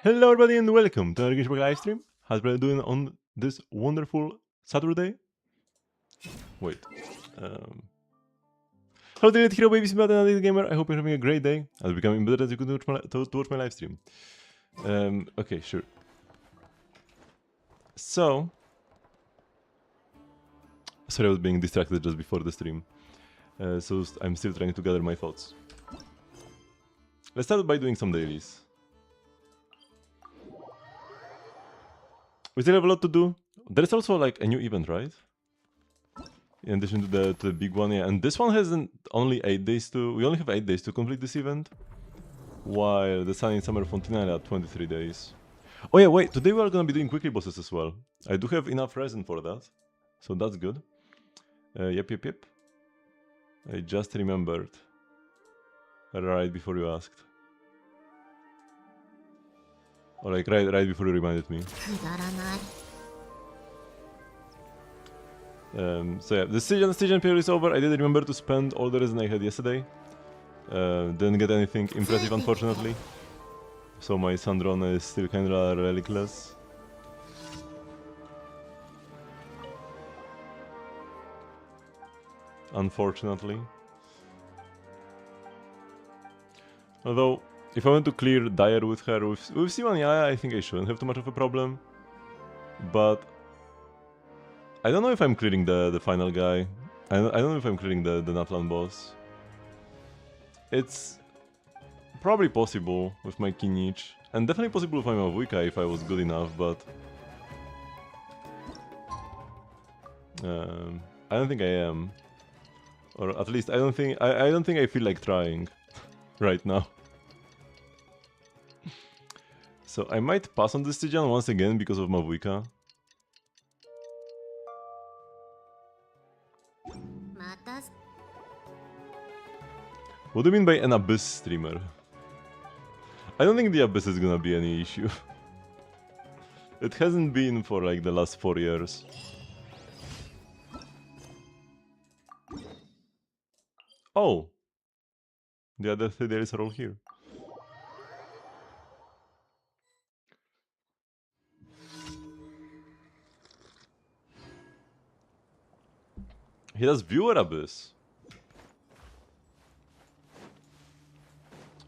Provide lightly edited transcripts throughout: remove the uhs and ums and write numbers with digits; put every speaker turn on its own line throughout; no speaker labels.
Hello everybody and welcome to another Genshin live stream. How's everybody doing on this wonderful Saturday? Wait. Um, Hello dear hero babies, and another gamer. I hope you're having a great day. I'll be becoming better as you continue to watch my live stream. Okay, sure. So... Sorry, I was being distracted just before the stream. So I'm still trying to gather my thoughts. Let's start by doing some dailies. We still have a lot to do. There's also like a new event, right? In addition to the big one, yeah. And this one has only 8 days to... We only have 8 days to complete this event. While the Sun in Summer Fontaine had 23 days. Oh yeah, wait, today we are gonna be doing quickly bosses as well. I do have enough resin for that. So that's good. Yep. I just remembered. Right before you asked. Or like right before you reminded me. So yeah, the Stygian period is over. I did remember to spend all the resin I had yesterday. Didn't get anything impressive, unfortunately. So my Sandrone is still kinda relicless. Unfortunately. Although, if I want to clear Dire with her, with C1, yeah, I think I shouldn't have too much of a problem. But... I don't know if I'm clearing the final guy. I don't know if I'm clearing the Natlan boss. It's probably possible with my Kinich, and definitely possible with my Mavuika if I was good enough, but... I don't think I am. Or at least I don't think I feel like trying right now. So I might pass on this Stygian once again because of Mavuika. What do you mean by an Abyss streamer? I don't think the Abyss is gonna be any issue. It hasn't been for like the last 4 years. Oh! The other 3 days are all here. He does viewer Abyss.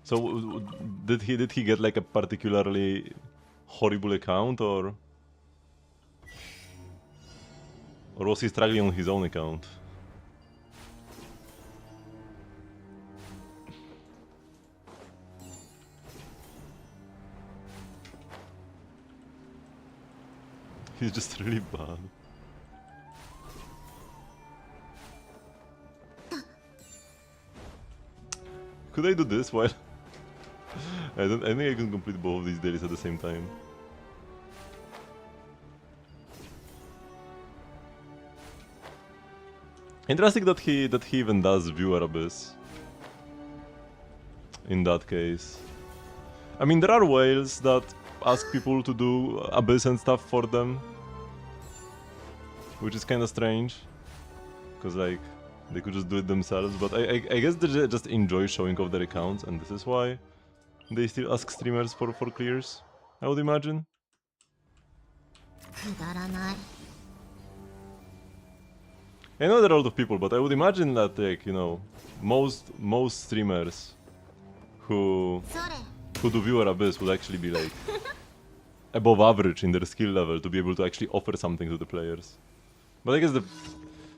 So did he get like a particularly horrible account, or was he struggling on his own account? He's just really bad. Could I do this while... I think I can complete both of these dailies at the same time. Interesting that he even does viewer Abyss. In that case. I mean, there are whales that ask people to do Abyss and stuff for them. Which is kinda strange. Cause like, they could just do it themselves, but I guess they just enjoy showing off their accounts, and this is why they still ask streamers for clears, I would imagine. I know there are a lot of people, but I would imagine that, like, you know, most streamers who do viewer Abyss would actually be like above average in their skill level to be able to actually offer something to the players. But I guess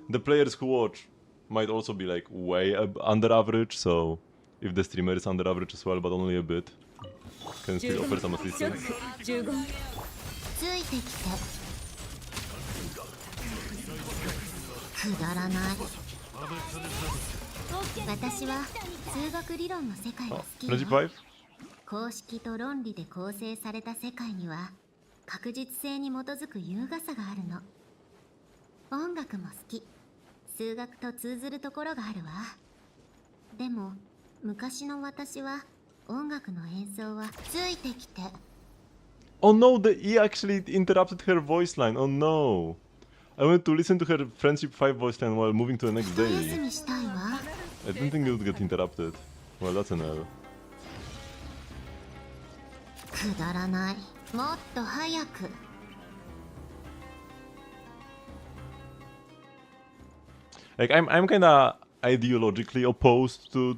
the players who watch might also be like way under average, so if the streamer is under average as well, but only a bit, can still offer some assistance. Energy 5?
公式と論理で構成された世界には確実性に基づく優雅さがあるの。音楽も好き。数学と通ずるところがあるわ。でも昔の私は音楽の演奏はついてきて。
Oh no, he actually interrupted her voice line. Oh no. I wanted to listen to her Friendship 5 voice line while moving to the next day. I didn't think it would get interrupted. Well, that's an L.
くだらない。もっと早く。
Like I'm kinda ideologically opposed to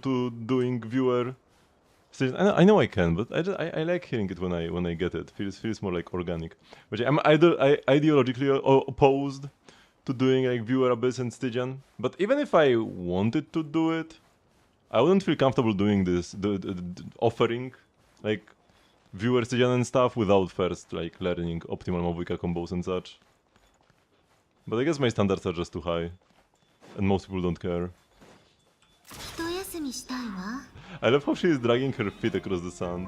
doing viewer. I know I can, but I like hearing it when I get it. Feels more like organic. But yeah, I ideologically opposed to doing like viewer abyss and Stygian. But even if I wanted to do it, I wouldn't feel comfortable doing this, offering like viewer Stygian and stuff without first like learning optimal Mobwika combos and such. But I guess my standards are just too high, and most people don't care.
一休みしたいわ。
I love how she is dragging her feet across the sand.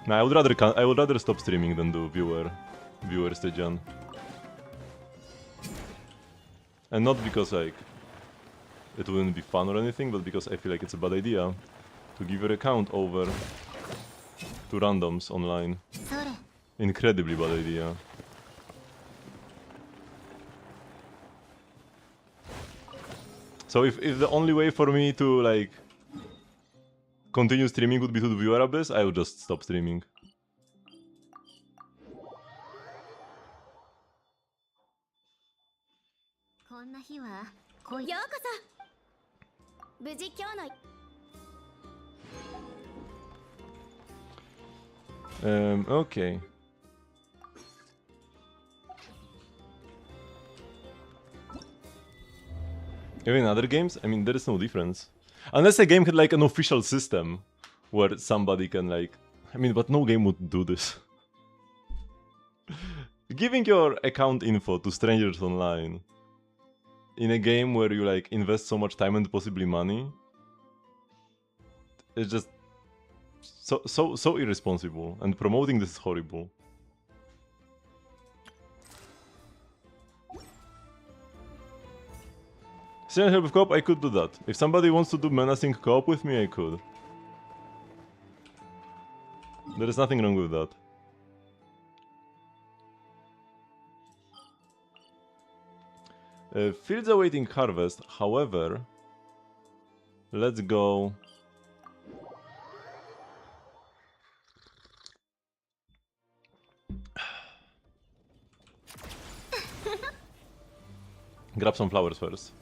Nah, I would rather stop streaming than do viewer Stygian. And not because like it wouldn't be fun or anything, but because I feel like it's a bad idea to give your account over to randoms online.
それ。
Incredibly bad idea. So if the only way for me to like continue streaming would be to do viewer abyss, I would just stop streaming.
こんな日は来い。
ようこそ。無事今日の
Okay. Even in other games, I mean, there is no difference. Unless a game had like an official system where somebody can like... I mean, but no game would do this. Giving your account info to strangers online in a game where you like invest so much time and possibly money, it's just so irresponsible, and promoting this is horrible. Still help with co-op, I could do that. If somebody wants to do menacing co-op with me, I could. There is nothing wrong with that. Fields awaiting harvest, however, let's go... grab some flowers first.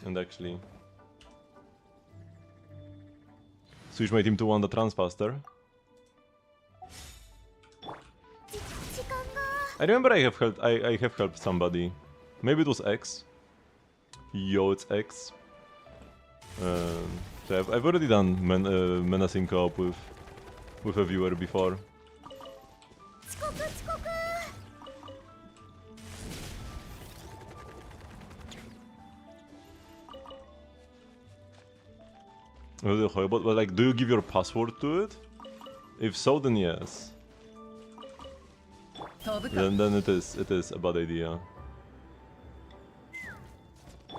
And actually... switch my team to one that runs faster. I remember I have helped somebody. Maybe it was X. Yo, it's X. So I've already done menacing co-op with a viewer before. But like, do you give your password to it? If so, then yes. Then it is a bad idea.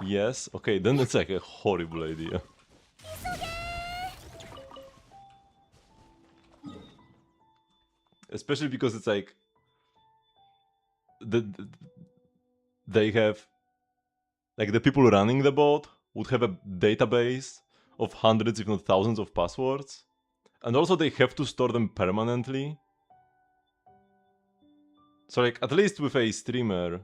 Yes, okay, then it's like a horrible idea. Especially because it's like they have like the people running the bot would have a database of hundreds if not thousands of passwords, and also they have to store them permanently. So like, at least with a streamer,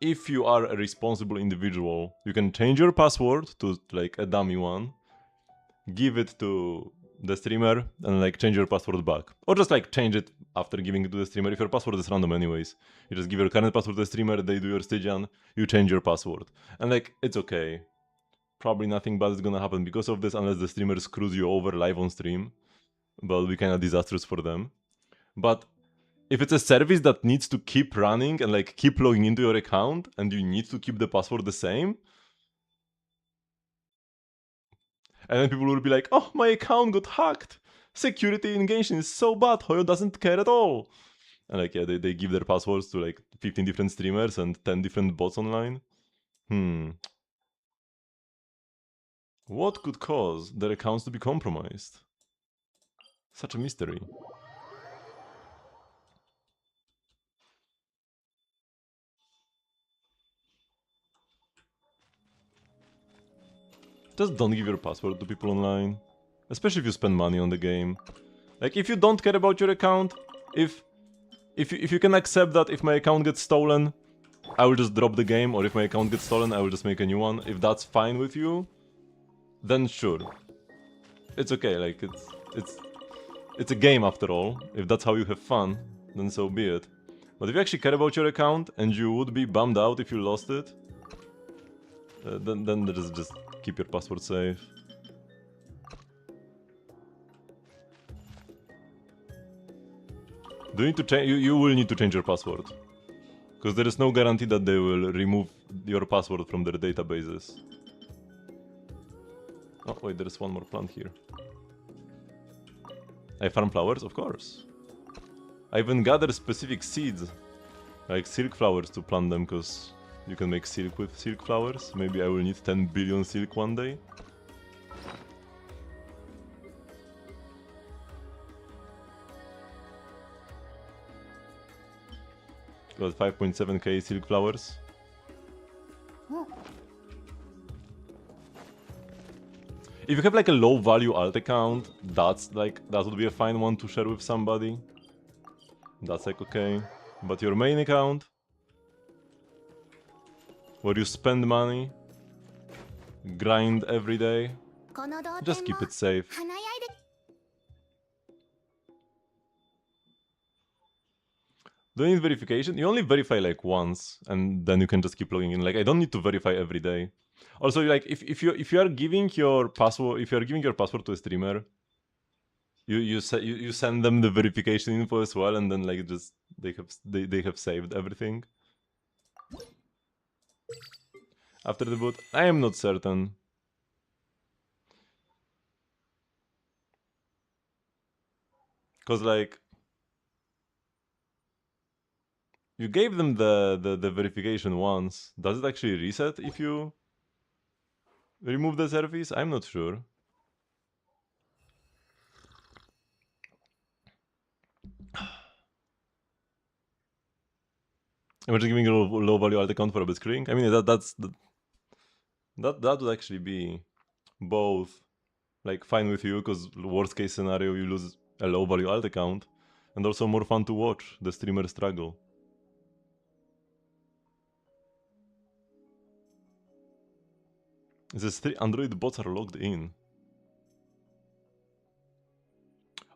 if you are a responsible individual, you can change your password to like a dummy one, give it to the streamer, and like change your password back. Or just like change it after giving it to the streamer. If your password is random anyways, you just give your current password to the streamer, they do your Stygian, you change your password. And like, it's okay. Probably nothing bad is gonna happen because of this unless the streamer screws you over live on stream. But it'll be kinda disastrous for them. But if it's a service that needs to keep running and like keep logging into your account and you need to keep the password the same, and then people will be like, oh, my account got hacked! Security in Genshin is so bad, Hoyo doesn't care at all! And like, yeah, they give their passwords to like 15 different streamers and 10 different bots online. What could cause their accounts to be compromised? Such a mystery. Just don't give your password to people online. Especially if you spend money on the game. Like, if you don't care about your account, if you can accept that if my account gets stolen, I will just drop the game, or if my account gets stolen, I will just make a new one. If that's fine with you, then sure. It's okay, like, it's a game after all. If that's how you have fun, then so be it. But if you actually care about your account, and you would be bummed out if you lost it, then just keep your password safe. Do you need to change? You will need to change your password. Because there is no guarantee that they will remove your password from their databases. Oh, wait, there is one more plant here. I farm flowers? Of course. I even gather specific seeds, like silk flowers, to plant them, because you can make silk with silk flowers. Maybe I will need 10 billion silk one day. Got 5.7k silk flowers. If you have like a low value alt account, that would be a fine one to share with somebody. That's like okay. But your main account, where you spend money, grind every day, just keep it safe. Do you need verification? You only verify like once, and then you can just keep logging in. Like, I don't need to verify every day. Also, like, if you are giving your password, to a streamer, you send them the verification info as well, and then like just they have saved everything. After the boot, I am not certain. Cause like, you gave them the verification once. Does it actually reset if you remove the service? I'm not sure. Imagine giving a low value alt account for a bit screwing. I mean, that would actually be both like fine with you, because worst case scenario you lose a low value alt account, and also more fun to watch the streamer struggle. It says 3 Android bots are logged in.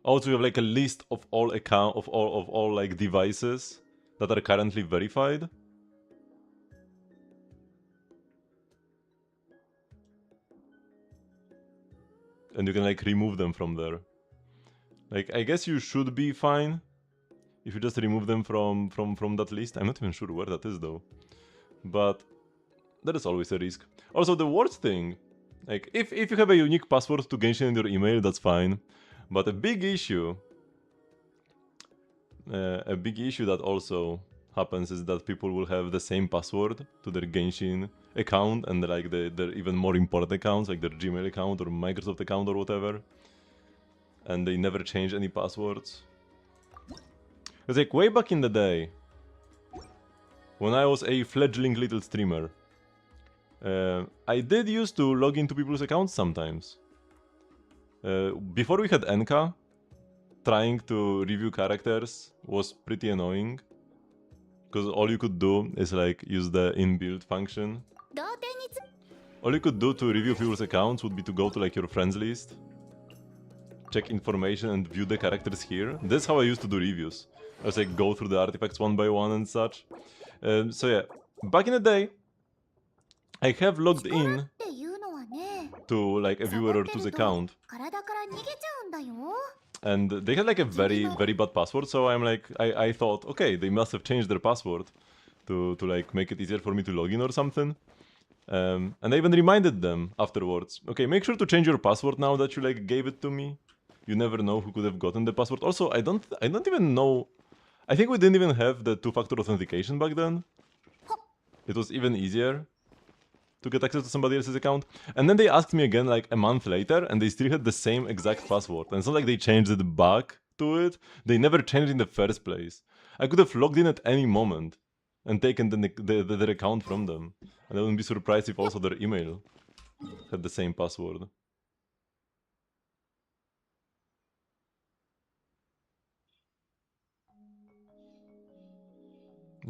Also, you have like a list of all all like devices that are currently verified. And you can like remove them from there. Like, I guess you should be fine if you just remove them from that list. I'm not even sure where that is though. But there is always a risk. Also, the worst thing, like, if you have a unique password to Genshin in your email, that's fine. But a big issue that also happens is that people will have the same password to their Genshin account and like their even more important accounts, like their Gmail account or Microsoft account or whatever. And they never change any passwords. It's like way back in the day, when I was a fledgling little streamer, I did used to log into people's accounts sometimes. Before we had Enka, trying to review characters was pretty annoying. Because all you could do is like use the inbuilt function. All you could do to review people's accounts would be to go to like your friends list, check information and view the characters here. That's how I used to do reviews. I was like go through the artifacts one by one and such. So yeah, back in the day, I have logged in to like a viewer or two's account. And they had like a very bad password, so I'm like, I thought, okay, they must have changed their password to like make it easier for me to log in or something. And I even reminded them afterwards, okay, make sure to change your password now that you like gave it to me. You never know who could have gotten the password. Also, I don't even know. I think we didn't even have the two-factor authentication back then. It was even easier to get access to somebody else's account. And then they asked me again like a month later, and they still had the same exact password. And it's not like they changed it back to it. They never changed it in the first place. I could have logged in at any moment and taken their account from them. And I wouldn't be surprised if also their email had the same password.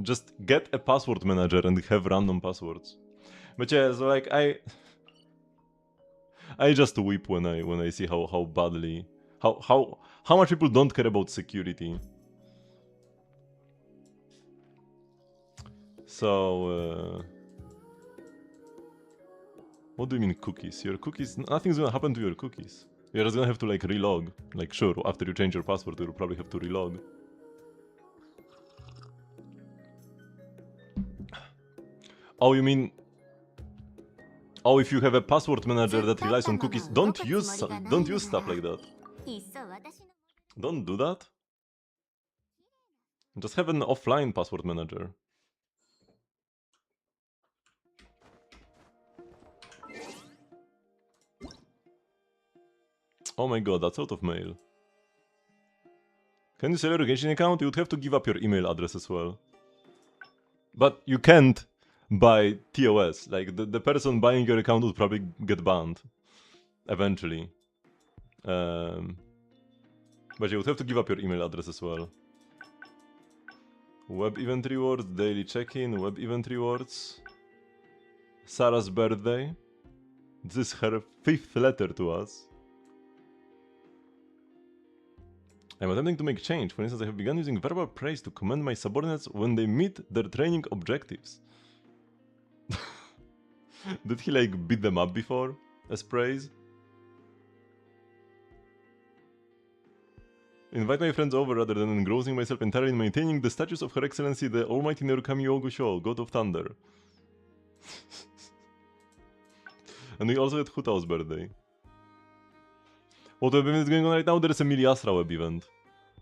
Just get a password manager and have random passwords. But yeah, so like I just weep when I see how badly how much people don't care about security. So what do you mean cookies? Your cookies, nothing's gonna happen to your cookies. You're just gonna have to like relog. Like sure, after you change your password, you'll probably have to relog. Oh, you mean? Oh, if you have a password manager that relies on cookies, don't use stuff like that. Don't do that. Just have an offline password manager. Oh my god, that's out of mail. Can you sell your Genshin account? You would have to give up your email address as well. But you can't buy TOS. Like, the person buying your account would probably get banned. Eventually. But you would have to give up your email address as well. Web event rewards, daily check-in, web event rewards. Sarah's birthday. This is her 5th letter to us. I'm attempting to make change. For instance, I have begun using verbal praise to commend my subordinates when they meet their training objectives. Did he like beat them up before as praise? Invite my friends over rather than engrossing myself entirely in maintaining the statues of Her Excellency the Almighty Nerukami Ogusho, God of Thunder. And we also had Hutao's birthday. What web event is going on right now? There is a Miliastra web event.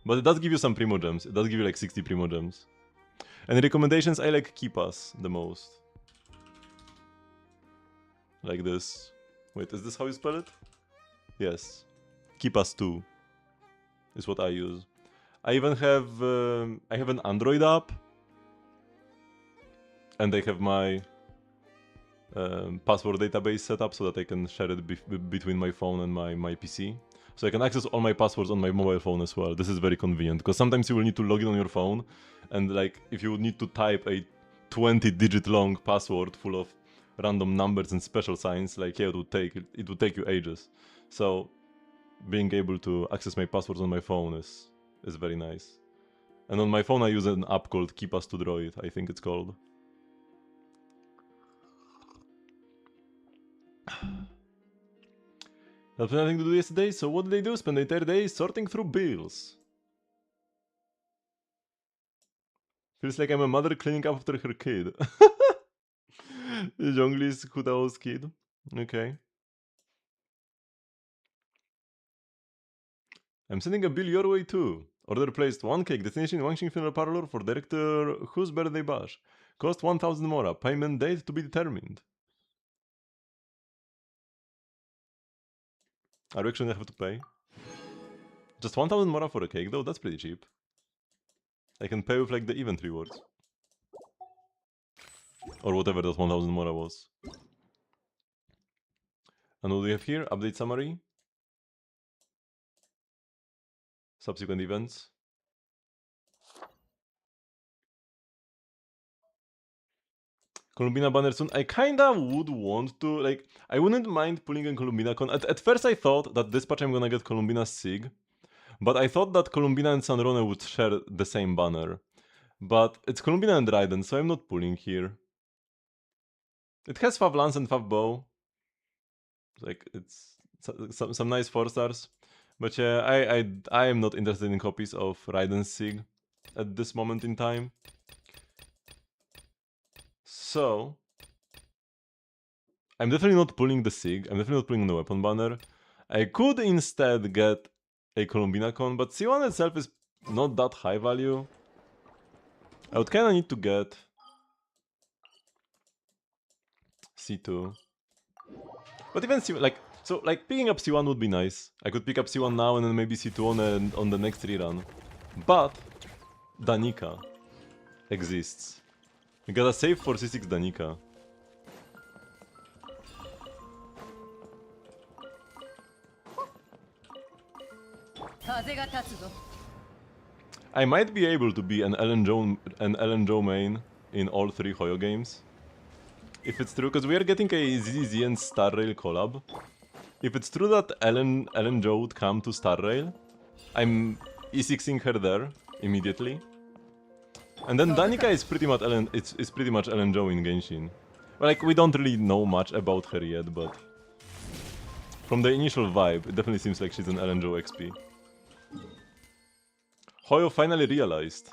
But it does give you some Primo Gems. It does give you like 60 Primo Gems. And recommendations, I like Keepas the most. Like this. Wait, is this how you spell it? Yes. Keepas 2 is what I use. I even have I have an Android app. And I have my password database set up so that I can share it between my phone and my PC. So I can access all my passwords on my mobile phone as well. This is very convenient because sometimes you will need to log in on your phone, and like if you would need to type a 20-digit long password full of random numbers and special signs, like yeah, it would take you ages. So being able to access my passwords on my phone is very nice. And on my phone I use an app called Keepas to Droid, I think it's called. That's nothing to do yesterday, so what did they do? Spend the entire day sorting through bills. Feels like I'm a mother cleaning up after her kid. Zhongli's Hutao's kid. Okay. I'm sending a bill your way too. Order placed 1 cake, destination Wangxing Funeral Parlor for director whose birthday bash. Cost 1000 mora, payment date to be determined. Are we actually gonna have to pay? Just 1000 mora for a cake though, that's pretty cheap. I can pay with like the event rewards. Or whatever that 1000 mora was. And what do we have here? Update summary. Subsequent events. Columbina banner soon. I kinda would want to, like, I wouldn't mind pulling a Columbina con. At first I thought that this patch I'm gonna get Columbina Sig. But I thought that Columbina and Sanrone would share the same banner. But it's Columbina and Raiden, so I'm not pulling here. It has Fav Lance and Fav Bow. Like, it's some nice 4 stars. But yeah, I am not interested in copies of Raiden Sig at this moment in time. So I'm definitely not pulling the Sig. I'm definitely not pulling the weapon banner. I could instead get a Columbina con, but C1 itself is not that high value. I would kinda need to get C2. But even C1, like, so like picking up C1 would be nice. I could pick up C1 now and then maybe C2 on the next rerun. But Danica exists. You gotta save for C6 Danica. I might be able to be an Ellen Joe main in all 3 Hoyo games. If it's true, because we are getting a ZZ and Star Rail collab. If it's true that Ellen Joe would come to Star Rail, I'm E6ing her there immediately. And then Danica is pretty much Ellen Joe in Genshin. Well, like, we don't really know much about her yet, but from the initial vibe, it definitely seems like she's an Ellen Joe XP. Hoyo finally realized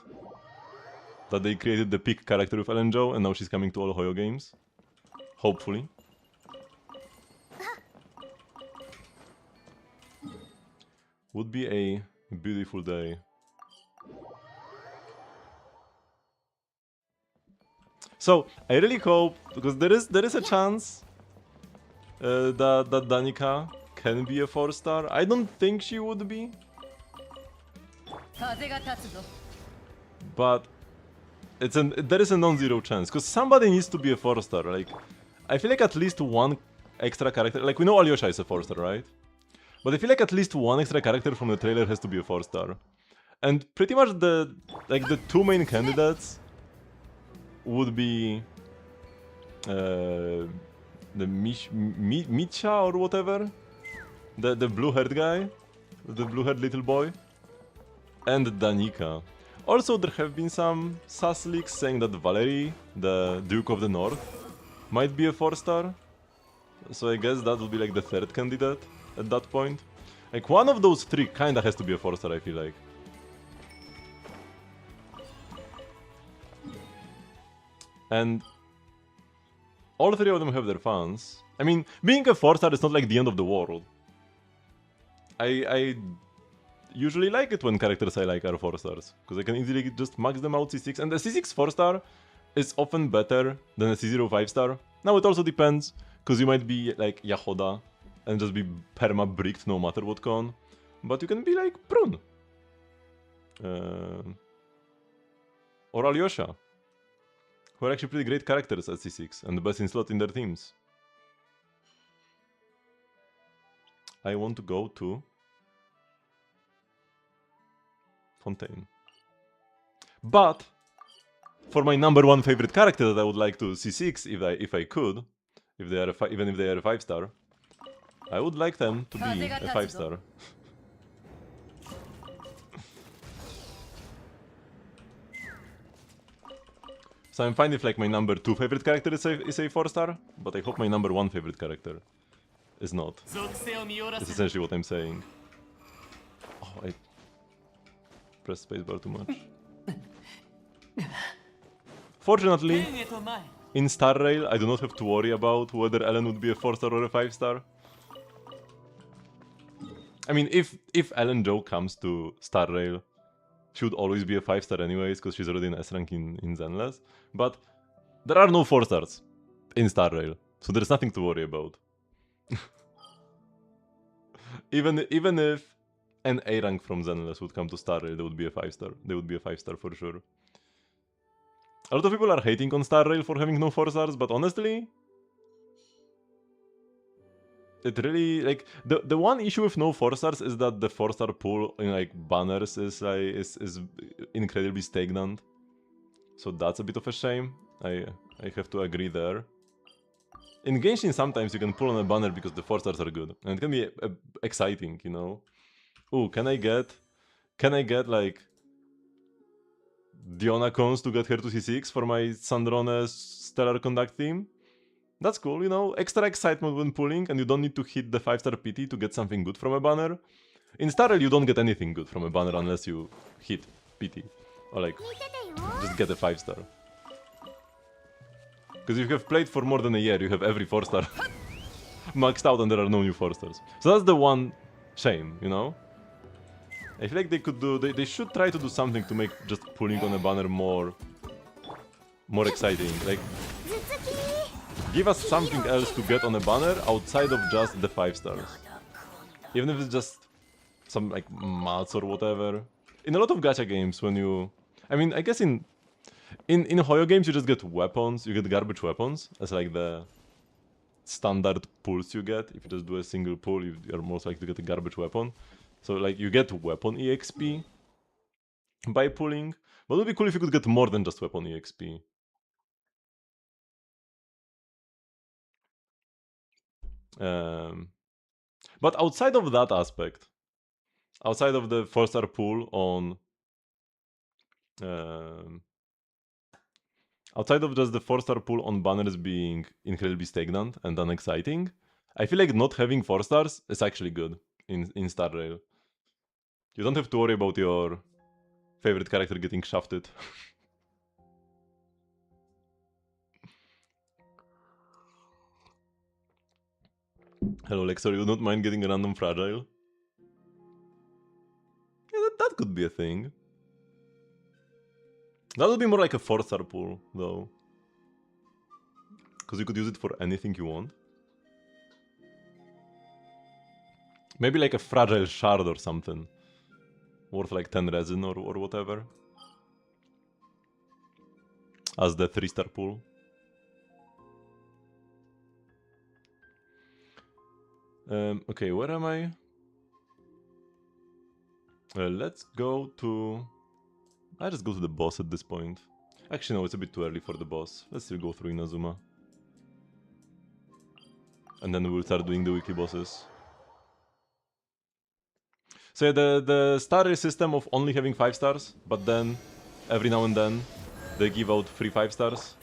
that they created the peak character with Ellen Joe, and now she's coming to all Hoyo games. Hopefully. Would be a beautiful day. So, I really hope, because there is a chance that Danica can be a 4-star. I don't think she would be. But there is a non-zero chance, because somebody needs to be a 4-star. Like, I feel like at least one extra character, like we know Alyosha is a 4-star, right? But I feel like at least one extra character from the trailer has to be a 4-star. And pretty much the 2 main candidates would be the Micha or whatever, the blue-haired guy, the blue-haired little boy, and Danica. Also, there have been some sus leaks saying that Valerie, the Duke of the North, might be a 4-star. So I guess that would be like the 3rd candidate at that point. Like, one of those 3 kinda has to be a 4-star, I feel like. And all 3 of them have their fans. I mean, being a 4-star is not like the end of the world. I usually like it when characters I like are 4-stars, because I can easily just max them out C6, and a C6 4-star is often better than a C0 5-star. Now it also depends, because you might be like Yahoda and just be perma-bricked no matter what con, but you can be like Prune. Or Alyosha, who are actually pretty great characters at C6 and the best in slot in their teams. I want to go to Fontaine. But for my #1 favorite character that I would like to C6 if I could, if they are even if they are a 5-star, I would like them to be a 5-star. So I'm fine if like my #2 favorite character is a 4-star, but I hope my #1 favorite character is not. That's essentially what I'm saying. Oh, I pressed spacebar too much. Fortunately, in Star Rail, I do not have to worry about whether Ellen would be a 4-star or a 5-star. I mean, if Ellen Joe comes to Star Rail, she would always be a 5-star anyways, because she's already an S-rank in Zenless. But there are no 4-stars in Star Rail, so there's nothing to worry about. Even if an A-rank from Zenless would come to Star Rail, they would be a 5-star. They would be a 5-star for sure. A lot of people are hating on Star Rail for having no 4-stars, but honestly, it really, like, the one issue with no 4-stars is that the 4-star pool in like banners is incredibly stagnant. So that's a bit of a shame. I have to agree there. In Genshin, sometimes you can pull on a banner because the 4-stars are good, and it can be exciting, you know. Ooh, can I get like Diona Cons to get her to C6 for my Sandrone Stellar Conduct theme? That's cool, you know, extra excitement when pulling, and you don't need to hit the 5-star PT to get something good from a banner. In Star Rail, you don't get anything good from a banner unless you hit PT, or like, just get a 5-star. Because if you have played for more than a year, you have every 4-star maxed out and there are no new 4-stars. So that's the one shame, you know? I feel like they should try to do something to make just pulling on a banner more exciting. Like, give us something else to get on a banner outside of just the 5-stars. Even if it's just some like mats or whatever. In a lot of gacha games, when you... I mean, I guess in Hoyo games you just get weapons, you get garbage weapons as like the standard pulls you get. If you just do a single pull, you're most likely to get a garbage weapon. So like you get weapon EXP by pulling, but it would be cool if you could get more than just weapon EXP. But outside of that aspect, outside of the 4-star pull on outside of just the 4-star pull on banners being incredibly stagnant and unexciting, I feel like not having 4 stars is actually good in Star Rail. You don't have to worry about your favorite character getting shafted. Hello Lexor, you don't mind getting a random fragile? Yeah, that could be a thing. That would be more like a 4-star pull, though. Because you could use it for anything you want. Maybe like a fragile shard or something. Worth like 10 resin or whatever. As the 3-star pull. Okay, where am I? Let's go to... I just go to the boss at this point. Actually, no, it's a bit too early for the boss. Let's still go through Inazuma. And then we'll start doing the weekly bosses. So yeah, the star system of only having 5 stars, but then every now and then they give out free 5 stars.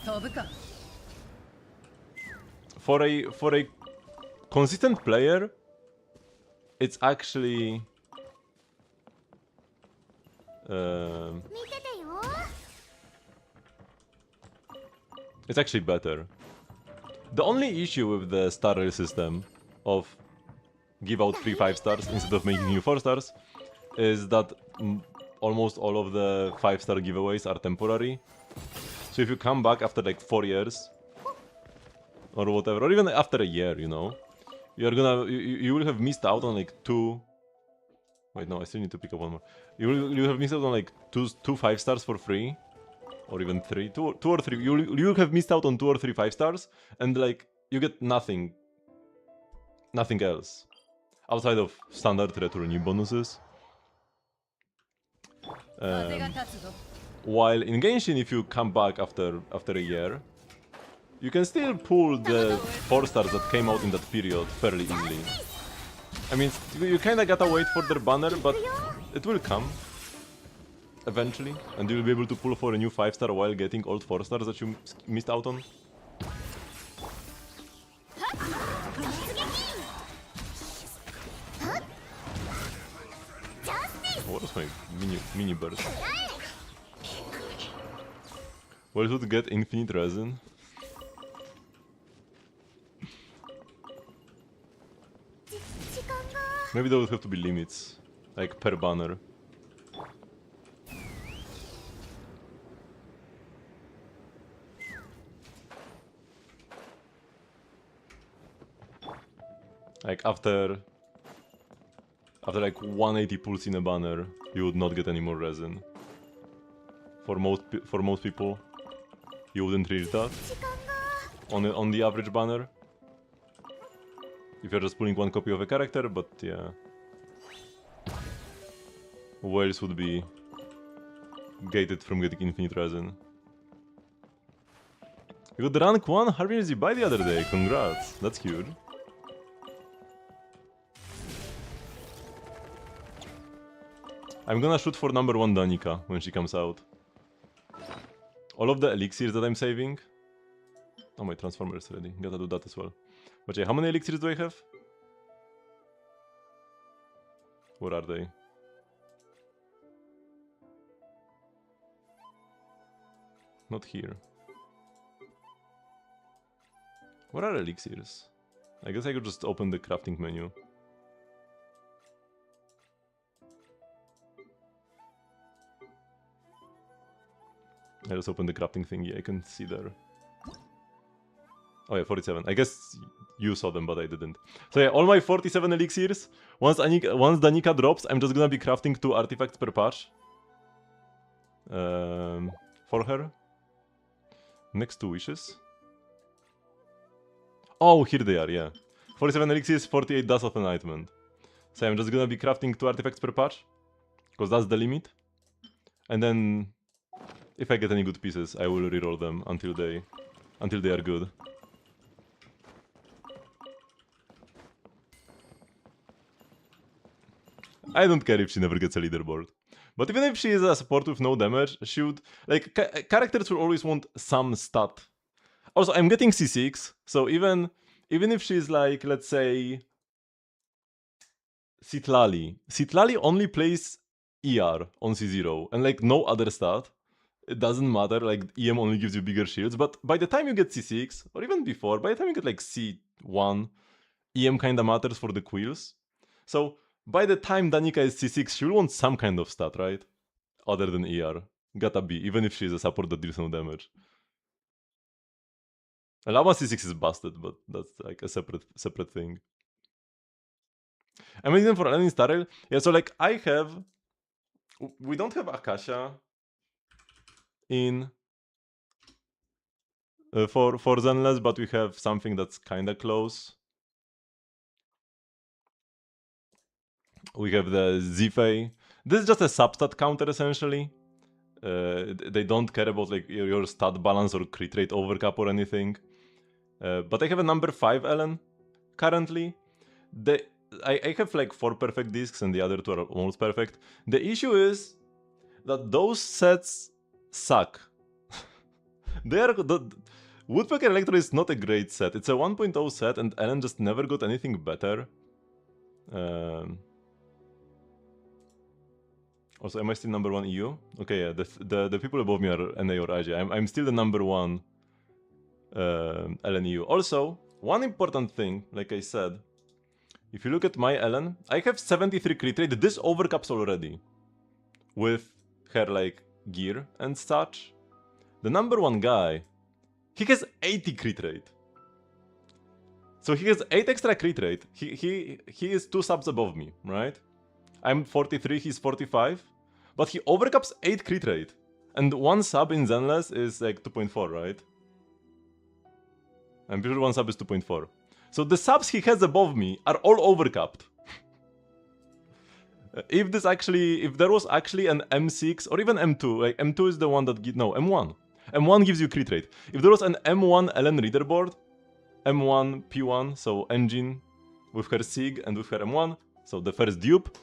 For a consistent player, it's actually it's actually better. The only issue with the star rail system of give out free 5 stars instead of making you 4 stars is that almost all of the 5-star giveaways are temporary. So if you come back after like 4 years or whatever, or even after a year, you know, you will have missed out on like 2. Wait, no, I still need to pick up one more. You will have missed out on like two 5 stars for free, or even 3, 2 or 3. You will have missed out on 2 or 3 5 stars, and like you get nothing else outside of standard return bonuses. While in Genshin, if you come back after a year, you can still pull the 4 stars that came out in that period fairly easily. I mean, you kinda gotta wait for their banner, but it will come eventually, and you'll be able to pull for a new 5-star while getting old 4 stars that you missed out on. What was my mini burst? Well, it would get infinite resin. Maybe there would have to be limits, like per banner. Like after like 180 pulls in a banner, you would not get any more resin. For most people, you wouldn't reach that on the average banner. If you're just pulling 1 copy of a character, but yeah. Whales would be gated from getting infinite resin. You got the rank 1 Harbinger by the other day, congrats, that's huge. I'm gonna shoot for number 1 Danica when she comes out. All of the elixirs that I'm saving... Oh, my transformer is ready, gotta do that as well. But yeah, how many elixirs do I have? Where are they? Not here. Where are elixirs? I guess I could just open the crafting menu. I just opened the crafting thingy, I can see there. Oh yeah, 47. I guess you saw them, but I didn't. So yeah, all my 47 elixirs, once Danica drops, I'm just gonna be crafting 2 artifacts per patch. For her. Next 2 wishes. Oh, here they are, yeah. 47 elixirs, 48 Dust of Enlightenment. So I'm just gonna be crafting 2 artifacts per patch, because that's the limit. And then, if I get any good pieces, I will reroll them until they are good. I don't care if she never gets a leaderboard. But even if she is a support with no damage, she would... Like, characters will always want some stat. Also, I'm getting C6, so even if she's like, let's say... Citlali. Citlali only plays ER on C0, and like no other stat. It doesn't matter, like EM only gives you bigger shields, but by the time you get C6, or even before, by the time you get like C1, EM kinda matters for the quills. So, by the time Danica is C6, she'll want some kind of stat, right? Other than ER. Gotta be, even if she's a support that deals no damage. Lama C6 is busted, but that's like a separate thing. I mean, even for any Star Rail, yeah, so like I have... We don't have Akasha in... for Zenless, but we have something that's kinda close. We have the Zifei. This is just a substat counter, essentially. They don't care about like your stat balance or crit rate overcap or anything. But I have a number 5 Ellen currently. I have like 4 perfect discs and the other 2 are almost perfect. The issue is that those sets suck. Woodpecker Electro is not a great set. It's a 1.0 set and Ellen just never got anything better. Also, am I still number 1 EU? Okay, yeah, the people above me are NA or IJ. I'm still the number 1 Ellen EU. Also, one important thing, like I said, if you look at my Ellen, I have 73 crit rate. This overcaps already with her like gear and such. The number 1 guy, he has 80 crit rate. So he has 8 extra crit rate. He is 2 subs above me, right? I'm 43, he's 45. But he overcaps 8 crit rate. And 1 sub in Zenless is like 2.4, right? I'm pretty sure 1 sub is 2.4. So the subs he has above me are all overcapped. If there was actually an M6 or even M2, like M2 is the one that no, M1. M1 gives you crit rate. If there was an M1 Ellen leaderboard, M1 P1, so engine with her Sig and with her M1, so the first dupe,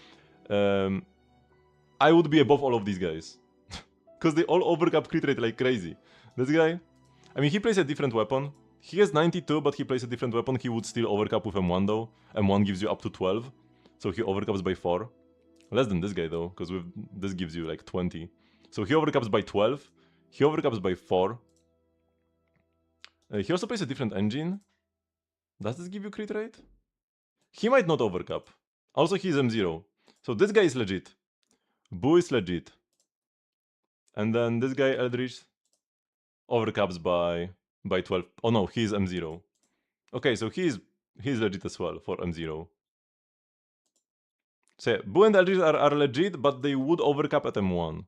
I would be above all of these guys. Because they all overcap crit rate like crazy. This guy, I mean, he plays a different weapon. He has 92, but he plays a different weapon. He would still overcap with M1 though. M1 gives you up to 12, so he overcaps by 4. Less than this guy though, because this gives you like 20. So he overcaps by 12. He overcaps by 4. He also plays a different engine. Does this give you crit rate? He might not overcap. Also, he's M0. So this guy is legit. Boo is legit. And then this guy, Eldritch, overcaps by 12. Oh no, he's M0. Okay, so he's legit as well for M0. So yeah, Boo and Eldritch are legit, but they would overcap at M1.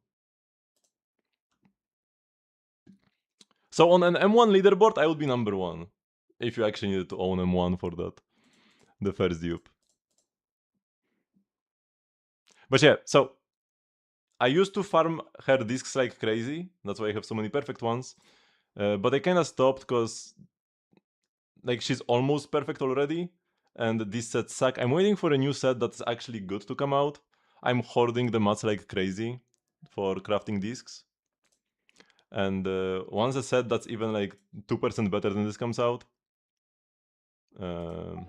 So on an M1 leaderboard, I would be number 1. If you actually needed to own M1 for that. The first dupe. But yeah, so I used to farm her discs like crazy. That's why I have so many perfect ones. But I kinda stopped because like she's almost perfect already. And these sets suck. I'm waiting for a new set that's actually good to come out. I'm hoarding the mats like crazy for crafting discs. And once a set that's even like 2% better than this comes out, I'm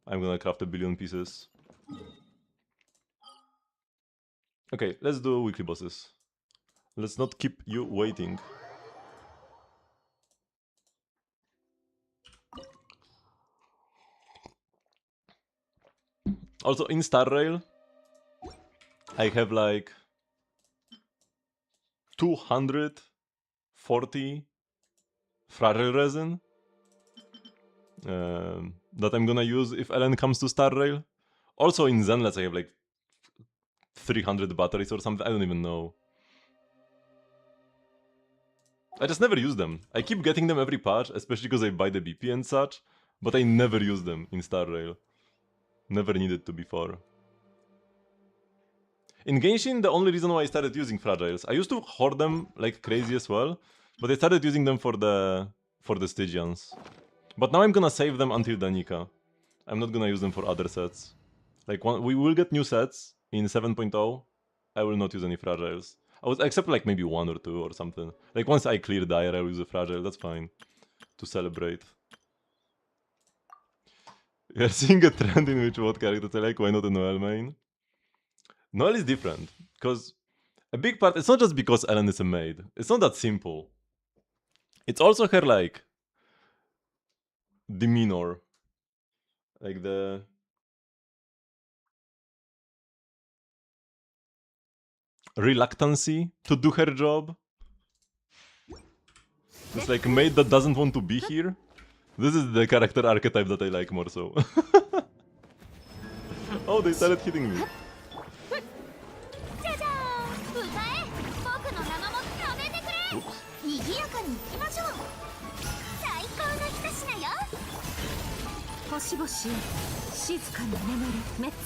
gonna craft 1 billion pieces. Okay, let's do weekly bosses. Let's not keep you waiting. Also in Star Rail, I have like 240 fragile resin that I'm gonna use if Ellen comes to Star Rail. Also in Zenless I have like 300 batteries or something, I don't even know. I just never use them. I keep getting them every patch, especially because I buy the BP and such, but I never use them in Star Rail. Never needed to before. In Genshin, the only reason why I started using Fragiles, I used to hoard them like crazy as well, but I started using them for the Stygians. But now I'm gonna save them until Danica. I'm not gonna use them for other sets. Like, we will get new sets in 7.0. I will not use any Fragiles. Except like maybe 1 or 2 or something. Like once I clear Dire, I'll use a Fragile, that's fine. To celebrate. We are seeing a trend in which what characters I like, why not a Noelle main? Noelle is different, because a big part, it's not just because Ellen is a maid. It's not that simple. It's also her, like, demeanor. Like the... reluctancy to do her job. It's like a maid that doesn't want to be here. This is the character archetype that I like more so. Oh, they started hitting me. Oops.
賑やかに行きましょう。最高の一品よ。星々静かに眠るメッツ。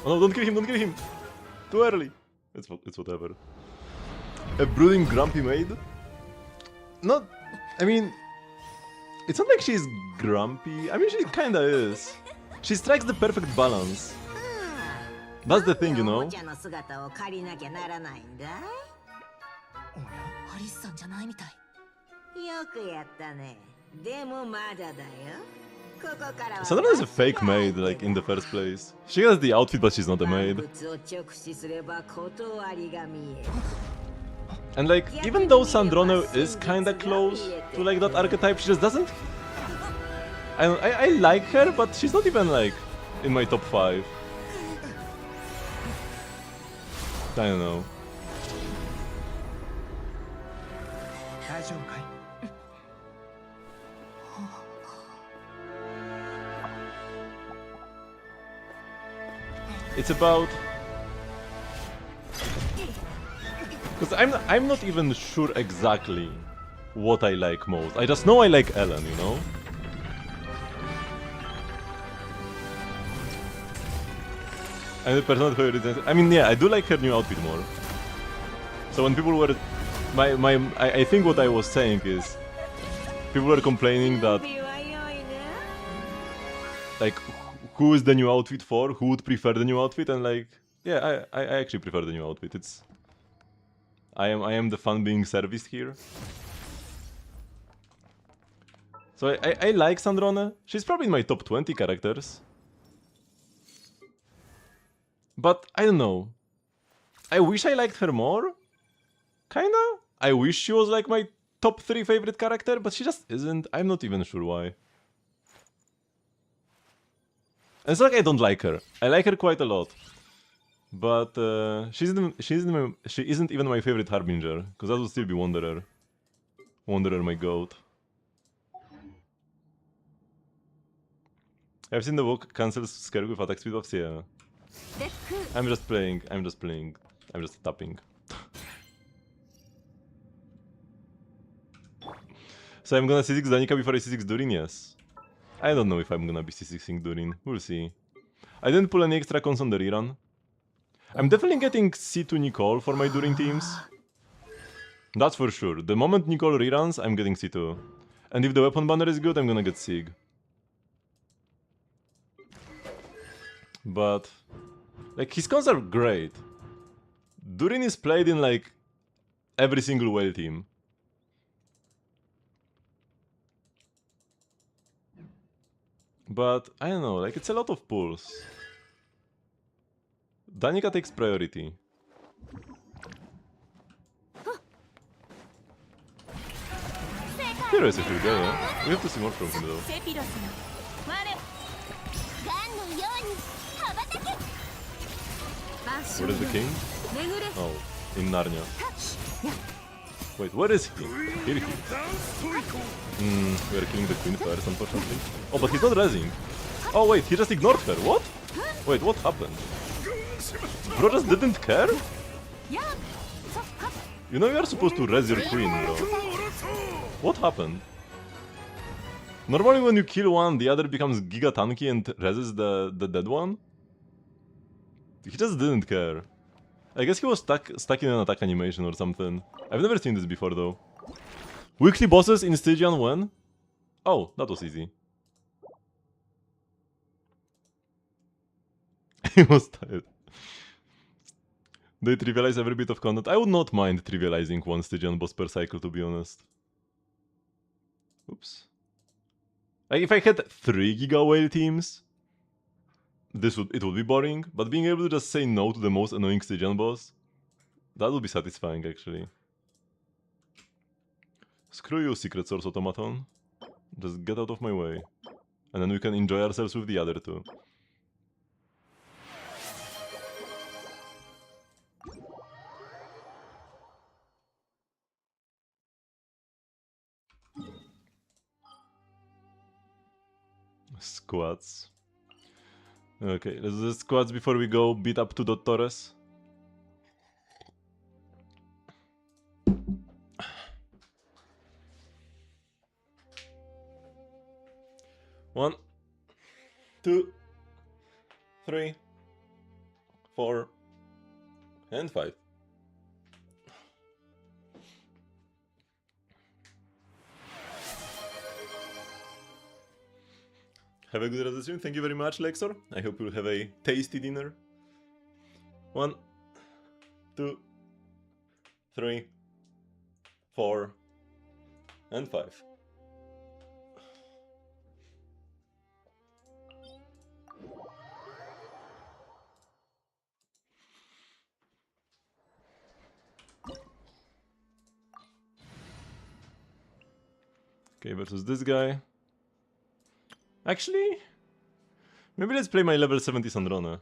Oh no, don't kill him, don't kill him! Too early! It's whatever. A brooding grumpy maid? Not... I mean... It's not like she's grumpy. I mean, she kinda is. She strikes the perfect balance. That's the thing, you know?
アリスさんじゃないみたい。
よくやったね。でもまだだよ。ここからは
Sandra is a fake maid, like, in the first place. She has the outfit, but she's not a maid.
物を直視すれば断りが見える。
And like, even though Sandrone is kinda close to like that archetype, she just doesn't... I like her, but she's not even like in my top 5. I don't know. It's about... Because I'm not even sure exactly what I like most. I just know I like Ellen, you know? And the personal favorite... I mean, yeah, I do like her new outfit more. So when people were... I think what I was saying is... People were complaining that... Like, who is the new outfit for? Who would prefer the new outfit? And like... Yeah, I actually prefer the new outfit. It's... I am the fun being serviced here. So I like Sandrone. She's probably in my top 20 characters. But I don't know. I wish I liked her more. Kinda. I wish she was like my top 3 favorite character, but she just isn't. I'm not even sure why. And it's like I don't like her. I like her quite a lot. But she isn't even my favorite Harbinger, because that would still be Wanderer. Wanderer, my goat. I've seen the walk cancels scare with attack speed buffs, yeah. I'm just tapping. So I'm gonna C6 Danica before I C6 Durin, yes. I don't know if I'm gonna be C6ing Durin, we'll see. I didn't pull any extra cons on the rerun. I'm definitely getting C2 Nicole for my Durin teams. That's for sure. The moment Nicole reruns, I'm getting C2. And if the weapon banner is good, I'm gonna get Sig. But... like, his cons are great. Durin is played in, like, every single whale team. But, I don't know, like, it's a lot of pulls. Danica takes priority. Hero is a good guy, yeah? We have to see more from him though. Where is the king? Oh, in Narnia. Wait, where is he? Here he is. We are killing the queen first, unfortunately. Oh, but he's not rezzing. Oh wait, he just ignored her. What? Wait, what happened? Bro just didn't care? You know you're supposed to res your queen, bro. What happened? Normally when you kill one, the other becomes giga tanky and reses the dead one. He just didn't care. I guess he was stuck in an attack animation or something. I've never seen this before though. Weekly bosses in Stygian when? Oh, that was easy. He was tired. They trivialize every bit of content. I would not mind trivializing one Stygian boss per cycle, to be honest. Oops. Like, if I had 3 Giga Whale teams, it would be boring, but being able to just say no to the most annoying Stygian boss, that would be satisfying, actually. Screw you, Secret Source Automaton. Just get out of my way. And then we can enjoy ourselves with the other two. Squads. Okay, let's do the squads before we go beat up to Torres. One, 2, 3, 4, and 5. Have a good rest of the stream. Thank you very much, Lexor. I hope you'll have a tasty dinner. 1, 2, 3, 4, and 5. Okay, versus this guy. Actually, maybe let's play my level 70 Sandrona.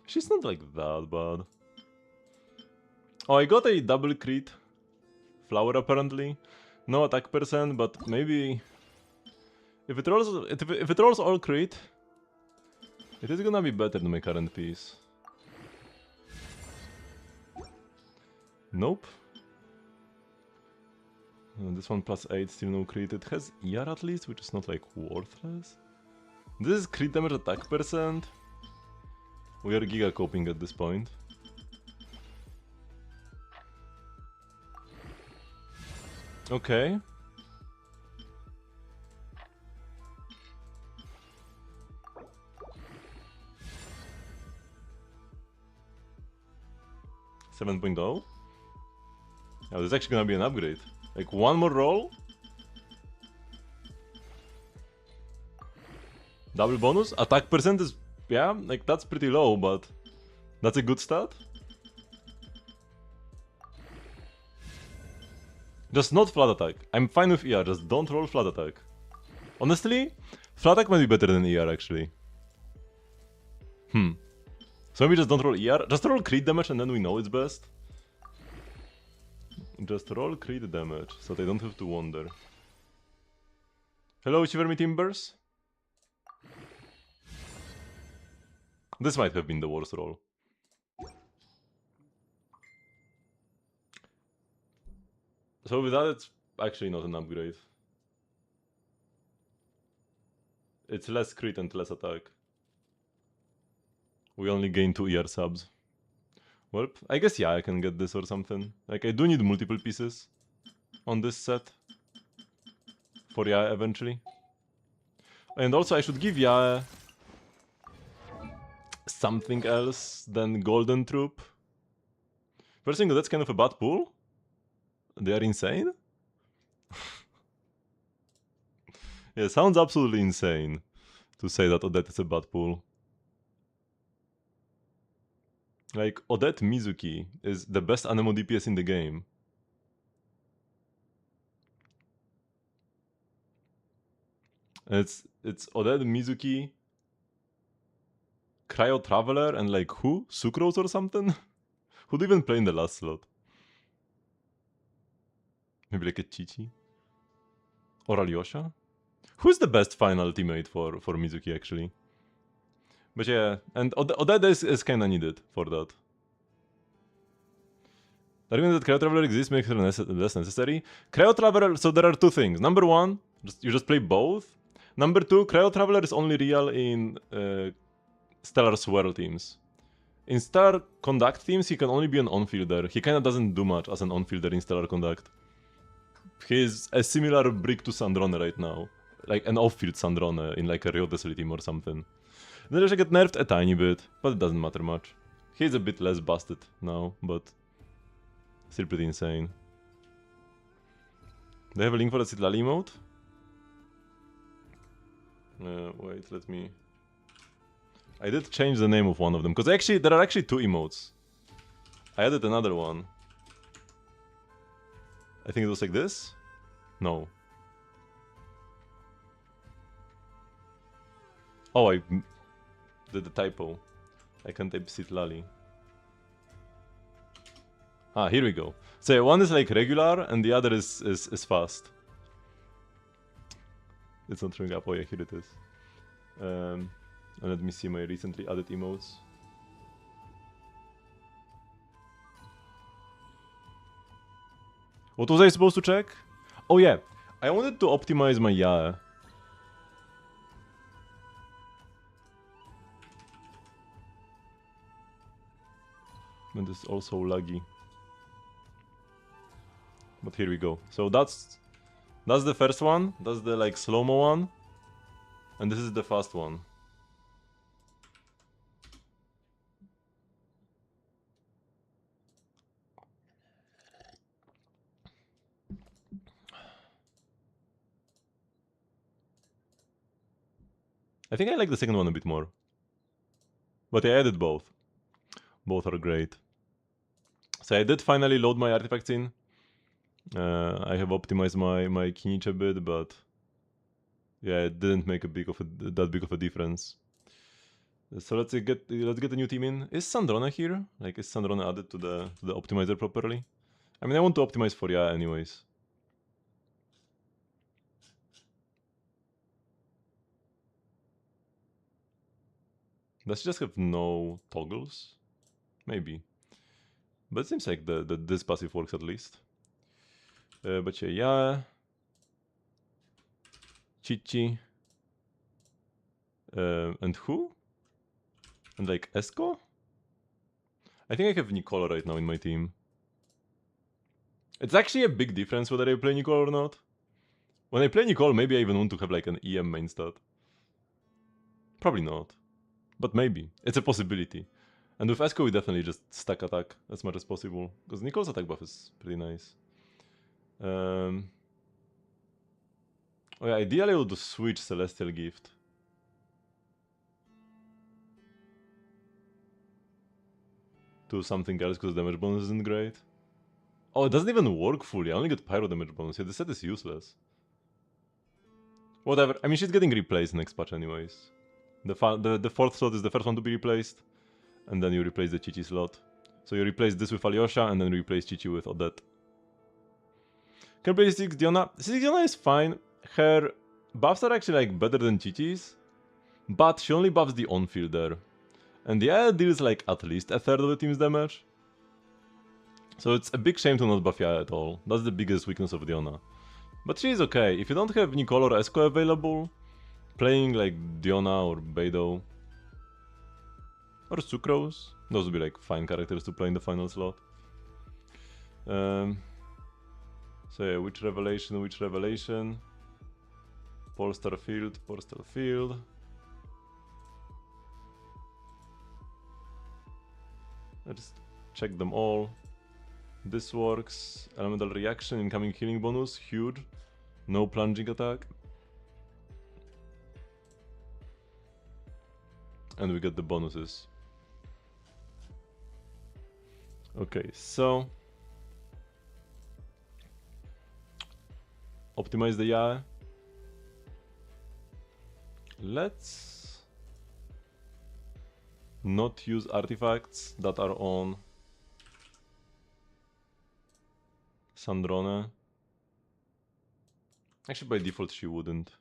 She's not like that bad. Oh, I got a double crit flower apparently. No attack percent, but maybe if it rolls all crit, it is gonna be better than my current piece. Nope. This one plus 8, still no crit. It has ER at least, which is not like worthless. This is crit damage attack percent. We are giga coping at this point. Okay. Seven 7.0. Oh, this is actually gonna be an upgrade. Like one more roll. Double bonus. Attack percent is, yeah, like that's pretty low, but that's a good stat. Just not flat attack. I'm fine with ER, just don't roll flat attack. Honestly, flat attack might be better than ER actually. So maybe just don't roll ER, just roll crit damage and then we know it's best. Just roll crit damage, so they don't have to wonder. Hello, Shivermy Timbers. This might have been the worst roll. So with that, it's actually not an upgrade. It's less crit and less attack. We only gain 2 ER subs. Well, I guess yeah, I can get this or something. Like, I do need multiple pieces on this set. For Yae eventually. And also I should give Yae something else than Golden Troop. First thing, that's kind of a bad pool. They are insane. Yeah, sounds absolutely insane to say that Odette is a bad pool. Like, Odette Mizuki is the best Anemo DPS in the game. It's Odette Mizuki Cryo Traveler and like who? Sucrose or something? Who'd even play in the last slot? Maybe like a Chichi? Or Alyosha? Who's the best final teammate for Mizuki actually? But yeah, and Odeda is kinda needed for that. The argument that Cryo Traveler exists makes it less necessary. Cryo Traveler, so there are two things. Number one, you just play both. Number two, Cryo Traveler is only real in Stellar Swirl teams. In Stellar Conduct teams, he can only be an on-fielder. He kinda doesn't do much as an on-fielder in Stellar Conduct. He's a similar brick to Sandrone right now. Like an off-field Sandrone in like a Rio Desert team or something. Then I get nerfed a tiny bit, but it doesn't matter much. He's a bit less busted now, but still pretty insane. Do they have a link for the Citlali emote? Wait, let me... I did change the name of one of them, because actually there are actually two emotes. I added another one. I think it was like this? No. Oh, I did the typo. I can type Citlali. Ah, here we go. So one is like regular and the other is fast. It's not showing up. Oh yeah, here it is. And let me see my recently added emotes. What was I supposed to check? Oh yeah, I wanted to optimize my Yae. And it's also laggy. But here we go. So that's the first one. That's the like slow-mo one. And this is the fast one. I think I like the second one a bit more. But I added both. Both are great. So I did finally load my artifacts in. I have optimized my Kinich a bit, but yeah, it didn't make that big of a difference. So let's get a new team in. Is Sandrone here? Like, is Sandrone added to the optimizer properly? I mean, I want to optimize for Ya anyways. Does she just have no toggles? Maybe. But it seems like this passive works at least. But yeah, Ya, Chichi, and who? And like Esco? I think I have Nicolo right now in my team. It's actually a big difference whether I play Nicole or not. When I play Nicole, maybe I even want to have like an EM main stat. Probably not. But maybe. It's a possibility. And with Esco, we definitely just stack attack as much as possible. Because Nicole's attack buff is pretty nice. Oh yeah, ideally I would switch Celestial Gift. To something else because damage bonus isn't great. Oh, it doesn't even work fully. I only get Pyro damage bonus. Yeah, the set is useless. Whatever. I mean, she's getting replaced next patch anyways. The fourth slot is the first one to be replaced. And then you replace the Chichi slot. So you replace this with Alyosha and then replace Chichi with Odette. Can play 6 Diona. 6 Diona is fine. Her buffs are actually like better than Chichi's. But she only buffs the on-fielder. And the Yae deals like at least a third of the team's damage. So it's a big shame to not buff Yae at all. That's the biggest weakness of Diona. But she's okay. If you don't have Nicole or Esco available, playing like Diona or Beidou or Sucrose, those would be like fine characters to play in the final slot. So yeah, which revelation? Polestar Field. Let's check them all. This works. Elemental reaction, incoming healing bonus, huge. No plunging attack. And we get the bonuses. Okay, so optimize the Yae. Let's not use artifacts that are on Sandrone. Actually, by default, she wouldn't.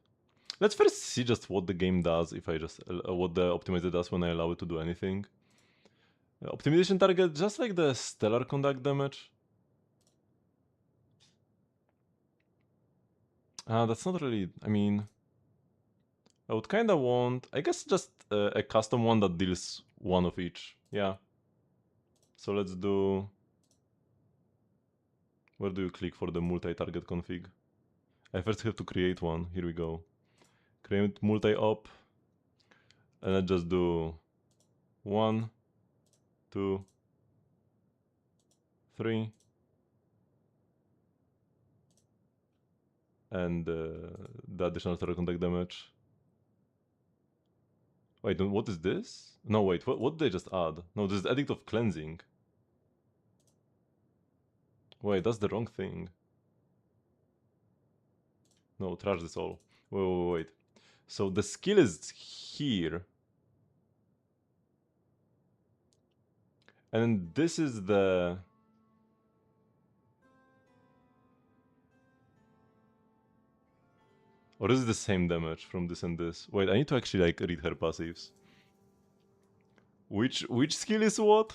Let's first see just what the game does if I just what the optimizer does when I allow it to do anything. Optimization target, just like the stellar conduct damage. That's not really. I mean, I would kind of want, I guess, just a custom one that deals one of each. Yeah. So let's do. Where do you click for the multi-target config? I first have to create one. Here we go. Create multi-op. And let's just do 1, 2, 3. And the additional stellar contact damage. Wait, what is this? No, wait, what did they just add? No, this is Edict of Cleansing. Wait, that's the wrong thing. No, trash this all. Wait. So the skill is here. And this is the... Or is it the same damage from this and this? Wait, I need to actually like read her passives. Which skill is what?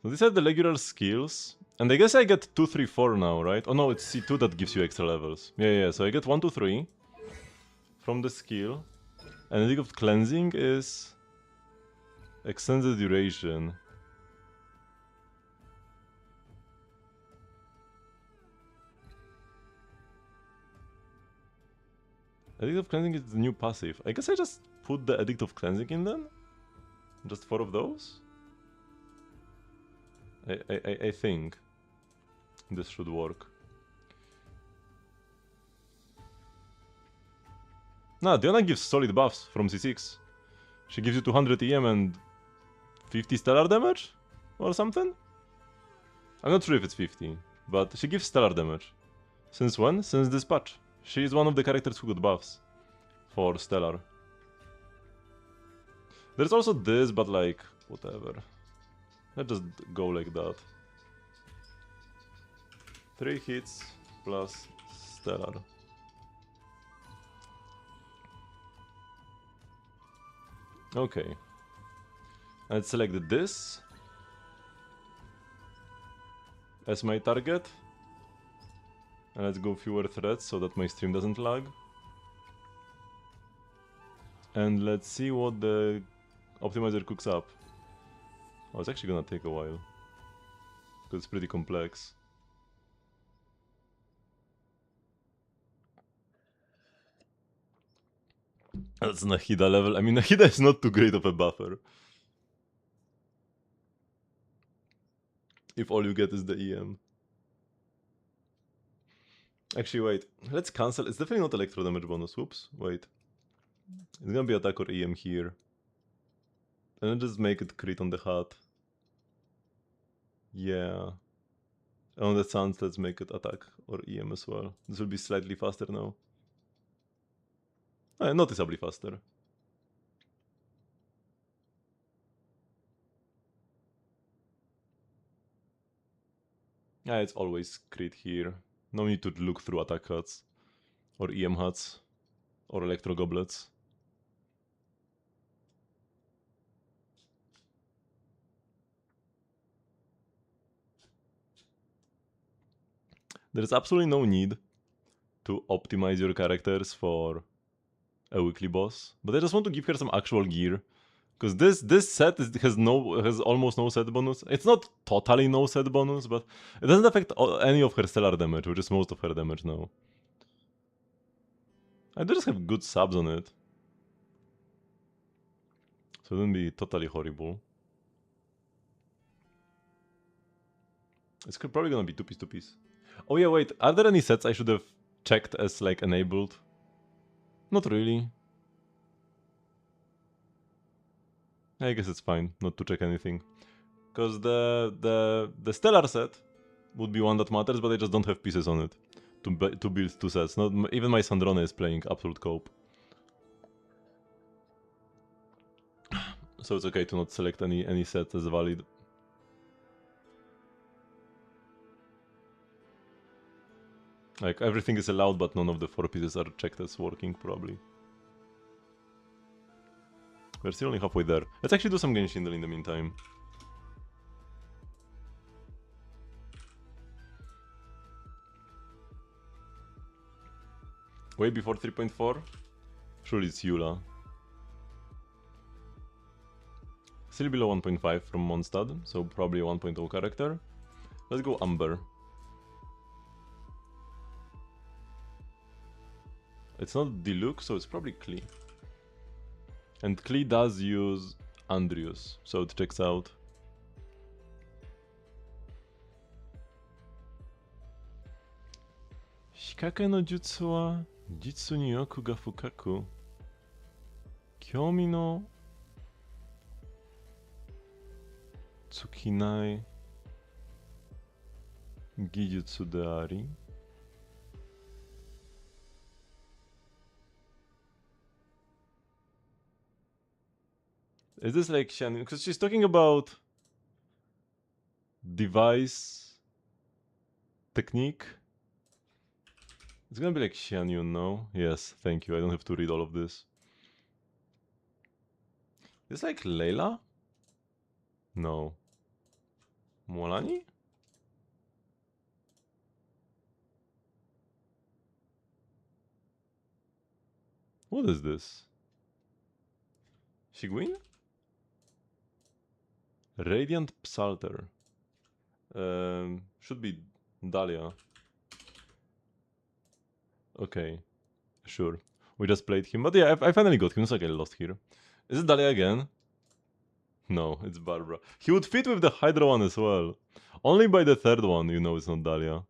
So these are the regular skills. And I guess I get 2, 3, 4 now, right? Oh no, it's C2 that gives you extra levels. Yeah, so I get 1, 2, 3 from the skill. And Edict of Cleansing is... extends the duration. Edict of Cleansing is the new passive. I guess I just put the Edict of Cleansing in then? Just 4 of those? I think this should work. Nah, Diana gives solid buffs from C6. She gives you 200 EM and 50 stellar damage? Or something? I'm not sure if it's 50, but she gives stellar damage. Since when? Since this patch. She is one of the characters who got buffs for stellar. There's also this, but like, whatever. Let's just go like that. 3 hits plus stellar. Okay. Let's select this as my target. And let's go fewer threats so that my stream doesn't lag. And let's see what the optimizer cooks up. Oh, it's actually gonna take a while. Because it's pretty complex. That's Nahida level. I mean, Nahida is not too great of a buffer. If all you get is the EM. Actually, wait. Let's cancel. It's definitely not electro damage bonus. Whoops. Wait. It's gonna be attack or EM here. And then just make it crit on the hat. Yeah. On the Suns, let's make it attack or EM as well. This will be slightly faster now. Noticeably faster. Yeah, it's always crit here. No need to look through attack hats. Or EM hats. Or electro goblets. There's absolutely no need to optimize your characters for a weekly boss, but I just want to give her some actual gear, because this set has almost no set bonus. It's not totally no set bonus, but it doesn't affect any of her stellar damage, which is most of her damage now. I do just have good subs on it, so it wouldn't be totally horrible. It's probably gonna be 2-piece, 2-piece. Oh yeah, wait, are there any sets I should have checked as like enabled? Not really. I guess it's fine not to check anything. Because the stellar set would be one that matters, but I just don't have pieces on it to build 2 sets. Not even my Sandrone is playing absolute cope. So it's okay to not select any set as valid. Like everything is allowed, but none of the 4 pieces are checked as working probably. We're still only halfway there. Let's actually do some Genshin in the meantime. Way before 3.4? Surely it's Eula. Still below 1.5 from Mondstadt, so probably a 1.0 character. Let's go Amber. It's not Diluc, so it's probably Klee. And Klee does use Andrius, so it checks out. Shikake no jutsu wa jitsu ni yoku ga fukaku. Kyomi no tsukinai gijutsu de ari. Is this like Shan? Because she's talking about device technique. It's gonna be like Xianyun, no? Yes, thank you. I don't have to read all of this. Is like Layla? No. Molani? What is this? Shiguin? Radiant Psalter. Should be Dahlia. Okay, sure. We just played him, but yeah, I finally got him. It's like I lost here. Is it Dahlia again? No, it's Barbara. He would fit with the Hydra one as well. Only by the third one, you know it's not Dahlia.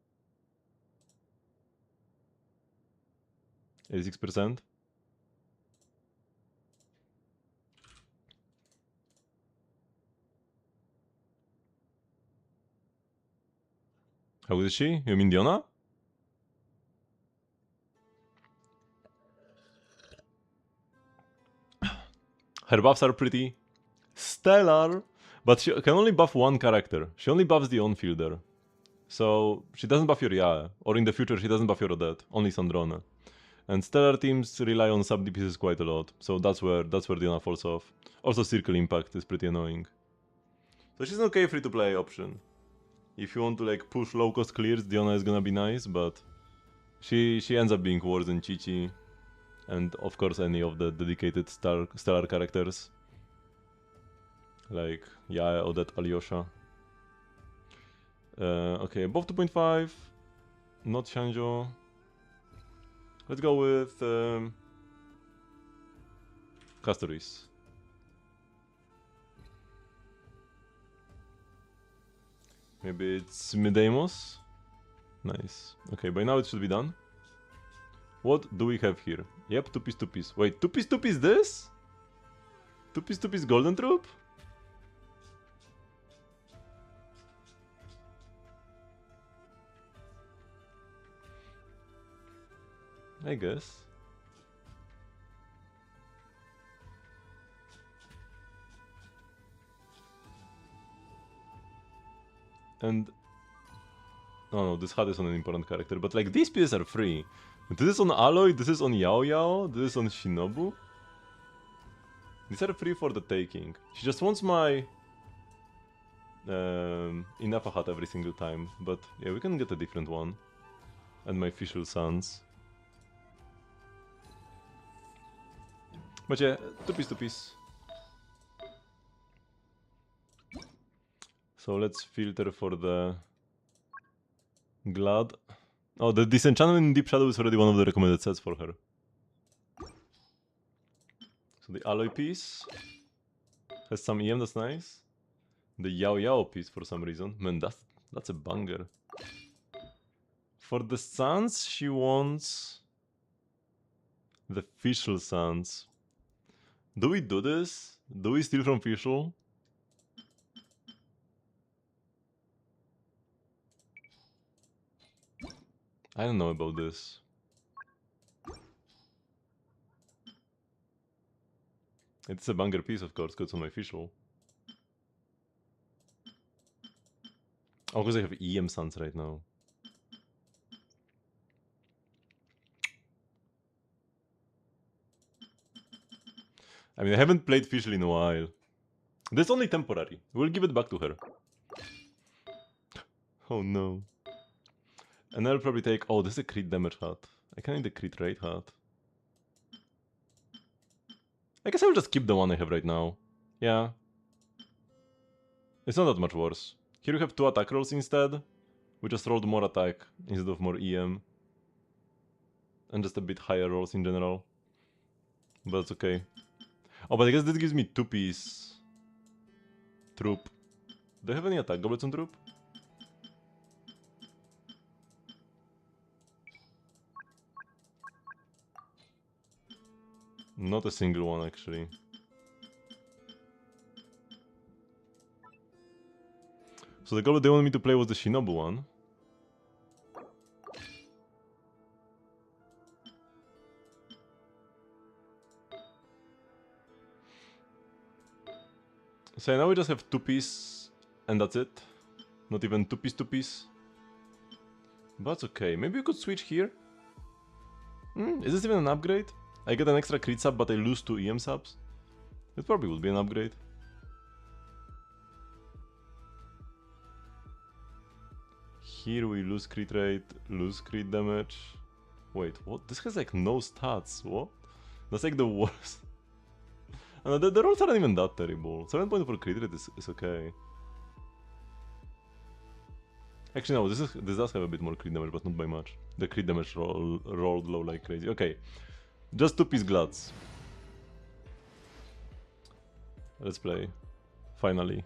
86%. How is she? You mean Diona? Her buffs are pretty stellar, but she can only buff one character. She only buffs the on-fielder. So she doesn't buff your Yae, or in the future she doesn't buff your Odette, only Sandrone. And stellar teams rely on sub DPS quite a lot, so that's where Diona falls off. Also Circle Impact is pretty annoying. So she's an okay free to play option. If you want to like push low cost clears, Diona is gonna be nice, but she ends up being worse than Chi-Chi. And of course any of the dedicated stellar characters. Like Yae, Odette, Alyosha. Okay, above 2.5. Not Shanjo. Let's go with Castoris. Maybe it's Midamos? Nice. Okay, by now it should be done. What do we have here? Yep, 2-piece, 2-piece. Wait, 2-piece, 2-piece this? 2-piece, 2-piece Golden Troop? I guess. And... oh no, this hat is on an important character, but like these pieces are free. This is on Aloy, this is on Yao Yao, this is on Shinobu. These are free for the taking. She just wants my... Inafa hat every single time, but yeah, we can get a different one. And my Fischl Sons. But yeah, 2-piece, 2-piece. So let's filter for the Glad. Oh, the Disenchantment in Deep Shadow is already one of the recommended sets for her. So the Alloy piece has some EM, that's nice. The Yao Yao piece for some reason. Man, that's a banger. For the Suns, she wants the Fischl Suns. Do we do this? Do we steal from Fischl? I don't know about this. It's a banger piece, of course, because it's on my official. Oh, because I have EM Suns right now. I mean, I haven't played Fischl in a while. That's only temporary. We'll give it back to her. Oh no. And I'll probably take... Oh, this is a crit damage hat. I can need a crit rate hat. I guess I'll just keep the one I have right now. Yeah. It's not that much worse. Here we have 2 attack rolls instead. We just rolled more attack instead of more EM. And just a bit higher rolls in general. But it's okay. Oh, but I guess this gives me 2-piece troop. Do I have any attack goblets on troop? Not a single one, actually. So the goblet they wanted me to play was the Shinobu one. So now we just have 2-piece and that's it. Not even 2-piece. But that's okay. Maybe we could switch here. Is this even an upgrade? I get an extra crit sub but I lose 2 EM subs? It probably would be an upgrade. Here we lose crit rate, lose crit damage. Wait, what? This has like no stats, what? That's like the worst. And the rolls aren't even that terrible. 7.4 crit rate is okay. Actually no, this does have a bit more crit damage, but not by much. The crit damage rolled low like crazy. Okay, just 2-piece glads. Let's play. Finally.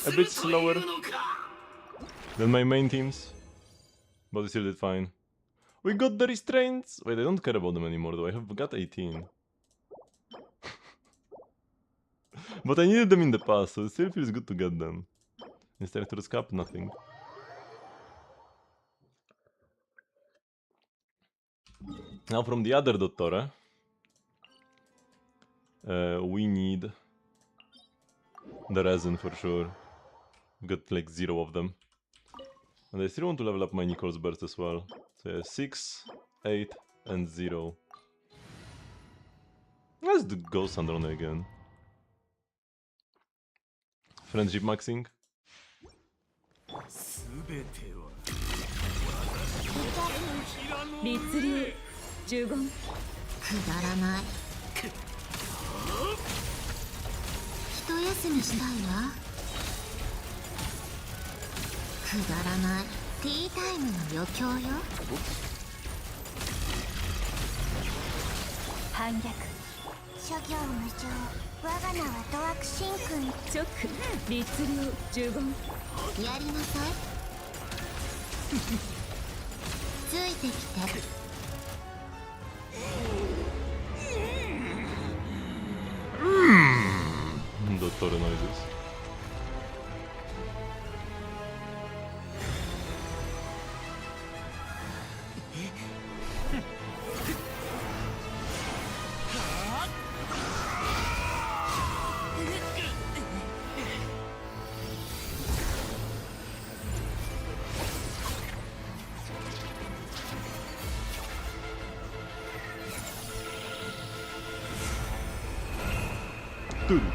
A bit slower than my main teams, but we still did fine. We got the restraints! Wait, I don't care about them anymore though, I have got 18. But I needed them in the past, so it still feels good to get them. Instructor's Cup, nothing. Now from the other Dottore, we need the resin for sure. We've got like 0 of them. And I still want to level up my Nichols burst as well. So yeah, 6, 8, and 0. Let's do Ghost Andron again. Friendship maxing. Dottore noises.
拒絶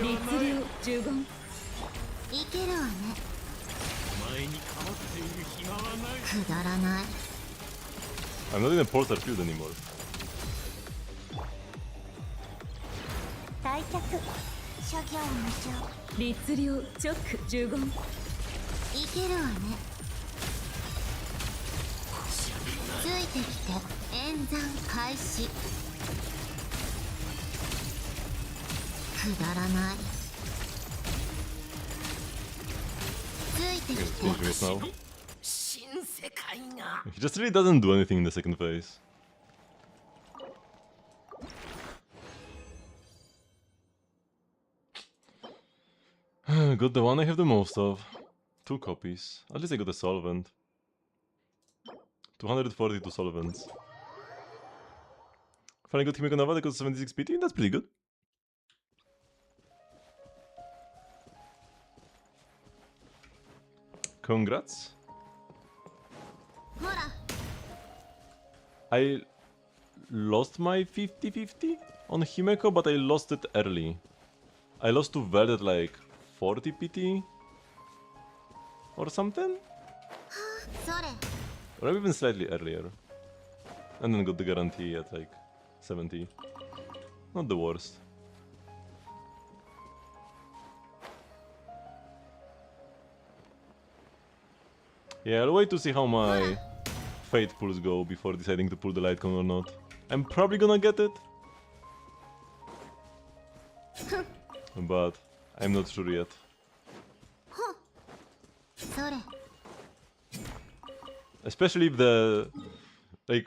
律流呪言
いけるわね。くだらない。
I'm not in a portal field anymore.
退却諸行無常律流チョック呪言
いけるわね。ついてきて演算開始。くだらない。ついてき
Okay,
て
finish this now.
新世界が
He just really doesn't do anything in the second phase. Got the one I have the most of. 2 copies. At least I got a solvent. 242 solvents. Finally got Himeko Nava that got 76 PT, that's pretty good. Congrats.
ほら
I lost my 50-50 on Himeko, but I lost it early. I lost to Verd at like 40 PT or something?
それ
Or maybe even slightly earlier. And then got the guarantee at like 70. Not the worst. Yeah, I'll wait to see how my fate pulls go before deciding to pull the light cone or not. I'm probably gonna get it. But I'm not sure yet.
それ
Especially if the... Like,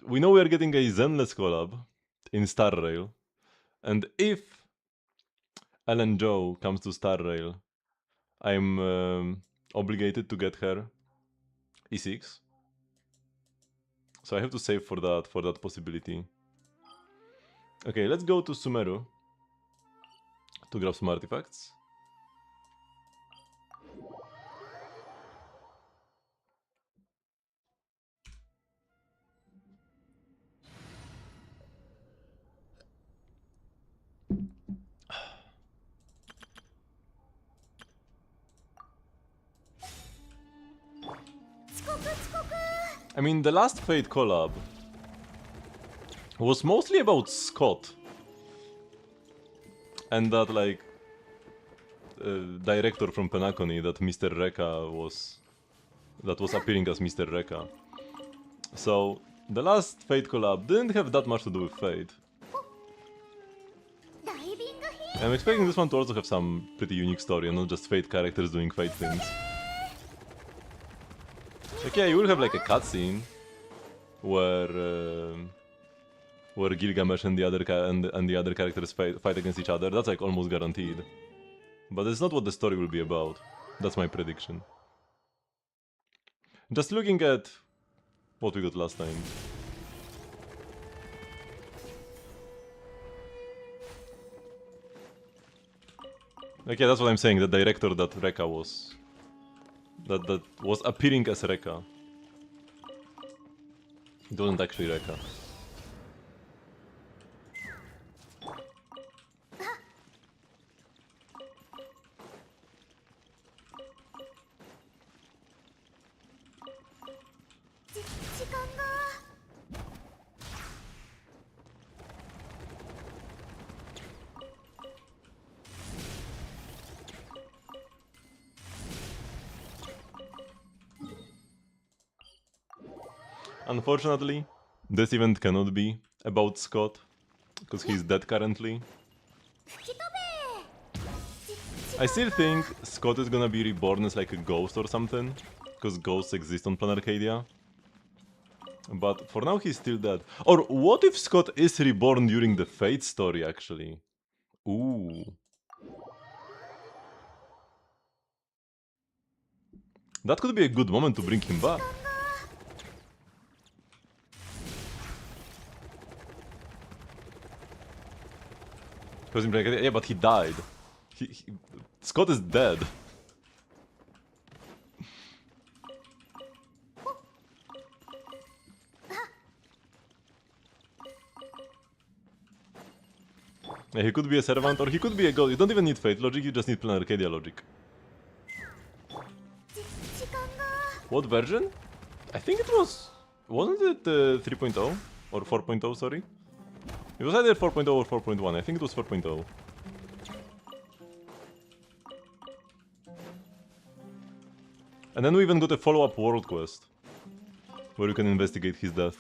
we know we are getting a Zenless collab in Star Rail. And if Ellen Joe comes to Star Rail, I'm obligated to get her E6. So I have to save for that possibility. Okay, let's go to Sumeru to grab some artifacts. I mean, the last Fate collab was mostly about Scott. And that, like, director from Penacony, that Mr. Rekka was... that was appearing as Mr. Rekka. So, the last Fate collab didn't have that much to do with Fate.
ダイビングヒ
I'm expecting this one to also have some pretty unique story and not just Fate characters doing Fate things. Like, yeah, you will have like a cutscene where Gilgamesh and the other characters fight against each other. That's like almost guaranteed. But it's not what the story will be about. That's my prediction. Just looking at what we got last time. Like, yeah, that's what I'm saying. The director that Rekka was... That was appearing as Rekka. It wasn't actually Rekka. Unfortunately, this event cannot be about Scott, because he's dead currently. I still think Scott is gonna be reborn as like a ghost or something, because ghosts exist on Planet Arcadia. But for now he's still dead. Or what if Scott is reborn during the Fate story actually? Ooh. That could be a good moment to bring him back. Because yeah, but he died. Scott is dead. Yeah, he could be a servant or he could be a god. You don't even need fate logic, you just need planar Arcadia logic.
時間が
What version? I think it was... Wasn't it 3.0? Or 4.0, sorry? It was either 4.0 or 4.1. I think it was 4.0. And then we even got a follow-up world quest. Where you can investigate his death.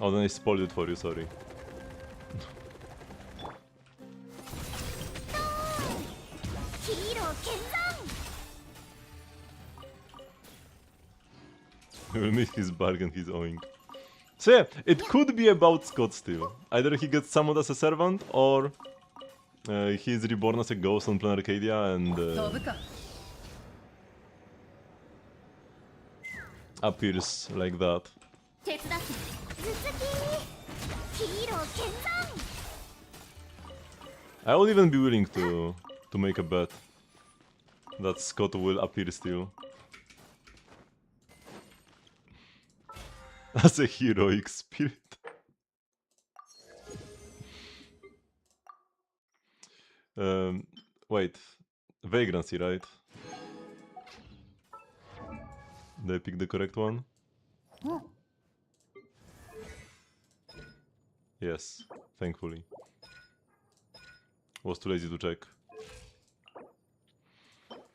Oh, then I spoiled it for you, sorry. He will meet his bargain, he's owing. So yeah, it could be about Scott still. Either he gets summoned as a servant, or he's reborn as a ghost on Planar Arcadia and appears like that.
手伝って頭突きヒーロー見参
I would even be willing to make a bet that Scott will appear still. As a heroic spirit. Wait. Vagrancy, right? Did I pick the correct one? Yes, thankfully. Was too lazy to check.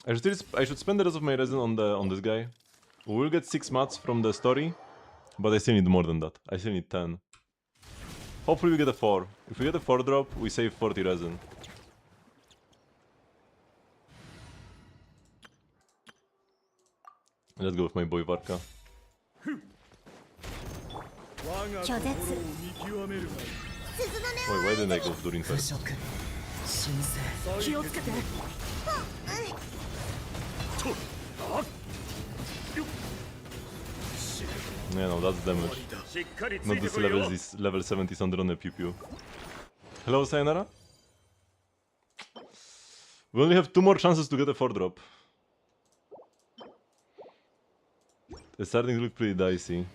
I should spend the rest of my resin on this guy. We will get 6 mats from the story, but I still need more than that. I still need 10. Hopefully we get a 4. If we get a 4 drop, we save 40 resin. Let's go with my boy Varka.
拒絶
Wait, why didn't I go during
腐
first?
食神聖
気をつけて
Yeah, no, that's damage.
しっかりつ
Not
いて
this
こい
level,
よ
this level 70 Thunder on a Pew Pew. Hello, Sayonara? We only have 2 more chances to get a 4 drop. It's starting to look pretty dicey.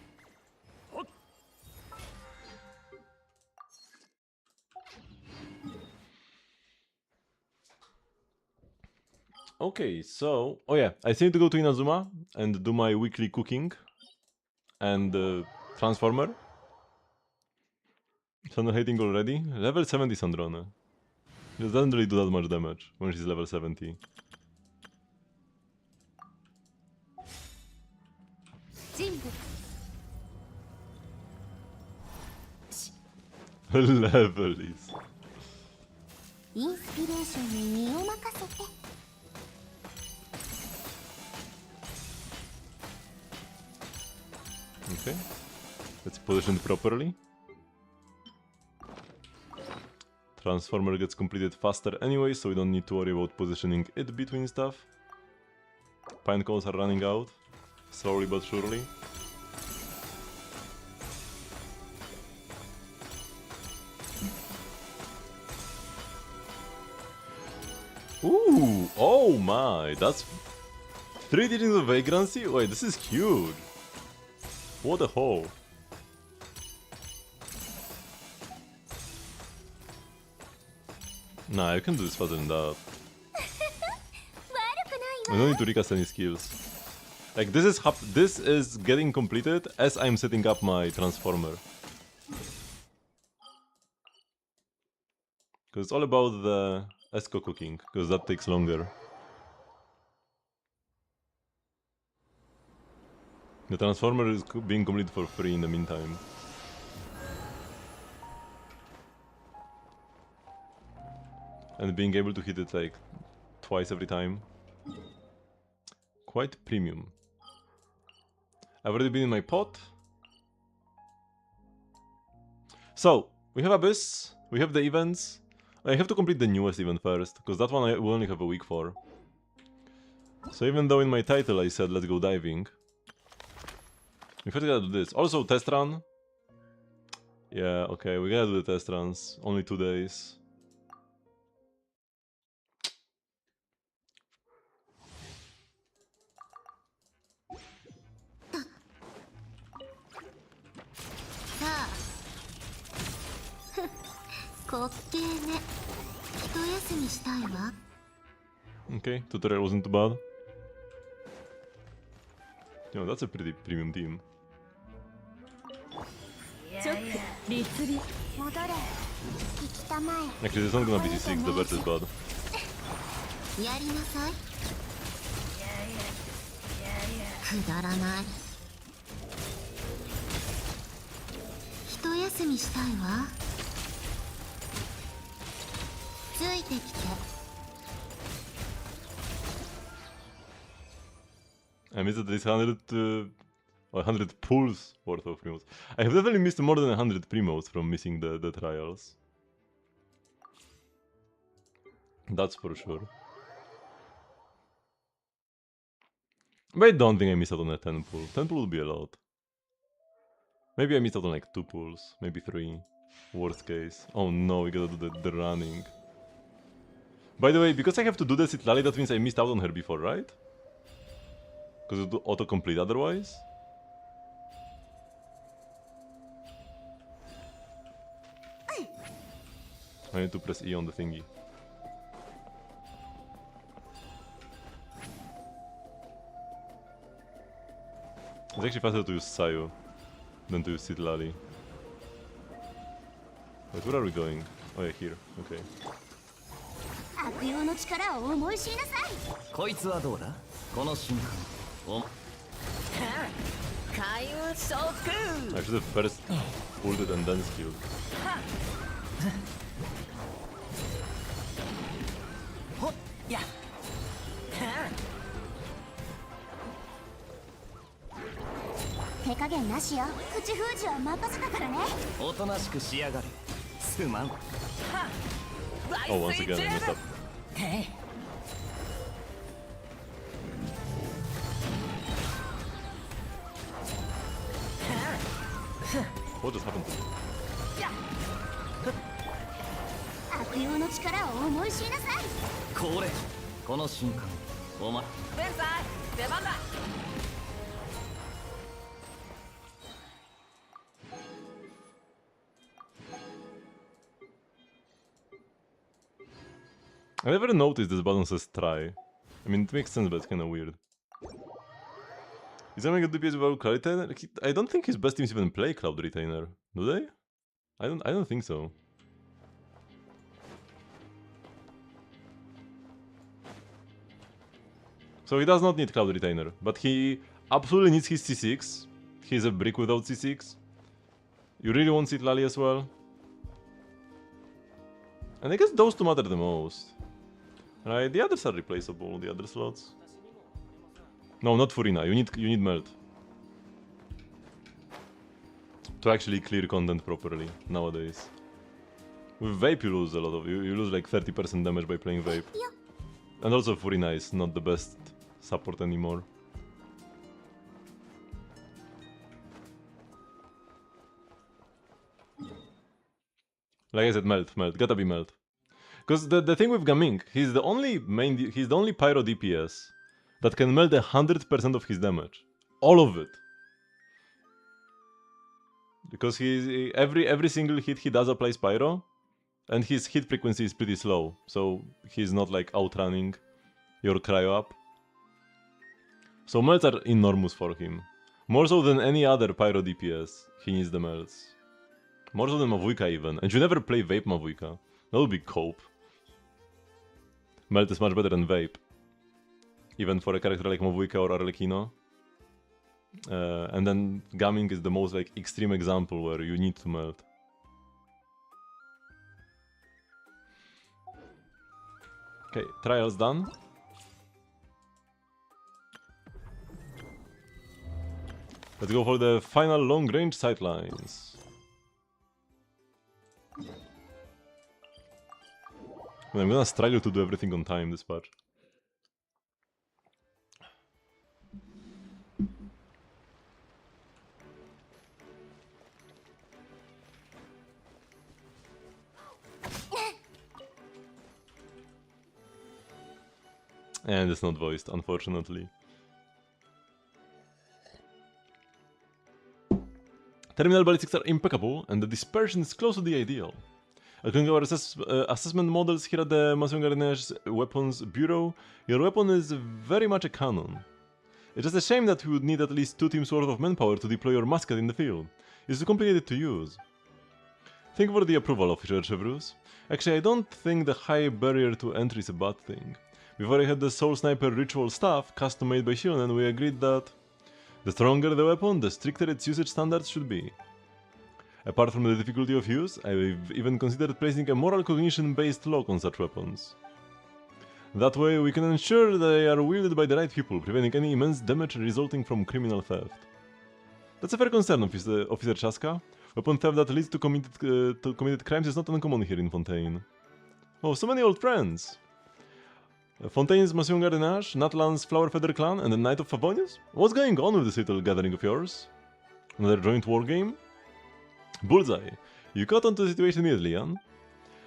Okay, so... Oh yeah, I still need to go to Inazuma and do my weekly cooking. And Transformer. Sandra hating already. Level 70 Sandrone. It doesn't really do that much damage when she's level 70.
人物
Level is...
インスピレーションに身を任せて
Okay. It's positioned properly. Transformer gets completed faster anyway, so we don't need to worry about positioning it between stuff. Pine cones are running out. Slowly but surely. Ooh! Oh my! That's... 3 digits of vagrancy? Wait, this is huge! What a hole! Nah, I can do this faster than that.
悪くな
I
いわ
don't need to recast any skills. Like this is getting completed as I'm setting up my transformer. Because it's all about the Esco cooking, because that takes longer. The transformer is being completed for free in the meantime. And being able to hit it like twice every time. Quite premium. I've already been in my pot. So, we have Abyss, we have the events. I have to complete the newest event first, because that one I will only have a week for. So even though in my title I said let's go diving, We first gotta do this. Also, test run. Yeah, okay, we gotta do the test runs. Only 2 days. Okay, tutorial wasn't too bad. You know, that's a pretty premium team.
チョック立立
戻れ行きたまえ
Actually, it's not gonna be C6, the bird is bad.
やりなさいくだらない一休みしたいわついてきて
I missed at least 100 pulls worth of primotes. I have definitely missed more than 100 primotes from missing the trials. That's for sure. But I don't think I missed out on a 10 pull. 10 pull would be a lot. Maybe I missed out on like 2 pulls, maybe 3. Worst case. Oh no, we gotta do the running. By the way, because I have to do the Citlali, that means I missed out on her before, right? Because it would auto-complete otherwise? I need to press E on the thingy. It's actually faster to use Sayu than to use Citlali. Wait, where are we going? Oh yeah, here. Okay.
悪用の力を思い知りなさい
こいつはどうだこの瞬間お
開運召喚
I should have first ulted and then skilled.
ほっや
手加減なしよ口封じは任せたからね
おとなしくしやがるすまん
Oh, once again I messed up.
へい
What just happened to me?
悪用の力を思い知りなさい
これこの瞬間お前
天才出番だ
I never noticed this button says try. I mean, it makes sense, but it's kinda weird. Is that a good DPS without Cloud Retainer? I don't think his best teams even play Cloud Retainer, do they? I don't think so. So he does not need Cloud Retainer, but he absolutely needs his C6. He's a brick without C6. You really want Citlali as well? And I guess those two matter the most. Right, the others are replaceable, the other slots. No, not Furina, you need Melt. To actually clear content properly, nowadays. With Vape you lose a lot of, you lose like 30% damage by playing Vape. And also Furina is not the best support anymore. Like I said, Melt, gotta be Melt. Because the thing with Gaming, he's the only Pyro DPS that can melt 100% of his damage. All of it. Because every single hit he does applies Pyro, and his hit frequency is pretty slow, so he's not like outrunning your cryo up. So melts are enormous for him. More so than any other Pyro DPS, he needs the melts. More so than Mavuika even, and you never play Vape Mavuika. That would be cope. Melt is much better than Vape. Even for a character like Mavuika or Arlecchino. And then Gaming is the most like extreme example where you need to melt. Okay, trials done. Let's go for the final long range sightlines. I'm gonna struggle to do everything on time this patch. And it's not voiced, unfortunately. Terminal ballistics are impeccable, and the dispersion is close to the ideal. According to our assessment models here at the Masson Gardiner's Weapons Bureau, your weapon is very much a cannon. It's just a shame that you would need at least 2 teams worth of manpower to deploy your musket in the field. It's too complicated to use. Thank you for the approval, Officer Chevreuse. Actually, I don't think the high barrier to entry is a bad thing. Before I had the Soul Sniper ritual staff, custom made by Shion, we agreed that the stronger the weapon, the stricter its usage standards should be. Apart from the difficulty of use, I've even considered placing a moral cognition-based lock on such weapons. That way, we can ensure they are wielded by the right people, preventing any immense damage resulting from criminal theft. That's a fair concern, Officer Chaska. Weapon theft that leads to committed crimes is not uncommon here in Fontaine. Oh, so many old friends! Fontaine's Monsieur Gardenage, Natlan's Flower Feather Clan, and the Knight of Favonius? What's going on with this little gathering of yours? Another joint wargame? Bullseye. You caught on to the situation immediately, Jan.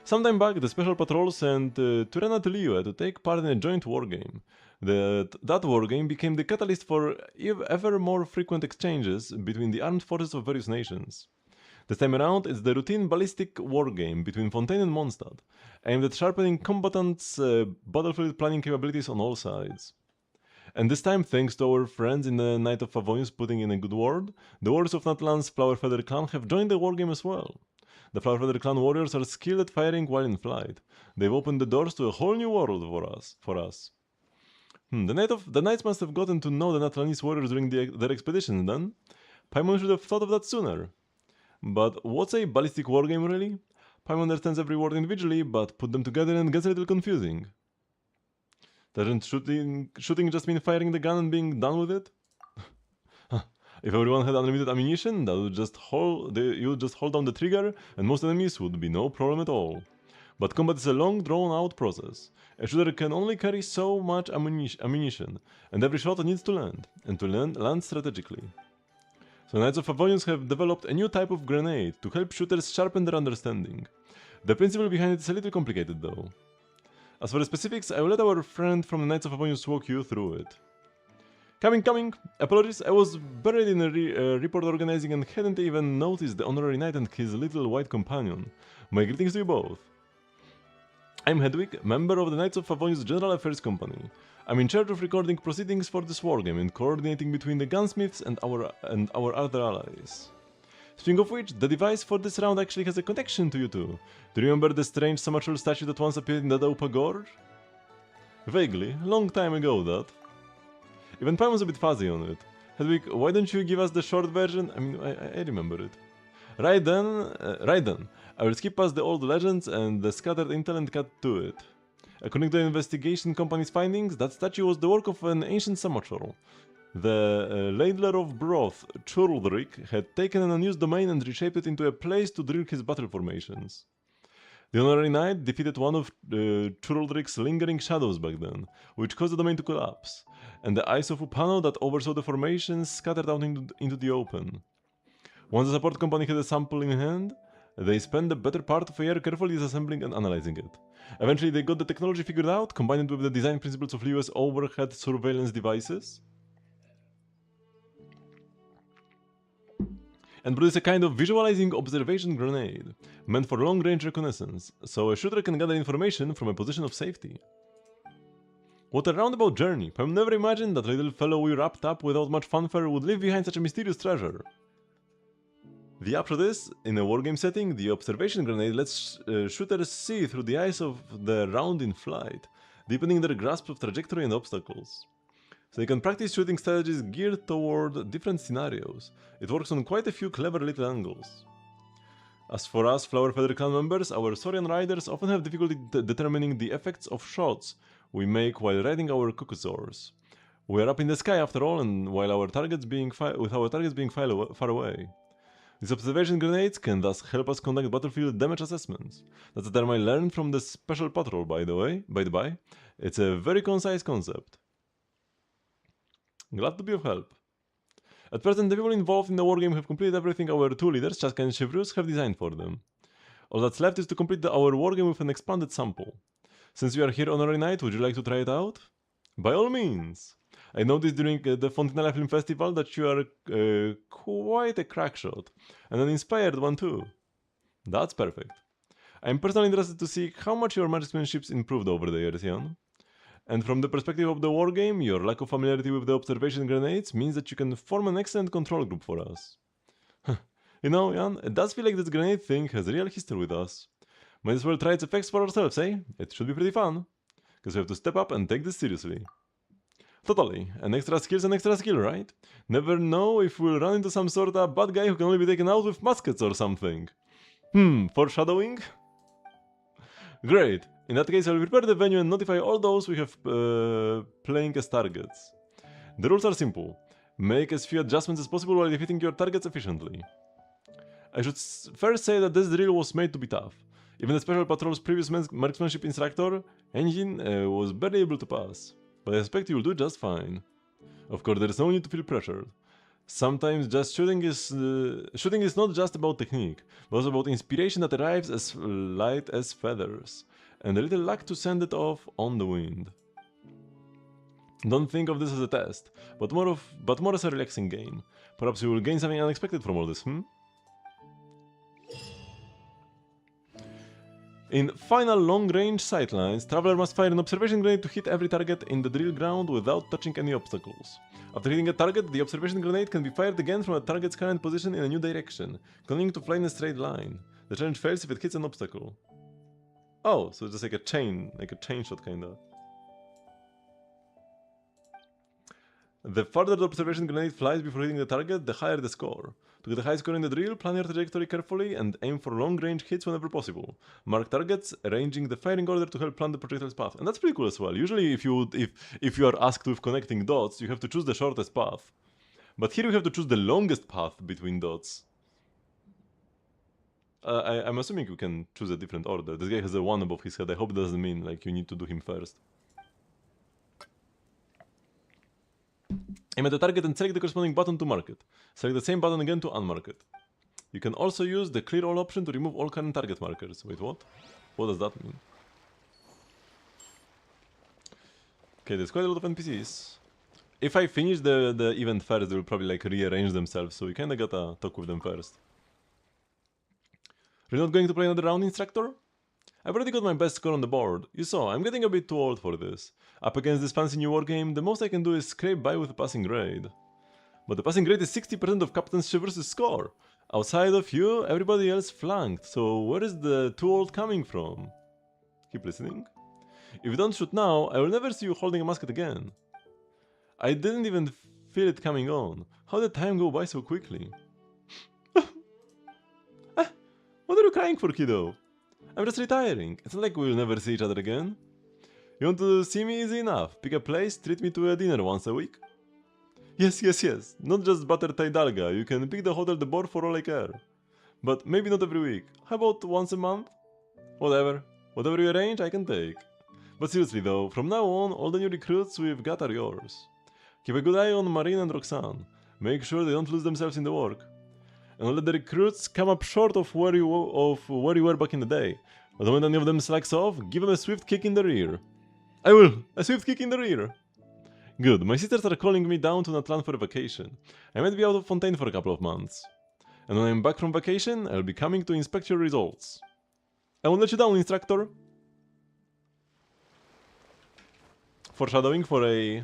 Sometime back, the Special Patrol sent Turena to Liyue to take part in a joint wargame. That wargame became the catalyst for ever more frequent exchanges between the armed forces of various nations. This time around, it's the routine ballistic wargame between Fontaine and Mondstadt, aimed at sharpening combatants' battlefield planning capabilities on all sides. And this time, thanks to our friends in the Knight of Favonius putting in a good word, the warriors of Natlan's Flower Feather Clan have joined the wargame as well. The Flower Feather Clan warriors are skilled at firing while in flight. They've opened the doors to a whole new world for us. The knights must have gotten to know the Natlanese warriors during their expeditions then. Paimon should have thought of that sooner. But what's a ballistic wargame really? Paimon understands every word individually, but put them together and gets a little confusing. Doesn't shooting just mean firing the gun and being done with it? If everyone had unlimited ammunition, you would just hold down the trigger and most enemies would be no problem at all. But combat is a long, drawn-out process. A shooter can only carry so much ammunition, and every shot needs to land, and to land strategically. So Knights of Favonius have developed a new type of grenade to help shooters sharpen their understanding. The principle behind it is a little complicated though. As for the specifics, I will let our friend from the Knights of Favonius walk you through it. Coming! Apologies, I was buried in a report organizing and hadn't even noticed the Honorary Knight and his little white companion. My greetings to you both. I'm Hedwig, member of the Knights of Favonius General Affairs Company. I'm in charge of recording proceedings for this wargame and coordinating between the gunsmiths and our other allies. Speaking of which, the device for this round actually has a connection to you two. Do you remember the strange summer-troll statue that once appeared in the Daupa Gorge? Vaguely, long time ago that. Even Paimon's a bit fuzzy on it. Hedwig, why don't you give us the short version? I mean, I remember it. Right then, I will skip past the old legends and the scattered intel and cut to it. According to the investigation company's findings, that statue was the work of an ancient summer-troll. The ladler of broth, Churldrick, had taken an unused domain and reshaped it into a place to drill his battle formations. The Honorary Knight defeated one of Churldrick's lingering shadows back then, which caused the domain to collapse, and the eyes of Upano that oversaw the formations scattered out into the open. Once the support company had a sample in hand, they spent the better part of a year carefully disassembling and analyzing it. Eventually they got the technology figured out, combined it with the design principles of Liyue's overhead surveillance devices, and produced a kind of visualizing observation grenade, meant for long-range reconnaissance, so a shooter can gather information from a position of safety. What a roundabout journey! I've never imagined that little fellow we wrapped up without much fanfare would leave behind such a mysterious treasure. The upshot is, in a wargame setting, the observation grenade lets shooters see through the eyes of the round in flight, deepening their grasp of trajectory and obstacles. So they can practice shooting strategies geared toward different scenarios. It works on quite a few clever little angles. As for us Flower Feather Clan members, our Saurian riders often have difficulty determining the effects of shots we make while riding our cuckosaurs. We are up in the sky after all, and while our targets being far away. These observation grenades can thus help us conduct battlefield damage assessments. That's a term I learned from the Special Patrol, by the by. It's a very concise concept. Glad to be of help. At present, the people involved in the wargame have completed everything our two leaders, Chaska and Chevreuse, have designed for them. All that's left is to complete our wargame with an expanded sample. Since you are here, Honorary Knight, would you like to try it out? By all means. I noticed during the Fontanella Film Festival that you are quite a crackshot, and an inspired one too. That's perfect. I'm personally interested to see how much your marksmanship's improved over the years, Jan. And from the perspective of the wargame, your lack of familiarity with the observation grenades means that you can form an excellent control group for us. You know, Jan, it does feel like this grenade thing has real history with us. Might as well try its effects for ourselves, eh? It should be pretty fun. Because we have to step up and take this seriously. Totally. An extra skill's an extra skill, right? Never know if we'll run into some sort of bad guy who can only be taken out with muskets or something. Foreshadowing? Great. In that case, I'll prepare the venue and notify all those we have playing as targets. The rules are simple. Make as few adjustments as possible while defeating your targets efficiently. I should first say that this drill was made to be tough. Even the Special Patrol's previous marksmanship instructor, Engine, was barely able to pass. But I expect you'll do just fine. Of course, there is no need to feel pressured. Sometimes just shooting is not just about technique, but also about inspiration that arrives as light as feathers, and a little luck to send it off on the wind. Don't think of this as a test, but more as a relaxing game. Perhaps you will gain something unexpected from all this, In final long-range sightlines, Traveler must fire an observation grenade to hit every target in the drill ground without touching any obstacles. After hitting a target, the observation grenade can be fired again from a target's current position in a new direction, continuing to fly in a straight line. The challenge fails if it hits an obstacle. Oh, so it's just like a chain shot kinda. The farther the observation grenade flies before hitting the target, the higher the score. To get a high score in the drill, plan your trajectory carefully and aim for long-range hits whenever possible. Mark targets, arranging the firing order to help plan the projectile's path. And that's pretty cool as well. Usually if you are asked with connecting dots, you have to choose the shortest path. But here you have to choose the longest path between dots. I'm assuming you can choose a different order. This guy has a 1 above his head. I hope it doesn't mean like you need to do him first. Aim at the target and select the corresponding button to mark it. Select the same button again to unmark it. You can also use the clear all option to remove all current target markers. Wait, what? What does that mean? Okay, there's quite a lot of NPCs. If I finish the event first, they will probably like rearrange themselves, so we kinda gotta talk with them first. You're not going to play another round, Instructor? I've already got my best score on the board. You saw, I'm getting a bit too old for this. Up against this fancy new wargame, the most I can do is scrape by with a passing grade. But the passing grade is 60% of Captain Shivers' score. Outside of you, everybody else flanked, so where is the too old coming from? Keep listening. If you don't shoot now, I will never see you holding a musket again. I didn't even feel it coming on. How did time go by so quickly? What are you crying for, kiddo? I'm just retiring. It's not like we'll never see each other again. You want to see me? Easy enough. Pick a place, treat me to a dinner once a week. Yes. Not just butter Thai dalga. You can pick the hotel the board for all I care. But maybe not every week. How about once a month? Whatever. Whatever you arrange, I can take. But seriously though, from now on, all the new recruits we've got are yours. Keep a good eye on Marine and Roxanne. Make sure they don't lose themselves in the work. And don't let the recruits come up short of where you were back in the day. But the moment any of them slacks off, give them a swift kick in the rear. I will! A swift kick in the rear! Good, my sisters are calling me down to Natlan for a vacation. I might be out of Fontaine for a couple of months. And when I'm back from vacation, I'll be coming to inspect your results. I won't let you down, Instructor! Foreshadowing for a...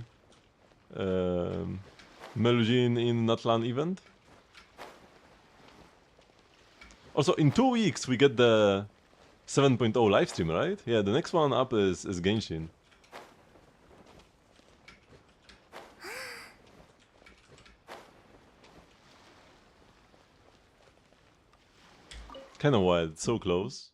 Meljin in Natlan event. Also, in 2 weeks we get the 7.0 livestream, right? Yeah, the next one up is Genshin. Kinda wild, so close.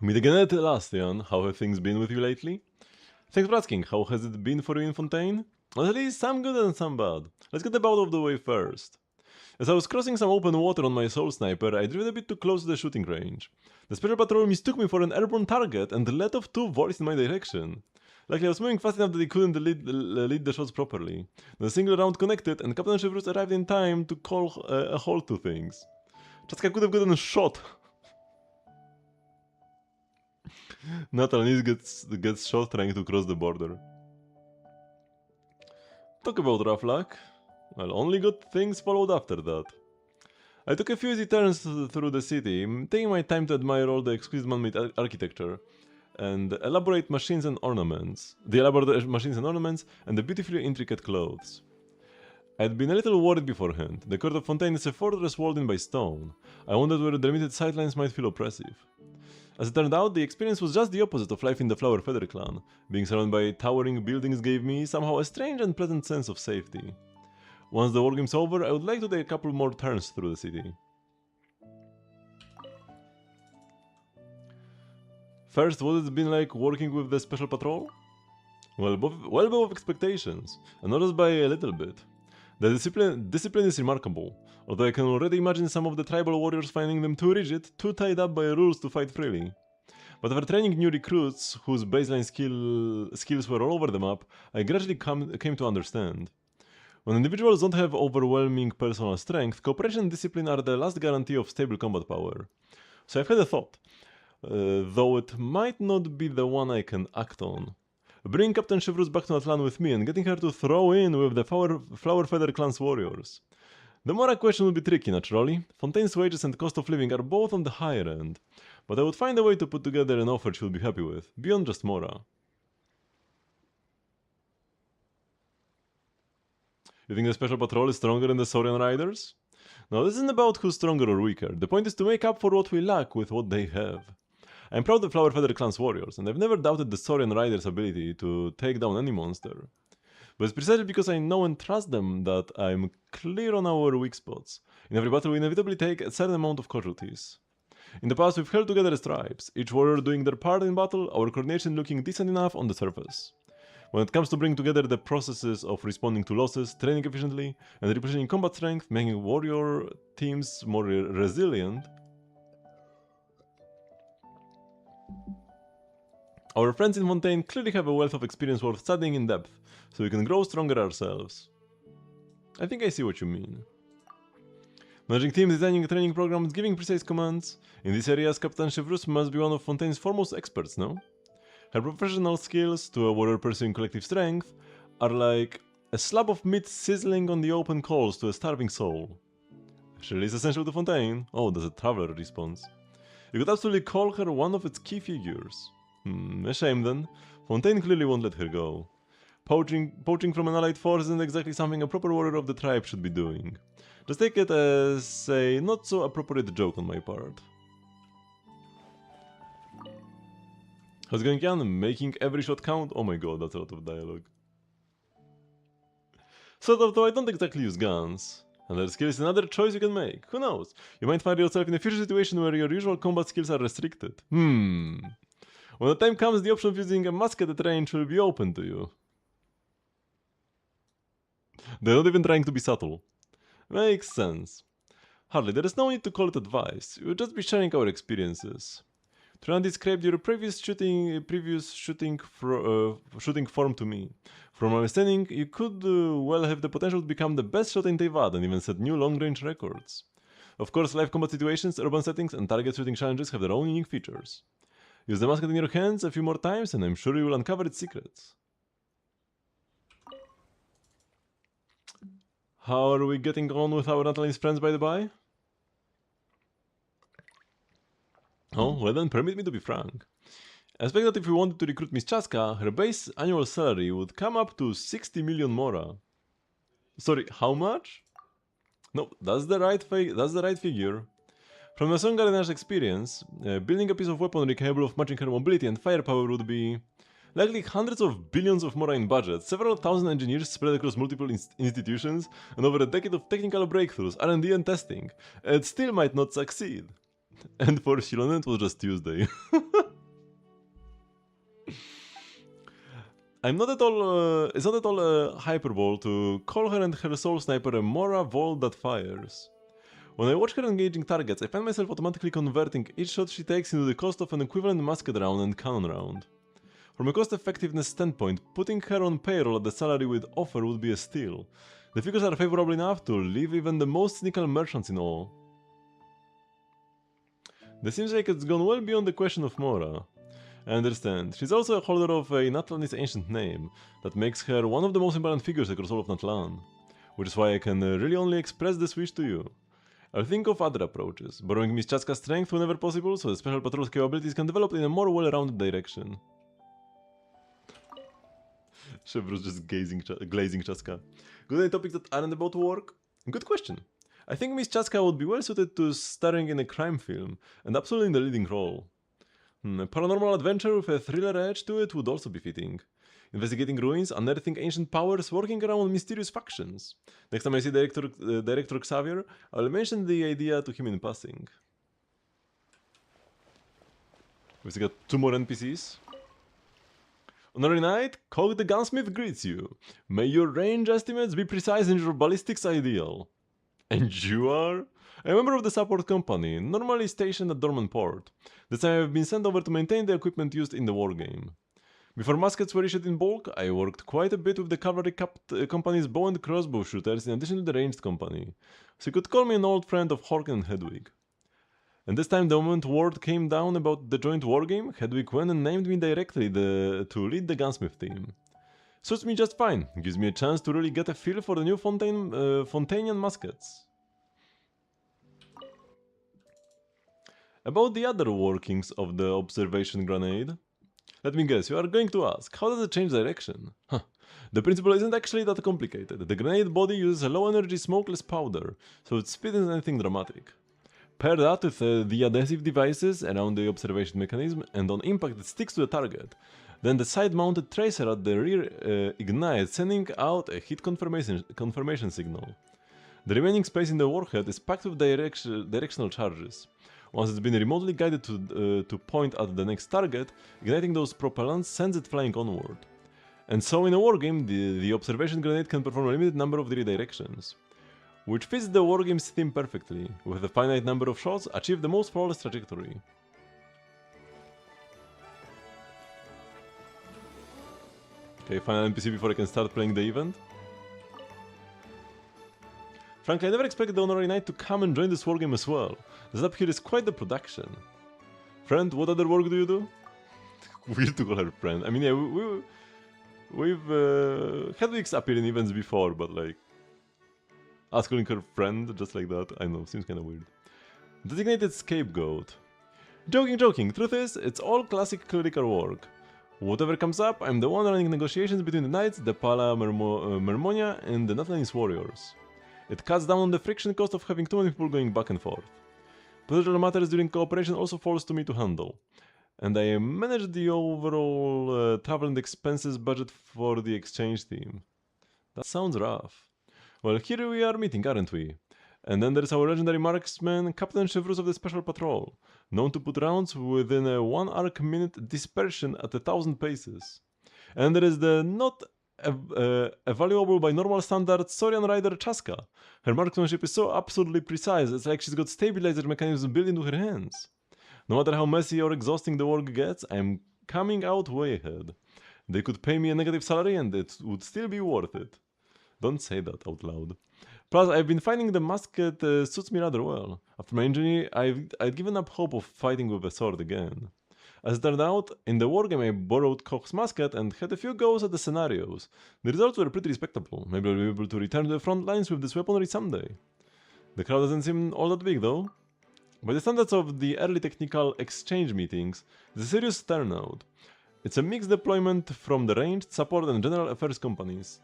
Meet again at last, Jan. How have things been with you lately? Thanks for asking, how has it been for you in Fontaine? Well, at least some good and some bad. Let's get the bout of the way first. As I was crossing some open water on my Soul Sniper, I drifted a bit too close to the shooting range. The Special Patrol mistook me for an airborne target and let off 2 volleys in my direction. Luckily I was moving fast enough that they couldn't lead the shots properly. The single round connected and Captain Chivrus arrived in time to call a halt to things. Chaska could have gotten shot. Natalie gets shot trying to cross the border. Talk about rough luck. Well, only good things followed after that. I took a few easy turns through the city, taking my time to admire all the exquisite man-made architecture and elaborate machines and ornaments. The elaborate machines and ornaments and the beautifully intricate clothes. I'd been a little worried beforehand. The court of Fontaine is a fortress walled in by stone. I wondered whether the limited sightlines might feel oppressive. As it turned out, the experience was just the opposite of life in the Flower Feather clan. Being surrounded by towering buildings gave me somehow a strange and pleasant sense of safety. Once the war game's over, I would like to take a couple more turns through the city. First, what has it been like working with the Special Patrol? Well above expectations, and not just by a little bit. The discipline is remarkable, although I can already imagine some of the tribal warriors finding them too rigid, too tied up by rules to fight freely. But after training new recruits whose baseline skills were all over the map, I gradually came to understand. When individuals don't have overwhelming personal strength, cooperation and discipline are the last guarantee of stable combat power. So I've had a thought, though it might not be the one I can act on. Bring Captain Chevrus back to Atlan with me and getting her to throw in with the Flower Feather Clan's warriors. The Mora question will be tricky, naturally. Fontaine's wages and cost of living are both on the higher end, but I would find a way to put together an offer she'll be happy with, beyond just Mora. You think the Special Patrol is stronger than the Saurian Riders? No, this isn't about who's stronger or weaker. The point is to make up for what we lack with what they have. I'm proud of Flower Feather Clan's warriors, and I've never doubted the Saurian Riders' ability to take down any monster. But it's precisely because I know and trust them that I'm clear on our weak spots. In every battle we inevitably take a certain amount of casualties. In the past we've held together as tribes, each warrior doing their part in battle, our coordination looking decent enough on the surface. When it comes to bringing together the processes of responding to losses, training efficiently, and replenishing combat strength, making warrior teams more resilient, our friends in Fontaine clearly have a wealth of experience worth studying in depth, so we can grow stronger ourselves. I think I see what you mean. Managing teams, designing training programs, giving precise commands. In these areas, Captain Chevrus must be one of Fontaine's foremost experts, no? Her professional skills, to a warrior pursuing collective strength, are like a slab of meat sizzling on the open coals to a starving soul. She is essential to Fontaine. Oh, that's a traveler response. You could absolutely call her one of its key figures. A shame then. Fontaine clearly won't let her go. Poaching from an allied force isn't exactly something a proper warrior of the tribe should be doing. Just take it as a not so appropriate joke on my part. How's it going, Jan? Making every shot count? Oh my god, that's a lot of dialogue. Sort of, though I don't exactly use guns. And their skill is another choice you can make. Who knows? You might find yourself in a future situation where your usual combat skills are restricted. When the time comes, the option of using a musket at range will be open to you. They're not even trying to be subtle. Makes sense. Hardly, there is no need to call it advice. We'll just be sharing our experiences. Trian described your previous shooting form to me. From my understanding, you could well have the potential to become the best shot in Teyvat and even set new long-range records. Of course, live combat situations, urban settings, and target shooting challenges have their own unique features. Use the musket in your hands a few more times and I'm sure you will uncover its secrets. How are we getting on with our Natalie's friends, by the by? Oh, well then, permit me to be frank. I expect that if we wanted to recruit Miss Chaska, her base annual salary would come up to 60 million mora. Sorry, how much? No, that's the right figure. From a Songarena's experience, building a piece of weaponry capable of matching her mobility and firepower would be likely hundreds of billions of mora in budget, several thousand engineers spread across multiple institutions, and over a decade of technical breakthroughs, R&D and testing. It still might not succeed. And for Shilone it was just Tuesday. It's not at all hyperbole to call her and her soul sniper a Mora Vault that fires. When I watch her engaging targets, I find myself automatically converting each shot she takes into the cost of an equivalent musket round and cannon round. From a cost effectiveness standpoint, putting her on payroll at the salary we'd offer would be a steal. The figures are favorable enough to leave even the most cynical merchants in awe. This seems like it's gone well beyond the question of Mora. I understand. She's also a holder of a Natlan's ancient name that makes her one of the most important figures across all of Natlan, which is why I can really only express this wish to you. I'll think of other approaches, borrowing Miss Chaska's strength whenever possible so the Special Patrol's capabilities can develop in a more well-rounded direction. Chevro's just glazing Chaska. Good any topics that aren't about work? Good question. I think Miss Chaska would be well suited to starring in a crime film, and absolutely in the leading role. A paranormal adventure with a thriller edge to it would also be fitting. Investigating ruins, unearthing ancient powers, working around mysterious factions. Next time I see Director Xavier, I'll mention the idea to him in passing. We've got 2 more NPCs. Honorary Knight, Cog the Gunsmith greets you. May your range estimates be precise and your ballistics ideal. And you are? A member of the support company, normally stationed at Dormant Port. This time I have been sent over to maintain the equipment used in the wargame. Before muskets were issued in bulk, I worked quite a bit with the cavalry company's bow and crossbow shooters in addition to the ranged company, so you could call me an old friend of Horken and Hedwig. And this time the moment word came down about the joint wargame, Hedwig went and named me directly to lead the gunsmith team. Suits me just fine, gives me a chance to really get a feel for the new Fontanian muskets. About the other workings of the observation grenade. Let me guess, you are going to ask, how does it change direction? Huh. The principle isn't actually that complicated. The grenade body uses a low-energy smokeless powder, so its speed isn't anything dramatic. Pair that with the adhesive devices around the observation mechanism, and on impact it sticks to the target. Then the side-mounted tracer at the rear ignites, sending out a hit confirmation signal. The remaining space in the warhead is packed with directional charges. Once it's been remotely guided to point at the next target, igniting those propellants sends it flying onward. And so in a wargame, the observation grenade can perform a limited number of redirections. Which fits the wargame's theme perfectly. With a finite number of shots, achieve the most flawless trajectory. Okay, final NPC before I can start playing the event. Frankly, I never expected the Honorary Knight to come and join this wargame as well. The setup here is quite the production. Friend, what other work do you do? Weird to call her friend. I mean, yeah, we've Hedwig's appeared in events before, but like... us calling her friend, just like that, I know, seems kinda weird. Designated scapegoat. Joking, truth is, it's all classic clerical work. Whatever comes up, I'm the one running negotiations between the Knights, the Pala Mermonia, and the Natlanese warriors. It cuts down on the friction cost of having too many people going back and forth. Potential matters during cooperation also falls to me to handle. And I manage the overall travel and expenses budget for the exchange team. That sounds rough. Well, here we are meeting, aren't we? And then there's our legendary marksman, Captain Chevrus of the Special Patrol, known to put rounds within a 1 arc minute dispersion at 1000 paces. And there is the not evaluable by normal standards Sorian Rider Chaska. Her marksmanship is so absurdly precise, it's like she's got stabilizer mechanisms built into her hands. No matter how messy or exhausting the work gets, I'm coming out way ahead. They could pay me a negative salary and it would still be worth it. Don't say that out loud. Plus, I've been finding the musket suits me rather well. After my injury, I'd given up hope of fighting with a sword again. As it turned out, in the wargame I borrowed Koch's musket and had a few goes at the scenarios. The results were pretty respectable. Maybe I'll be able to return to the front lines with this weaponry someday. The crowd doesn't seem all that big though. By the standards of the early technical exchange meetings, it's a serious turnout. It's a mixed deployment from the ranged, support and general affairs companies.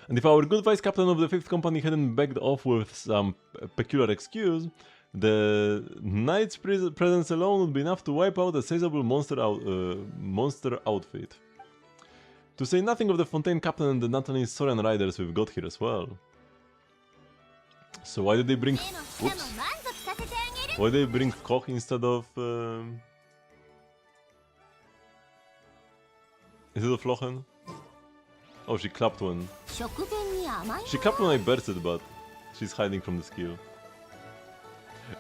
And if our good vice captain of the 5th company hadn't backed off with some peculiar excuse, the knight's presence alone would be enough to wipe out a sizable monster outfit. To say nothing of the Fontaine captain and the Natlanese Sorian riders we've got here as well. So why did they bring... Oops. Why did they bring Koch instead of... Lochen? Oh, she clapped when... She clapped when I bursted, but she's hiding from the skill.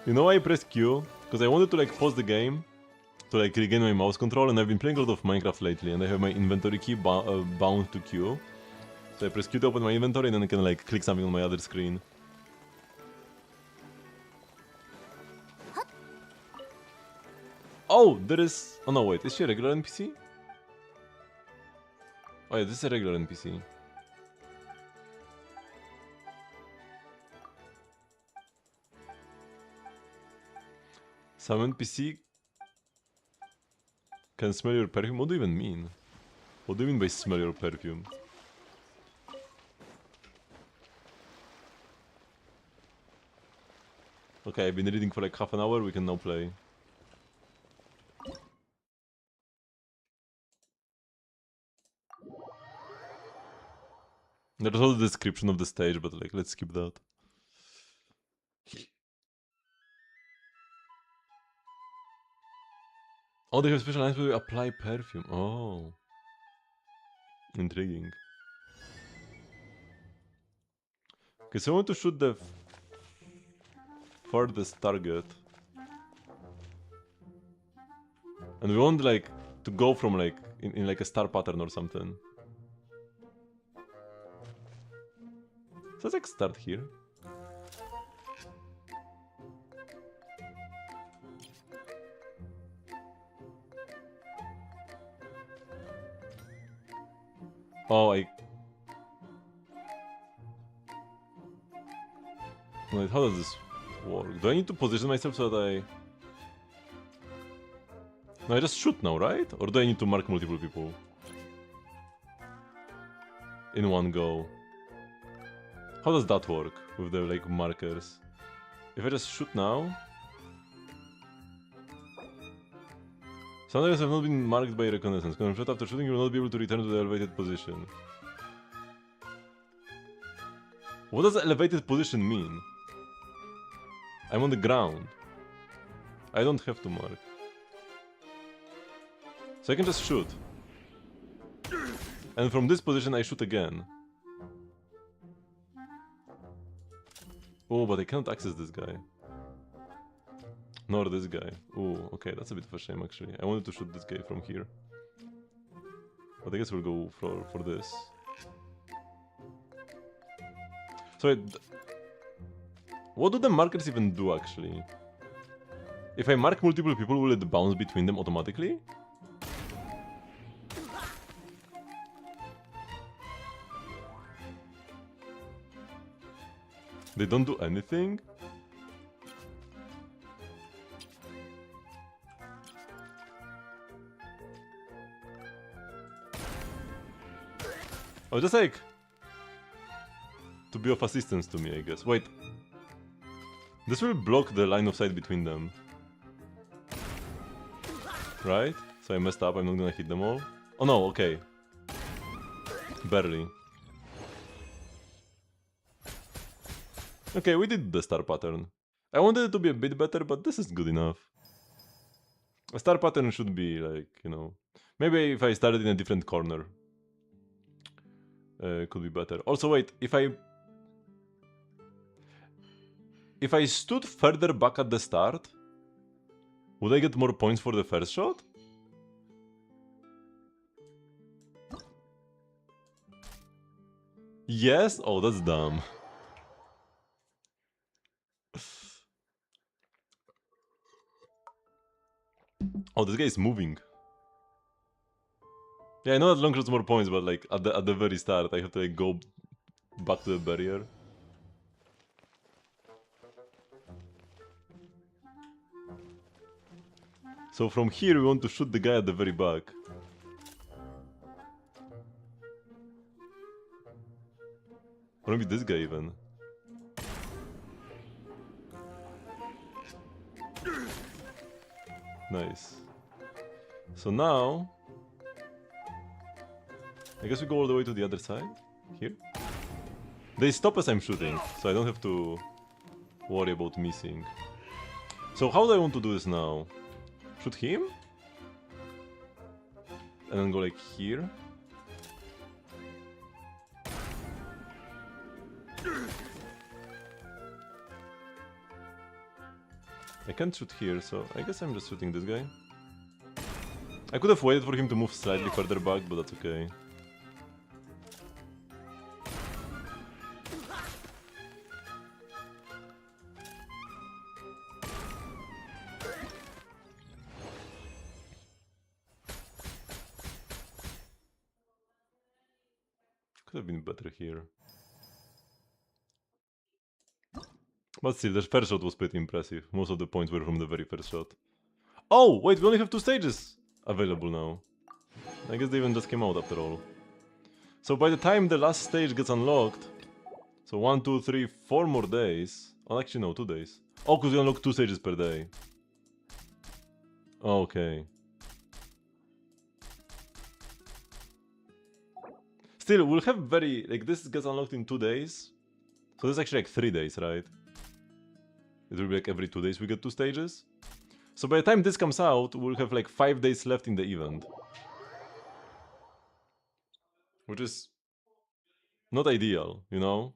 You know why I pressed Q? Because I wanted to like pause the game to like regain my mouse control, and I've been playing a lot of Minecraft lately and I have my inventory key bound to Q. So I press Q to open my inventory and then I can like click something on my other screen. Oh, there is... Oh no, wait, is she a regular NPC? Oh yeah, this is a regular NPC. Some NPC can smell your perfume? What do you even mean? What do you mean by smell your perfume? Okay, I've been reading for like half an hour, we can now play. There's also the description of the stage, but like, let's skip that. Oh, they have special lines where you apply perfume. Oh. Intriguing. Okay, so I want to shoot the furthest target. And we want like to go from like in like a star pattern or something. So let's like start here. Oh, wait, how does this work? Do I need to position myself so that I... No, I just shoot now, right? Or do I need to mark multiple people? In one go. How does that work with the like markers? If I just shoot now... Some areas have not been marked by reconnaissance. When shot after shooting, you will not be able to return to the elevated position. What does elevated position mean? I'm on the ground. I don't have to mark. So I can just shoot. And from this position I shoot again. Oh, but I cannot access this guy. Nor this guy. Oh, okay, that's a bit of a shame actually. I wanted to shoot this guy from here. But I guess we'll go for this. So wait, what do the markers even do actually? If I mark multiple people, will it bounce between them automatically? They don't do anything? Oh, just like... to be of assistance to me, I guess. Wait. This will block the line of sight between them. Right? So I messed up, I'm not gonna hit them all. Oh no, okay. Barely. Okay, we did the star pattern. I wanted it to be a bit better, but this is good enough. A star pattern should be like, you know... Maybe if I started in a different corner. Could be better. Also, wait, if I stood further back at the start, would I get more points for the first shot? Yes? Oh, that's dumb. Oh, this guy is moving. Yeah, I know that long shot's more points, but like at the very start, I have to like go back to the barrier. So from here, we want to shoot the guy at the very back. Or maybe this guy even. Nice. So now... I guess we go all the way to the other side? Here? They stop as I'm shooting, so I don't have to worry about missing. So how do I want to do this now? Shoot him? And then go like here? I can't shoot here, so I guess I'm just shooting this guy. I could have waited for him to move slightly further back, but that's okay. Could have been better here. But still, the first shot was pretty impressive. Most of the points were from the very first shot. Oh, wait, we only have 2 stages available now. I guess they even just came out after all. So by the time the last stage gets unlocked... So 1, 2, 3, 4 more days. Oh, actually no, 2 days. Oh, because we unlock 2 stages per day. Okay. Still, we'll have very... Like, this gets unlocked in 2 days. So this is actually like 3 days, right? It will be like every 2 days we get 2 stages. So by the time this comes out, we'll have like 5 days left in the event. Which is... not ideal, you know?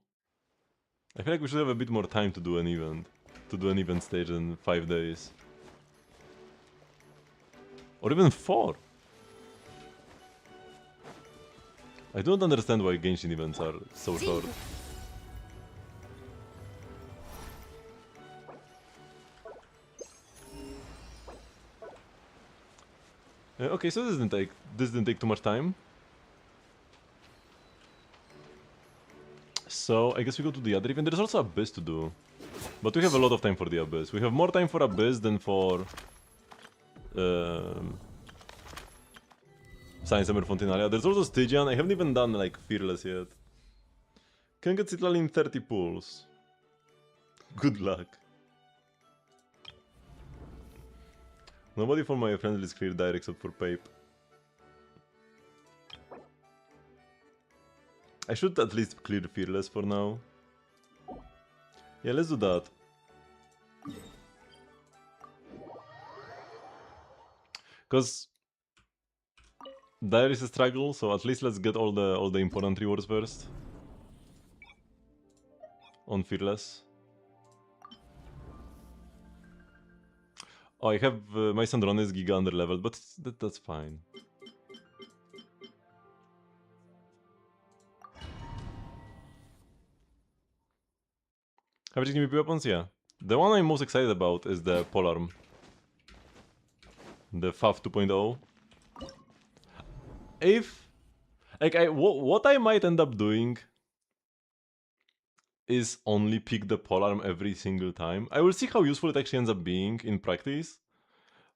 I feel like we should have a bit more time to do an event. To do an event stage in 5 days. Or even 4. I don't understand why Genshin events are so short. Okay, so this didn't take too much time. So I guess we go to the other event. There's also Abyss to do. But we have a lot of time for the Abyss. We have more time for Abyss than for Science Summer Fontinalia. There's also Stygian. I haven't even done like Fearless yet. Can get Citlali in 30 pulls. Good luck. Nobody from my friends is clear dire except for Pape. I should at least clear Fearless for now. Yeah, let's do that. Cause dire is a struggle, so at least let's get all the important rewards first. On Fearless. Oh, I have my Sandron is Giga under leveled, but that's fine. Have you given me weapons? Yeah. The one I'm most excited about is the polearm. The FAF 2.0. If... like, what I might end up doing is only pick the polearm every single time. I will see how useful it actually ends up being in practice.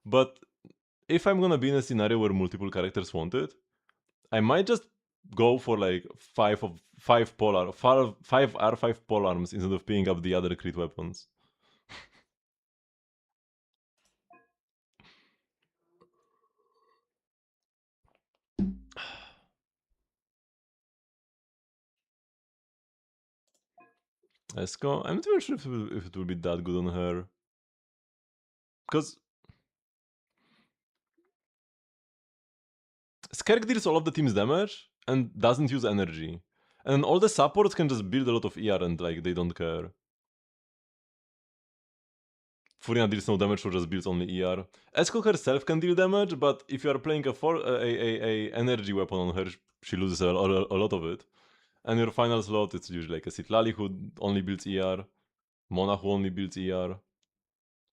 But if I'm gonna be in a scenario where multiple characters want it, I might just go for like 5 R5 polearms instead of picking up the other crit weapons. Esco? I'm not even sure if it will be that good on her. Because Skerk deals all of the team's damage and doesn't use energy. And all the supports can just build a lot of ER and like they don't care. Furina deals no damage, so just builds only ER. Esco herself can deal damage, but if you are playing a energy weapon on her, she loses a lot of it. And your final slot, it's usually like a Citlali who only builds ER, Mona who only builds ER,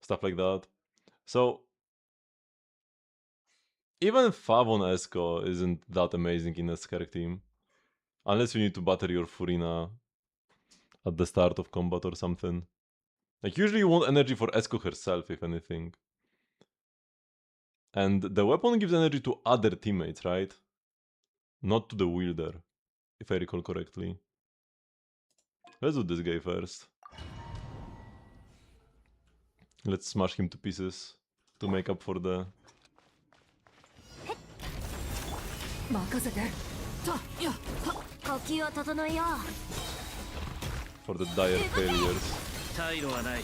stuff like that. So even Fav on Esco isn't that amazing in a Skerk team. Unless you need to batter your Furina at the start of combat or something. Like usually you want energy for Esco herself, if anything. And the weapon gives energy to other teammates, right? Not to the wielder, if I recall correctly. Let's do this guy first. Let's smash him to pieces to make up for the... for the dire failures.
退路はない。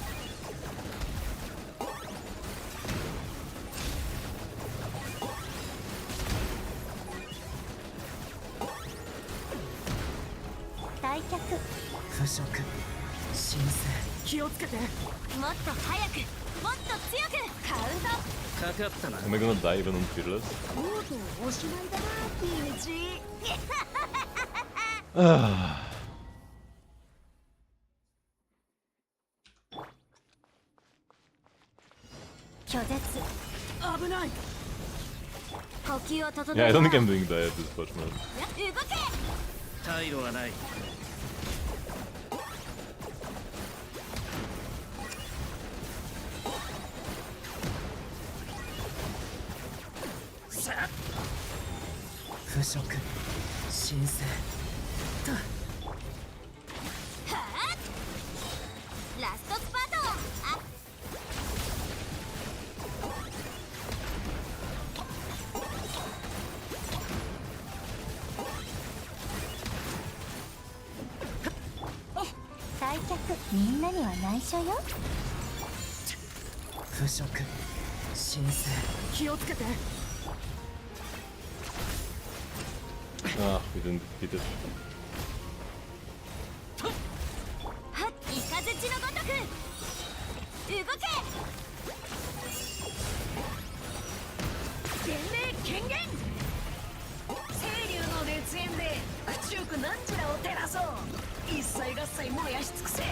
退却。
腐食。新生。気をつけて。
もっと早く、もっと強く。カウント。
かかったな。
Am I gonna die even on Fearless?
とうとうおしまいだな、ピーチ。拒絶。危ない。呼吸を整え。
Yeah, I don't think I'm doing that at this much, man.
動け。
退路はない。腐食神聖と
ラストスパート。あ、
退却みんなには内緒よ。
腐食神聖気をつけて。
Ah, we didn't defeat it.
はっ、イカズチのごとく動け。伝令権限。
清流の烈焰で口よく何時らを照らそう。一切合切燃やし尽くせ。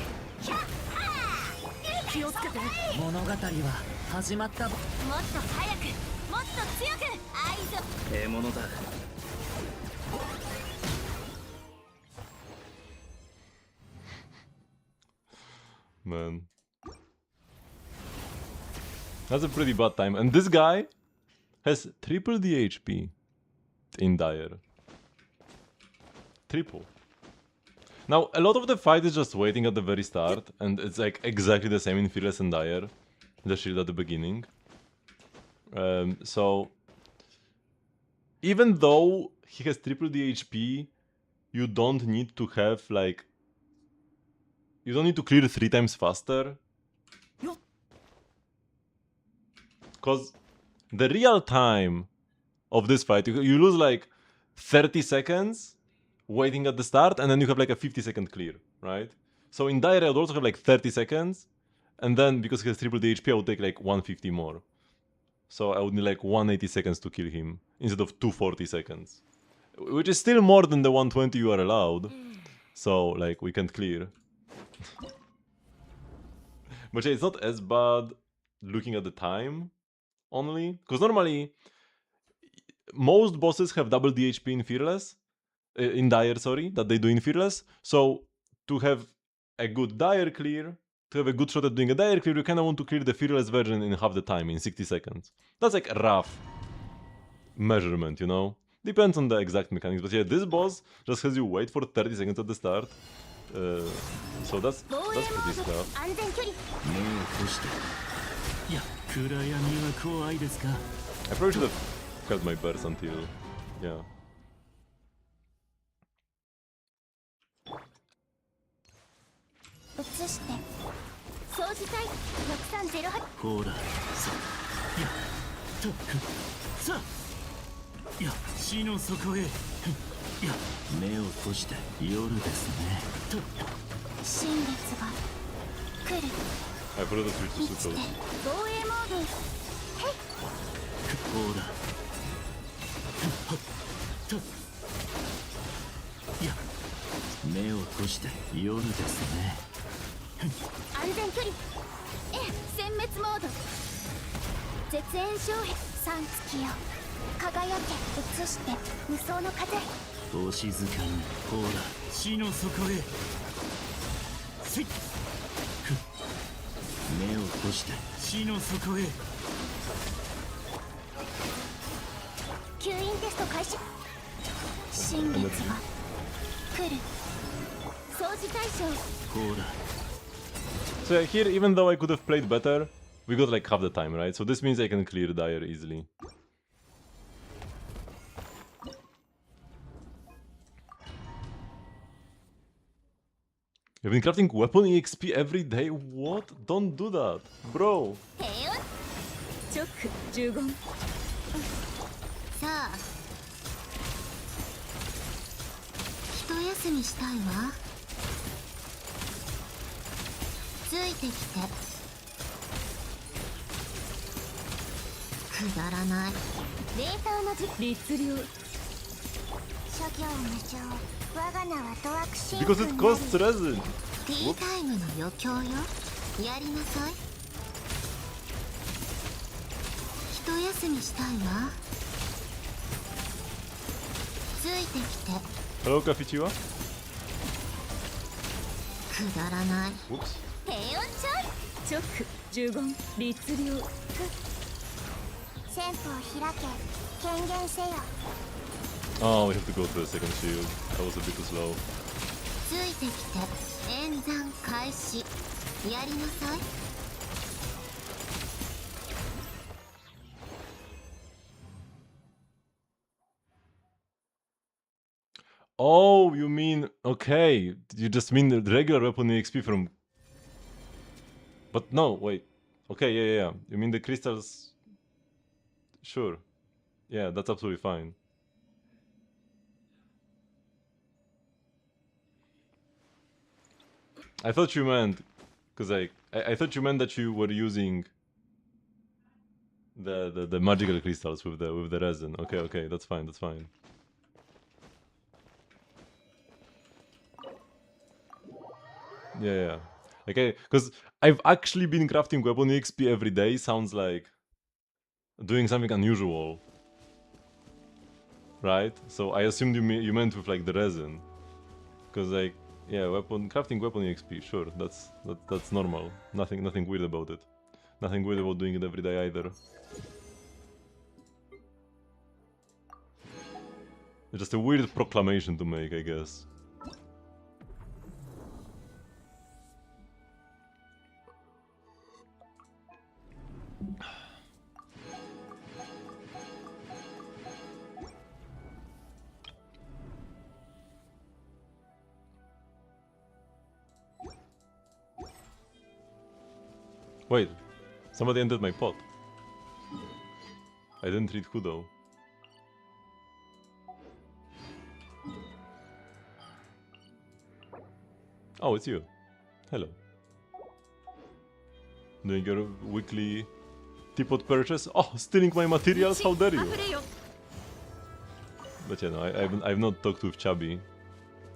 キャッハー。
気をつけて。物語は始まった。
もっと早く、もっと強く。合図。
獲物だ。
Man. That's a pretty bad time. And this guy has triple the HP in Dire. Triple. Now, a lot of the fight is just waiting at the very start, and it's like exactly the same in Fearless and Dire. The shield at the beginning. So, even though he has triple the HP, you don't need to have like... You don't need to clear 3 times faster. Because the real time of this fight, you lose like 30 seconds waiting at the start, and then you have like a 50-second clear, right? So in Dire, I would also have like 30 seconds, and then because he has triple the HP, I would take like 150 more. So I would need like 180 seconds to kill him, instead of 240 seconds. Which is still more than the 120 you are allowed. So, like, we can't clear. But yeah, it's not as bad looking at the time only, because normally most bosses have double the HP in Fearless, in Dire, sorry, that they do in Fearless. So to have a good Dire clear, to have a good shot at doing a Dire clear, you kind of want to clear the Fearless version in half the time, in 60 seconds. That's like a rough measurement, you know? Depends on the exact mechanics, but yeah, this boss just has you wait for 30 seconds at the start. So that's pretty stuff.
安全距離。
目を閉して。いや、暗闇は怖いですか。
I probably should have held my burst until... yeah.
移して
掃除隊6308。
ほら、さ、いや、と、さ、いや、死の底へ。いや、目を閉して夜ですね。と、
新月が来る。
I forgot to switch to
満ち
Sucrose.
て
防衛モード。
ほら。と、いや、目を閉して夜ですね。
安全距離。殲滅モード。絶縁障壁。
三月よ輝け。移して
無双の風。
お静かに。ほら、死の底へ。せい。目を閉して死の底へ。
吸引テスト開始。
新月が来る。
掃除対象。
ほら。
So yeah, here, even though I could have played better, we got like half the time, right? So this means I can clear Dire easily. You've been crafting weapon EXP every day? What? Don't do that, bro.
平穏。チョック15。
さあ一休みしたいわ。ついてきて。くだらない。
レーターの律令。
諸行無常。我が名はドアクシン
Because it costs resin.
ティータイムの余興よ。やりなさい。一休みしたいわ。ついてきて。
Hello, Kafichiwa.
くだらない。
Whoops.
低温調理直呪言律令
戦法を開け、権限せよ。
Oh, we have to go to the second shield. That was a bit too slow.
ついてきて、演算開始。やりなさい。
Oh, you mean okay? You just mean the regular weapon EXP from? But no, wait. Okay, yeah. You mean the crystals? Sure. Yeah, that's absolutely fine. I thought you meant, cause I thought you meant that you were using the magical crystals with the resin. Okay, that's fine. That's fine. Yeah. Okay, because I've actually been crafting weapon EXP every day. Sounds like doing something unusual, right? So I assumed you meant with like the resin, because like yeah, crafting weapon EXP. Sure, that's normal. Nothing weird about it. Nothing weird about doing it every day either. It's just a weird proclamation to make, I guess. Wait, somebody entered my pot. I didn't read who though. Oh, it's you. Hello. Doing your weekly teapot purchase? Oh, stealing my materials? How dare you? But yeah, no, I've not talked with Chubby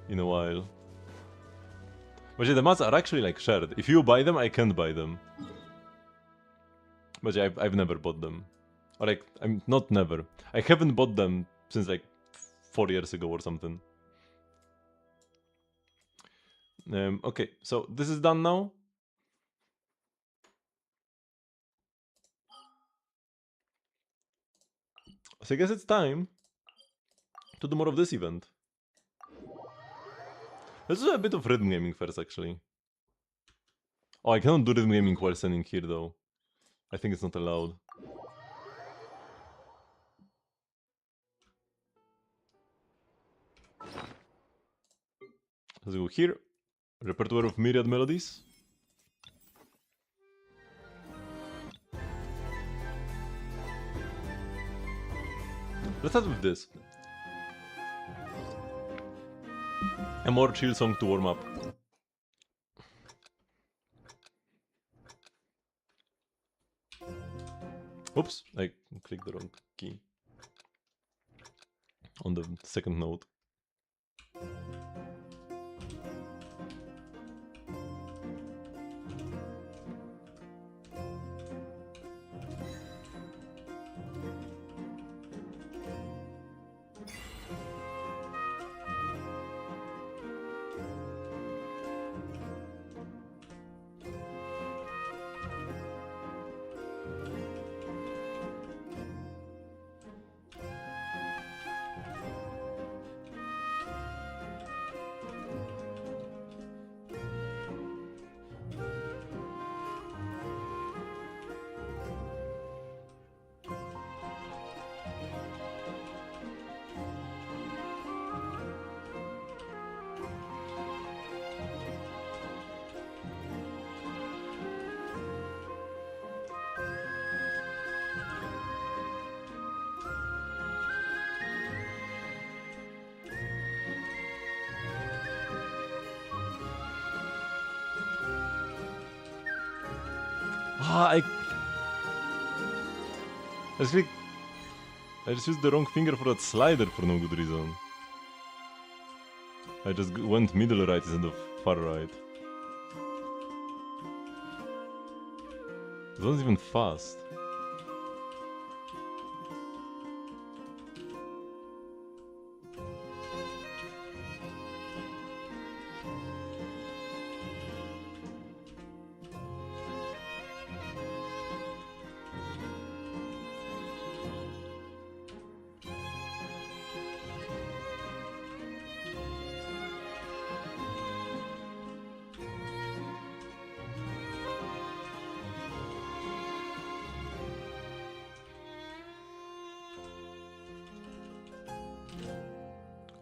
in a while. But yeah, the mats are actually like shared. If you buy them, I can't buy them. But yeah, I've never bought them. Or like, I'm not never. I haven't bought them since like 4 years ago or something. Okay, so this is done now. So I guess it's time to do more of this event. Let's do a bit of rhythm gaming first, actually. Oh, I cannot do rhythm gaming while standing here, though. I think it's not allowed. Let's go here. Repertoire of myriad melodies. Let's start with this. A more chill song to warm up. Oops, I clicked the wrong key. On the second note. I just used the wrong finger for that slider for no good reason. I just went middle right instead of far right. This one's even fast.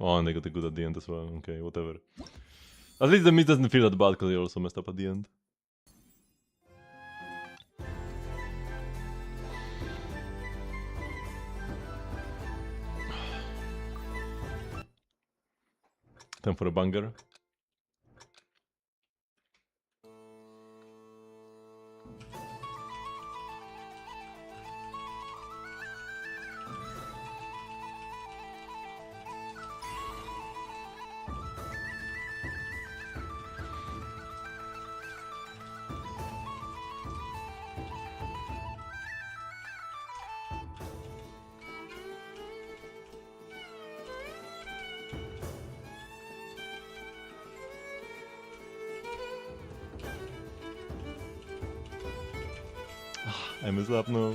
Oh, and they got a good at the end as well. Okay, whatever. At least the mid doesn't feel that bad because they also messed up at the end. Time for a banger. I messed up now.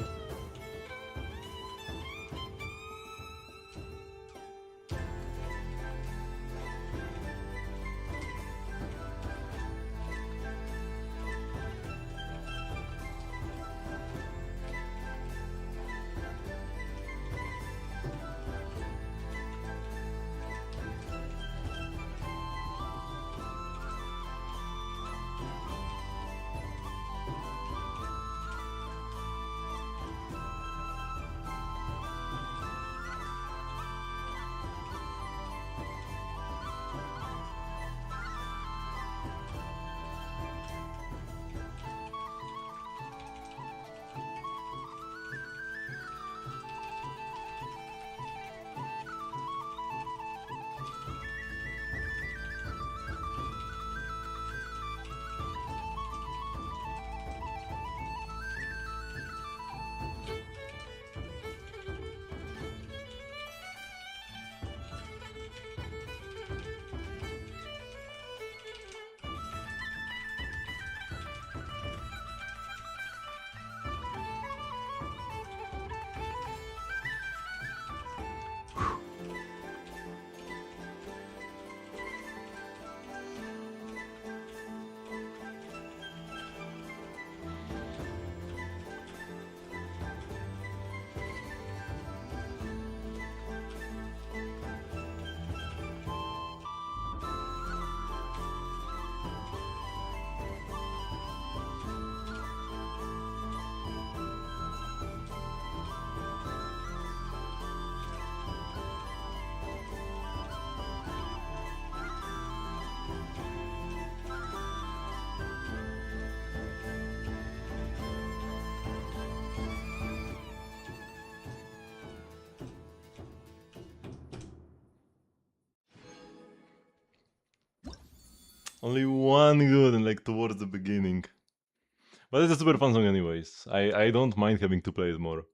Only one good and like towards the beginning. But it's a super fun song anyways. I don't mind having to play it more.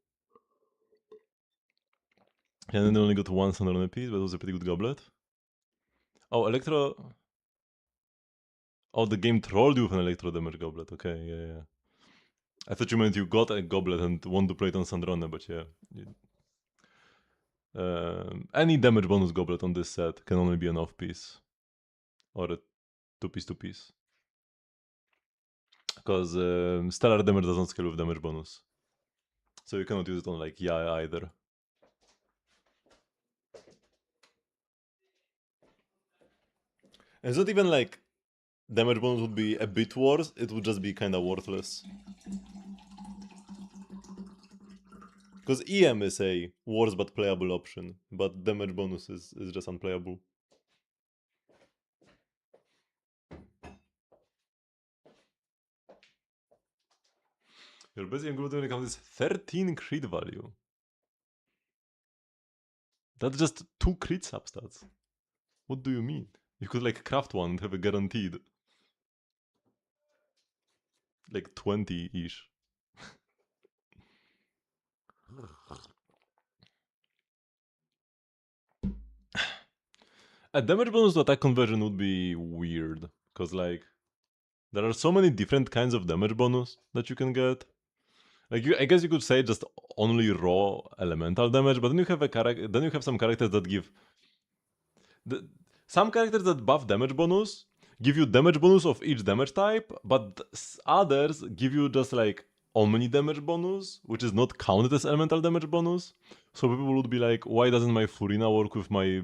And then they only got one sound on a piece, but it was a pretty good goblet. Oh, Electro... Oh, the game trolled you with an Electro damage goblet. Okay, yeah. I thought you meant you got a goblet and want to play it on Sandrone, but yeah. Any damage bonus goblet on this set can only be an off-piece. Or a two-piece. Because stellar damage doesn't scale with damage bonus. So you cannot use it on like Yaya either. It's not even like damage bonus would be a bit worse, it would just be kinda worthless. Because EM is a worse but playable option, but damage bonus is just unplayable. Your best EM group when it comes is 13 crit value. That's just 2 crit substats. What do you mean? You could like craft one and have a guaranteed. Like 20-ish. A damage bonus to attack conversion would be weird. Because like, there are so many different kinds of damage bonus that you can get. Like I guess you could say just only raw elemental damage, but then you have then you have some characters that give some characters that buff damage bonus give you damage bonus of each damage type, but others give you just like omni damage bonus, which is not counted as elemental damage bonus. So people would be like, why doesn't my Furina work with my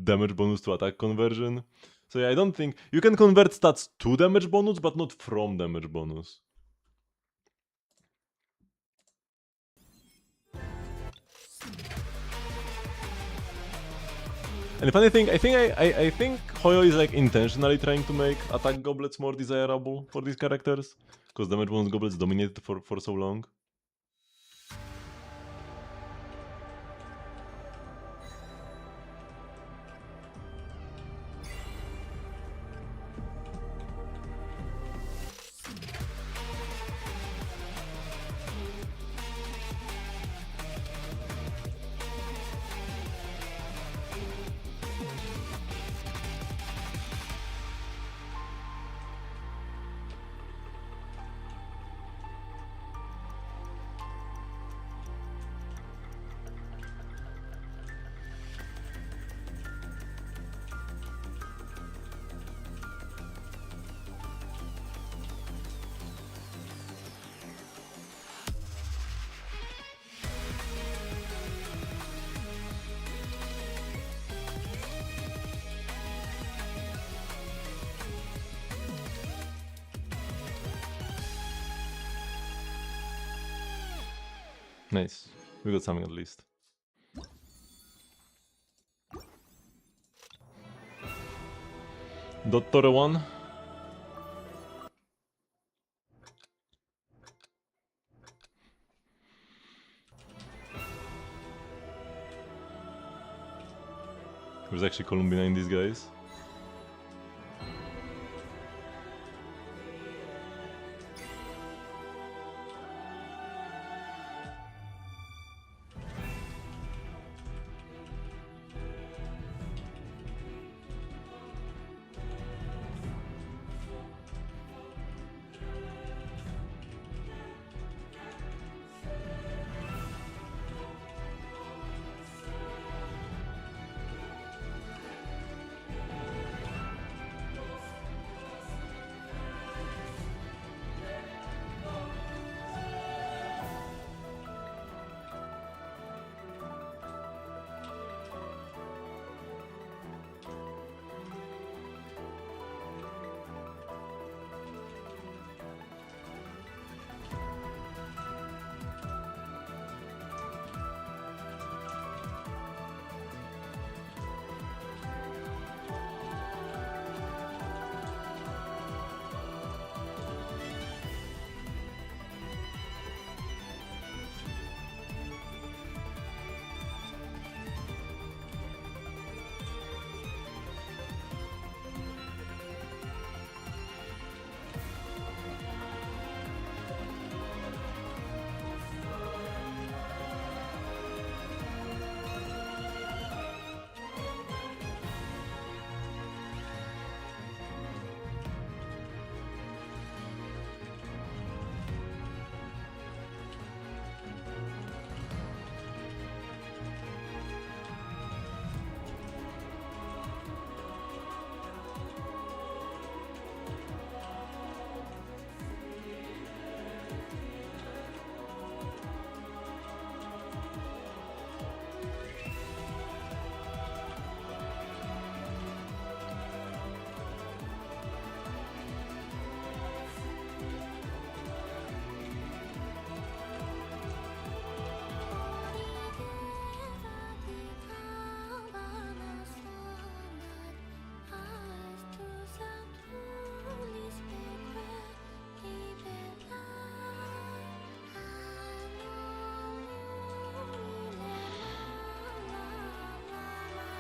damage bonus to attack conversion. So yeah, I don't think... You can convert stats to damage bonus, but not from damage bonus. And the funny thing, I think Hoyo is like intentionally trying to make attack goblets more desirable for these characters, because damage bonus goblets dominated for so long. Nice. We got something at least. Dottore 1. There's actually Columbina in these guys.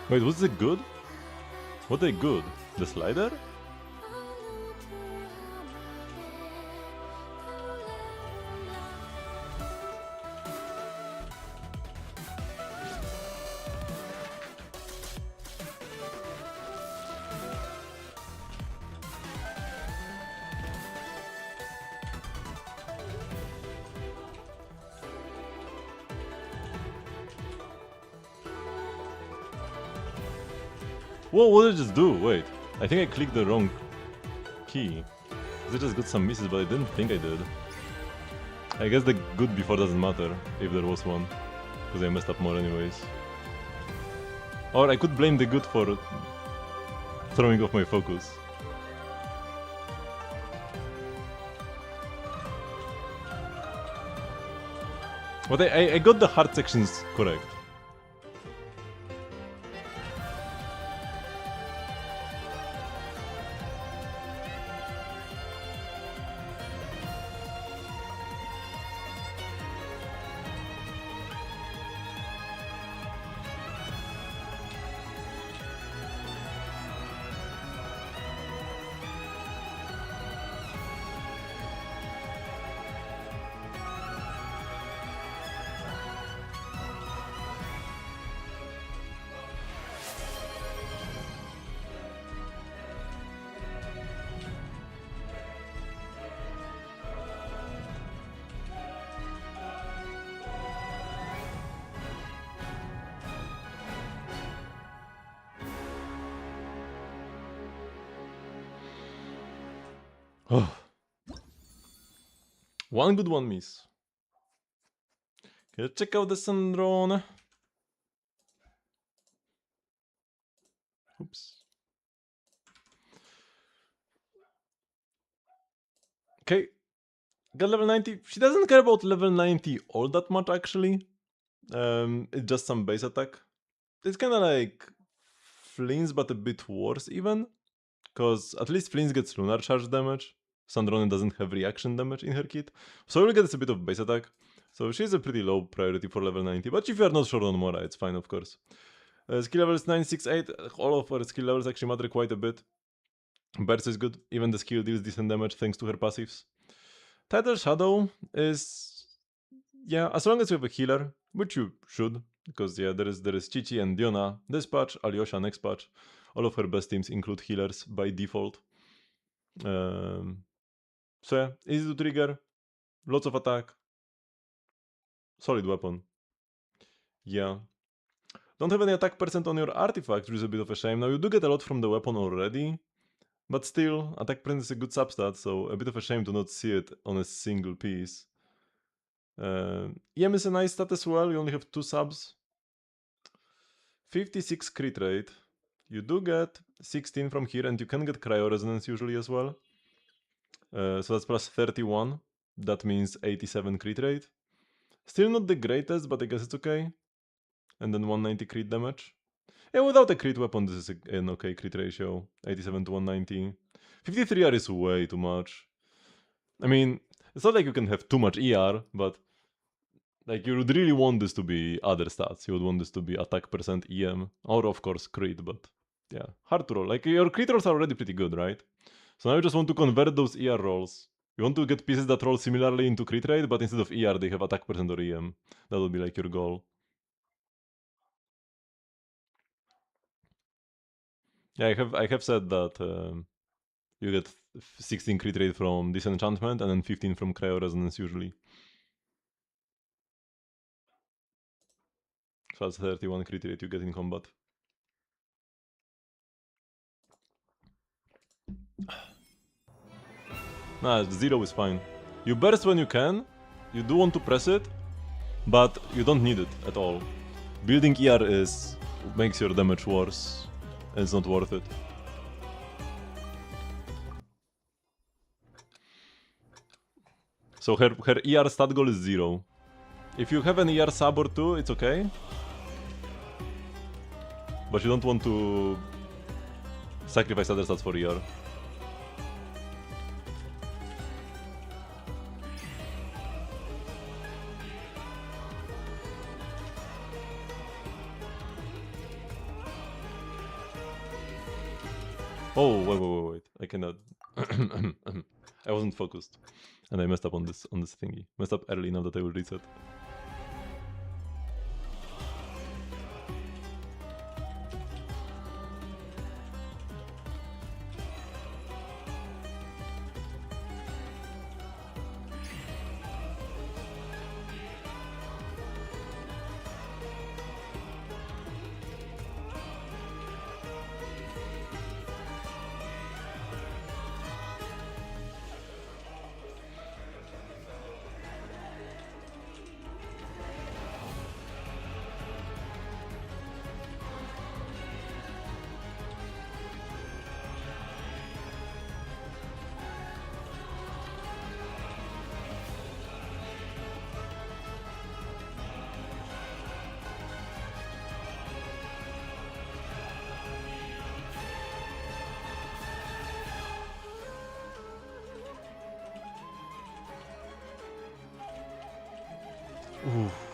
Wait, was it good? Were they good? The slider? Whoa, what did I just do? Wait, I think I clicked the wrong key. I just got some misses, but I didn't think I did. I guess the good before doesn't matter, if there was one. Because I messed up more anyways. Or I could blame the good for throwing off my focus. But I got the hard sections correct. Oh. One good, one miss. Okay, check out the Sandrone. Oops. Okay. Got level 90. She doesn't care about level 90 all that much, actually. It's just some base attack. It's kind of like Flynn's, but a bit worse even. Because at least Flynn's gets lunar charge damage. Sandrone doesn't have reaction damage in her kit. So we'll get a bit of base attack. So she's a pretty low priority for level 90. But if you are not sure on Mora, it's fine, of course. Skill levels 9, 6, 8. All of her skill levels actually matter quite a bit. Burst is good. Even the skill deals decent damage thanks to her passives. Tidal Shadow is... yeah, as long as you have a healer, which you should. Because yeah, there is Chichi and Diona this patch, Alyosha next patch. All of her best teams include healers by default. So yeah, easy to trigger, lots of attack, solid weapon. Yeah. Don't have any attack percent on your artifact, which is a bit of a shame. Now you do get a lot from the weapon already, but still, attack percent is a good substat, so a bit of a shame to not see it on a single piece. EM is a nice stat as well, you only have 2 subs. 56 crit rate. You do get 16 from here, and you can get cryo resonance usually as well. So that's plus 31. That means 87 crit rate. Still not the greatest, but I guess it's okay. And then 190 crit damage. Yeah, without a crit weapon, this is an okay crit ratio. 87 to 190. 53 R is way too much. I mean, it's not like you can have too much ER, but like you would really want this to be other stats. You would want this to be attack percent EM, or of course crit, but yeah, hard to roll. Like your crit rolls are already pretty good, right? So now you just want to convert those ER rolls. You want to get pieces that roll similarly into crit rate, but instead of ER they have attack percent or EM. That would be like your goal. Yeah, I have said that you get 16 crit rate from disenchantment and then 15 from cryo resonance usually. So that's 31 crit rate you get in combat. Nah, 0 is fine. You burst when you can, you do want to press it, but you don't need it at all. Building ER makes your damage worse, and it's not worth it. So her ER stat goal is 0. If you have an ER sub or 2, it's okay. But you don't want to sacrifice other stats for ER. Oh, wait. I cannot. I wasn't focused. And I messed up on this thingy. Messed up early, now that I will reset. Oof.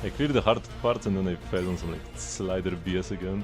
I clear the hard parts and then I fail on some like slider BS again.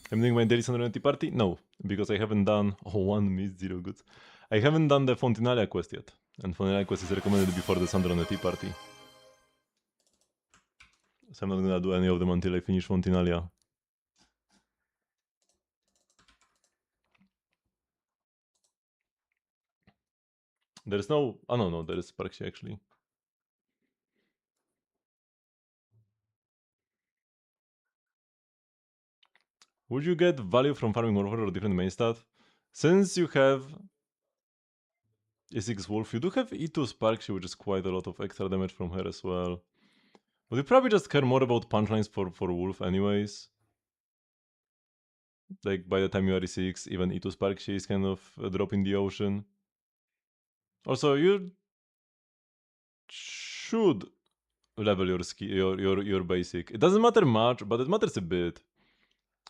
I'm doing my daily Sanrenity party? No, because I haven't done one missed 0 goods. I haven't done the Fontinalia quest yet, and Fontinalia quest is recommended before the Sanrenity party. So I'm not gonna do any of them until I finish Fontinalia. There's no... Oh no, there is Sparksy actually. Would you get value from farming Warfare or different main stat? Since you have E6 Wolf, you do have E2 Sparksy, which is quite a lot of extra damage from her as well. But you probably just care more about punchlines for Wolf anyways. Like by the time you are E6, even E2 Sparksy is kind of a drop in the ocean. Also, you should level your skill, your basic. It doesn't matter much, but it matters a bit.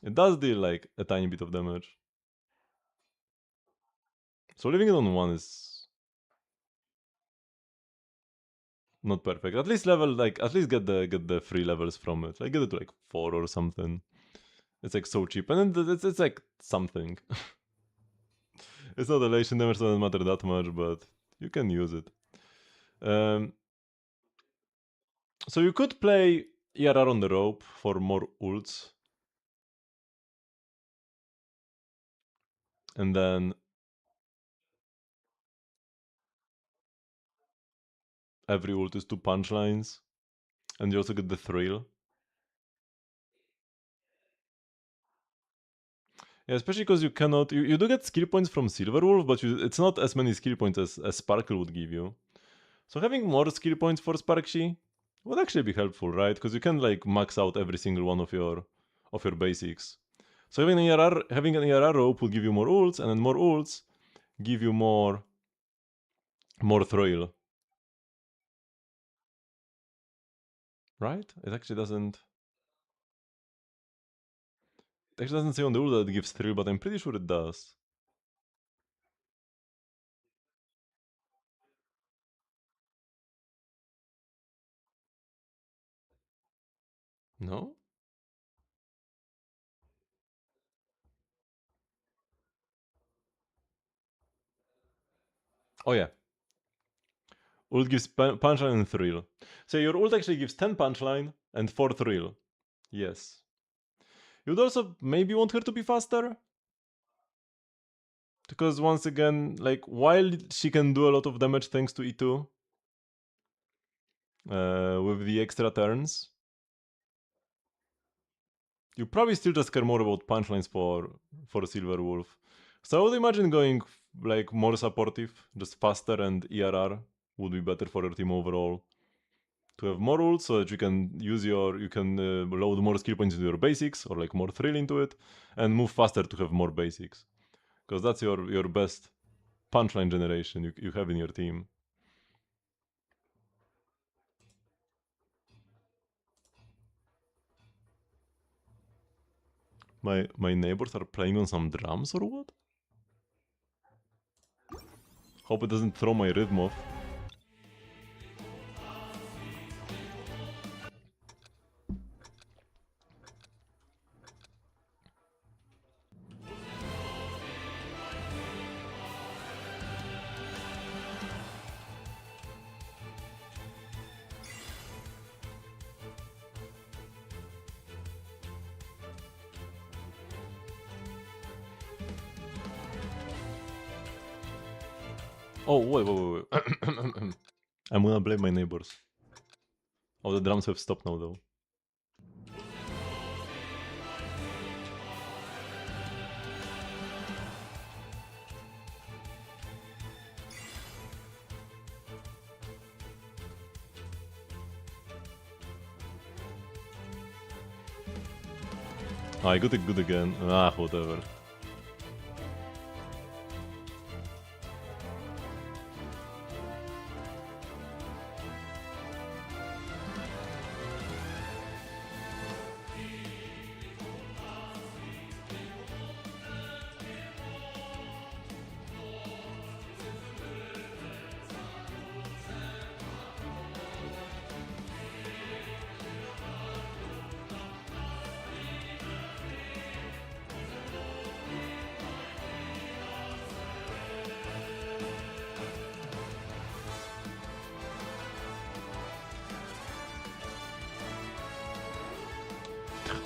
It does deal like a tiny bit of damage. So leaving it on 1 is not perfect. At least level like at least get the free levels from it. Like get it to like 4 or something. It's like so cheap, and then it's like something. It's not elation damage, so it doesn't matter that much, but you can use it. So you could play ERR on the rope for more ults. And then every ult is 2 punchlines. And you also get the thrill. Yeah, especially because you cannot... You do get skill points from Silverwolf, but it's not as many skill points as Sparkle would give you. So having more skill points for Sparksy would actually be helpful, right? Because you can like max out every single one of your basics. So having an ERR rope will give you more ults, and then more ults give you more thrill. Right? It actually doesn't... It actually doesn't say on the ult that it gives thrill, but I'm pretty sure it does. No? Oh yeah. Ult gives punchline and thrill. So your ult actually gives 10 punchline and 4 thrill. Yes. You'd also maybe want her to be faster. Because once again, like, while she can do a lot of damage thanks to E2, with the extra turns, you probably still just care more about punchlines for Silver Wolf. So I would imagine going like more supportive, just faster and ERR would be better for your team overall. To have more rules so that you can use you can load more skill points into your basics or like more thrill into it, and move faster to have more basics, because that's your best punchline generation you have in your team. My neighbors are playing on some drums or what? Hope it doesn't throw my rhythm off. Oh, wait. I'm gonna blame my neighbors. Oh, the drums have stopped now, though. Oh, I got it good again. Ah, whatever.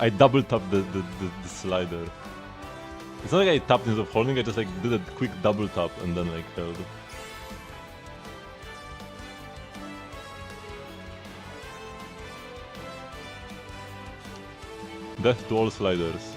I double tapped the slider. It's not like I tapped instead of holding, I just like did a quick double tap and then like held. Death to all sliders.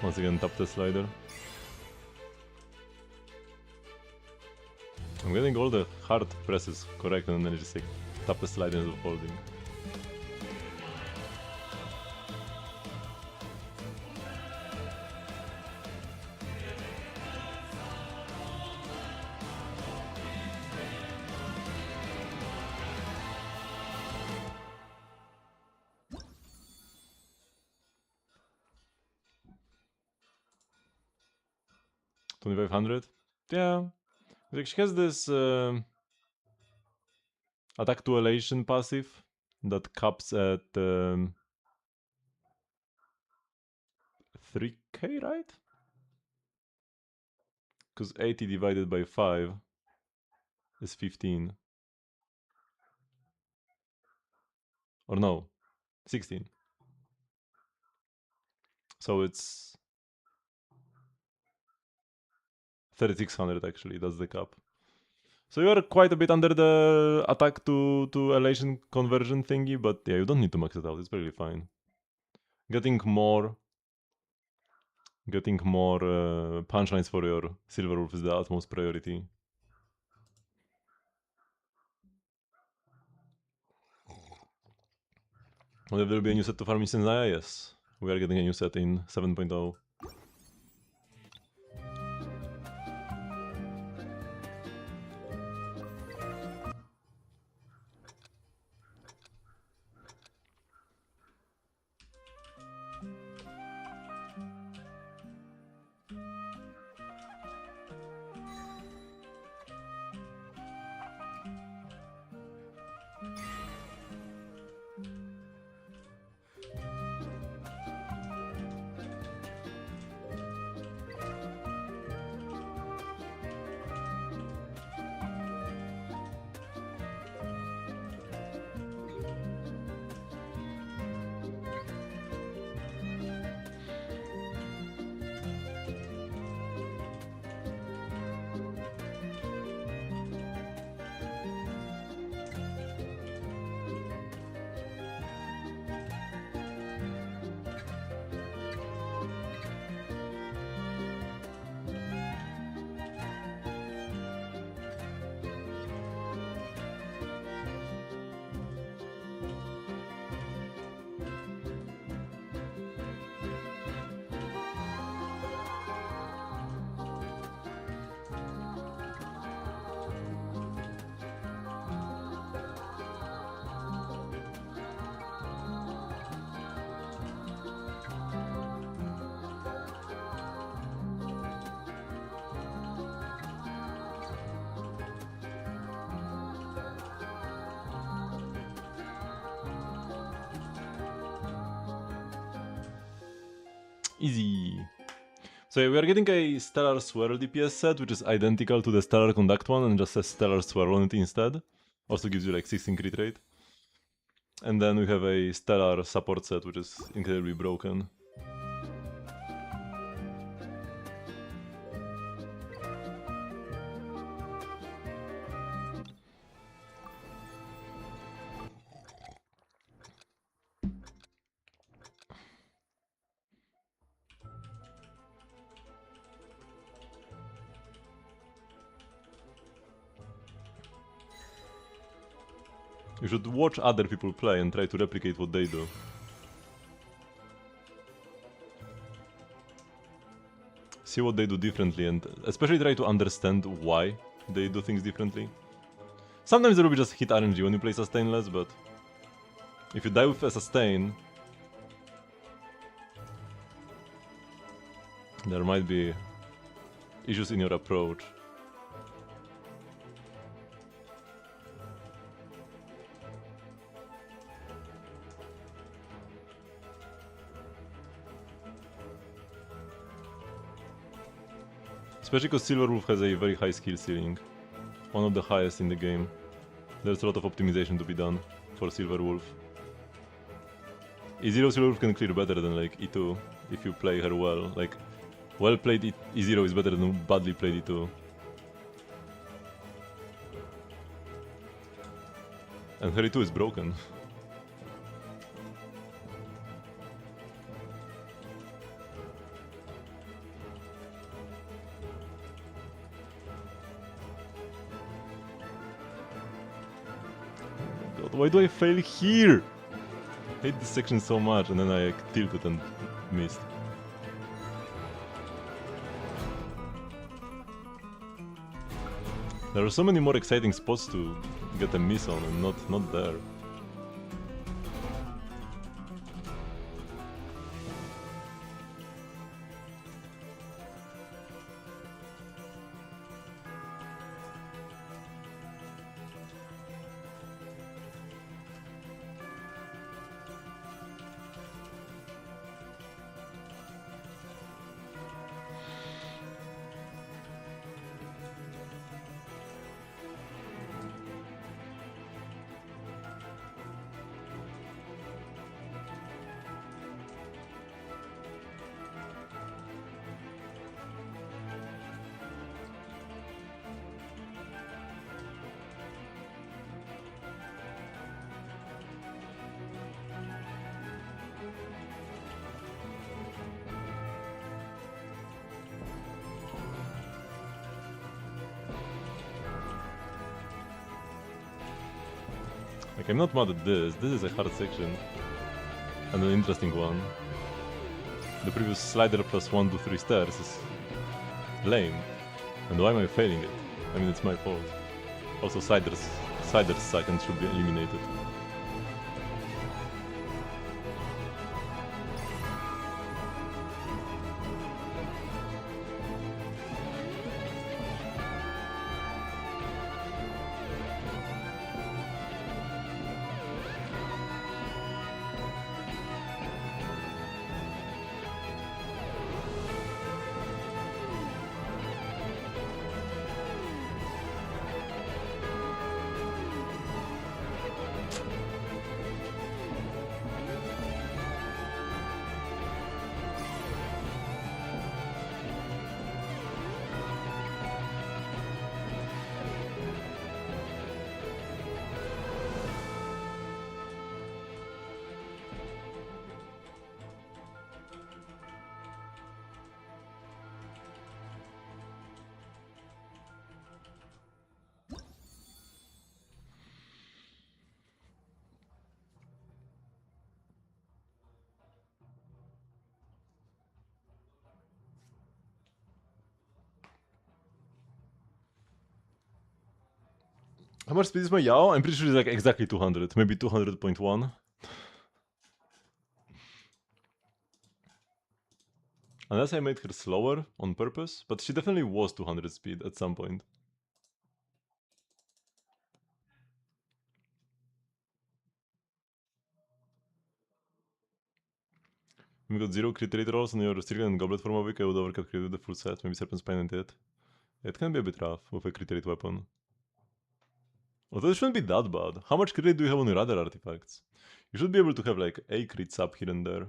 Once again, tap the slider. I'm getting all the hard presses correct and then just like tap the slider instead of holding. $2,500? Yeah. Like she has this attack to elation passive that caps at 3k, right? Because 80 divided by 5 is 15. Or no, 16. So it's 3600 actually, that's the cap. So you are quite a bit under the attack to elation conversion thingy, but yeah, you don't need to max it out, it's really fine. Getting more punchlines for your Silver Wolf is the utmost priority. Whether there will be a new set to farm in Senzaya? Yes. We are getting a new set in 7.0. Easy. So yeah, we are getting a Stellar Swirl DPS set, which is identical to the Stellar Conduct one and just says Stellar Swirl on it instead. Also gives you like 16 crit rate. And then we have a Stellar Support set, which is incredibly broken. You should watch other people play and try to replicate what they do. See what they do differently and especially try to understand why they do things differently. Sometimes there will be just hit RNG when you play Sustainless, but if you die with a Sustain, there might be issues in your approach. Especially because Silverwolf has a very high skill ceiling. One of the highest in the game. There's a lot of optimization to be done for Silverwolf. E0 Silverwolf can clear better than like E2 if you play her well. Like, well played E0 is better than badly played E2. And her E2 is broken. God, why do I fail here? I hate this section so much, and then I tilted and missed. There are so many more exciting spots to get a miss on, and not there. Like, I'm not mad at this. This is a hard section. And an interesting one. The previous slider plus 1 to 3 stairs is lame. And why am I failing it? I mean, it's my fault. Also, sliders suck and should be eliminated. How much speed is my Yao? I'm pretty sure it's like exactly 200, maybe 200.1. Unless I made her slower on purpose, but she definitely was 200 speed at some point. We got 0 crit rate rolls on your Strickland and Goblet form of week. I would overcut crit with the full set. Maybe Serpent Spine and it. It can be a bit rough with a crit rate weapon. Although it shouldn't be that bad. How much crit rate do you have on your other artifacts? You should be able to have like a crits up here and there.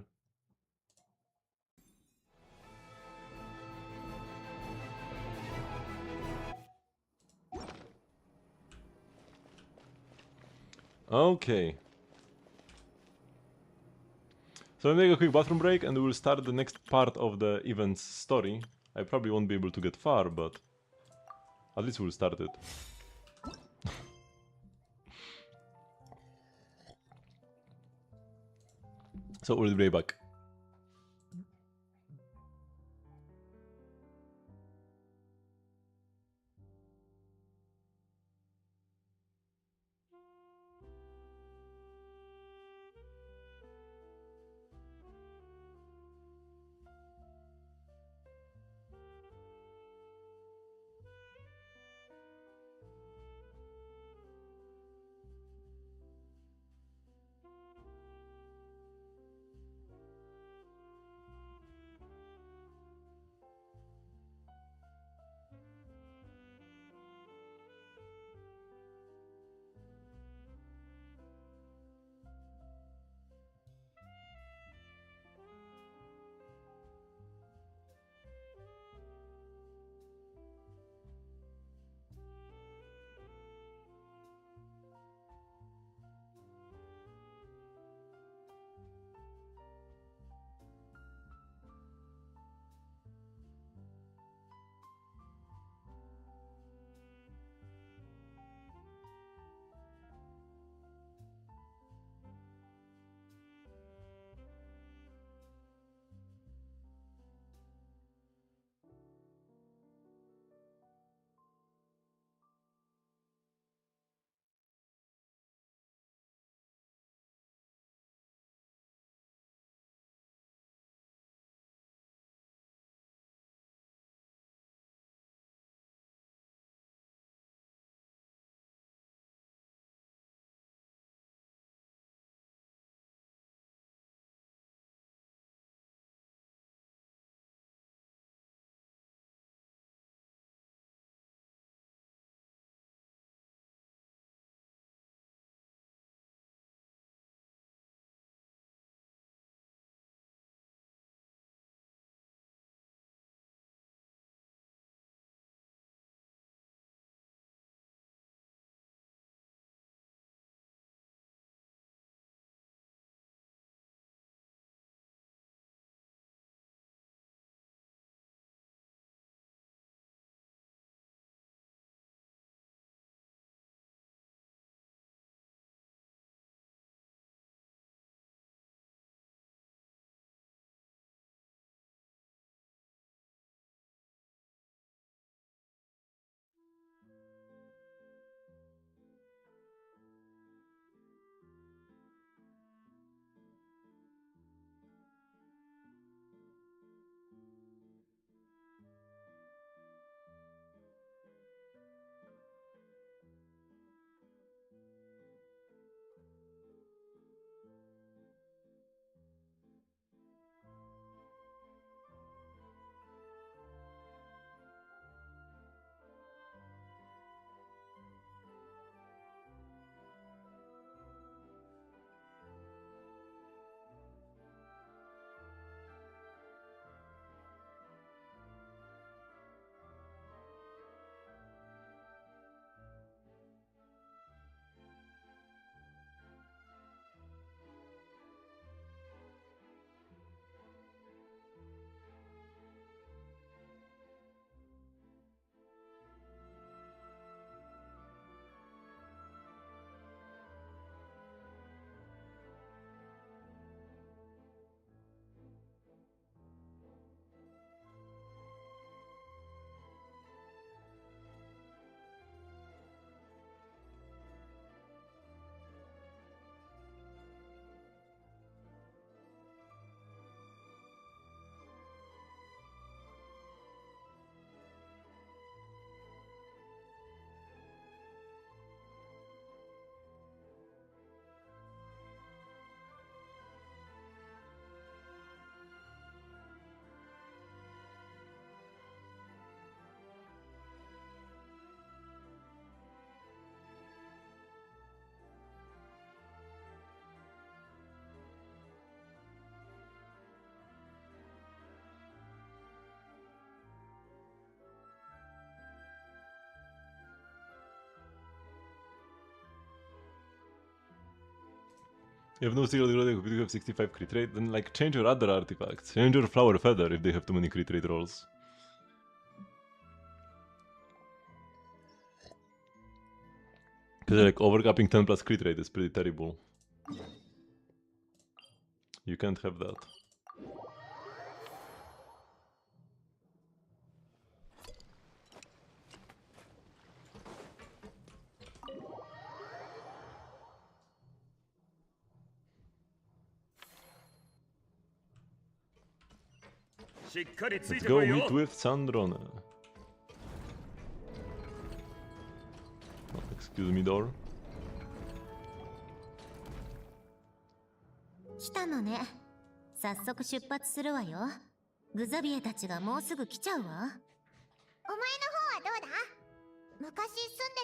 Okay. So we'll make a quick bathroom break and we will start the next part of the event's story. I probably won't be able to get far, but at least we'll start it. So we'll be right back. You have no secret grade, you have 65 crit rate, then like change your other artifacts. Change your flower feather if they have too many crit rate rolls. Because like overcapping 10 plus crit rate is pretty terrible. You can't have that. Let's go meet with Sandrone. Oh, excuse me, door.
来たのね。早速出発するわよ。グザビエたちがもうすぐ来ちゃうわ。
お前の方はどうだ？昔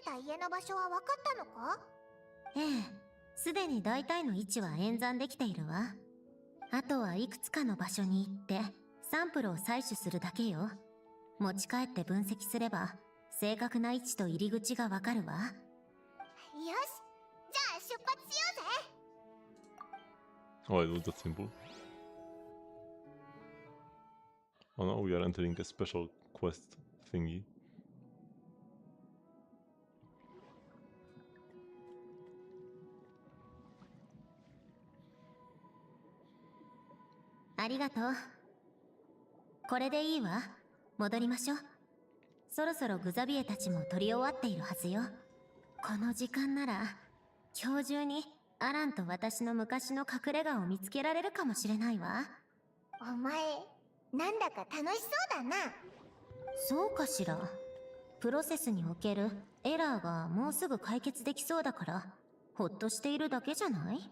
住んでた家の場所は分かったのか？
ええ、すでに大体の位置は演算できているわ。あとはいくつかの場所に行ってサンプルを採取するだけよ。持ち帰って分析すれば正確な位置と入り口がわかるわ。
よし、じゃあ出発しようぜ。
Oh, it was that simple. Oh no, we are entering a special quest thingy.
ありがとう。これでいいわ。戻りましょう。そろそろグザビエたちも取り終わっているはずよ。この時間なら今日中にアランと私の昔の隠れ家を見つけられるかもしれないわ。
お前、なんだか楽しそうだな。
そうかしら。プロセスにおけるエラーがもうすぐ解決できそうだからほっとしているだけじゃない？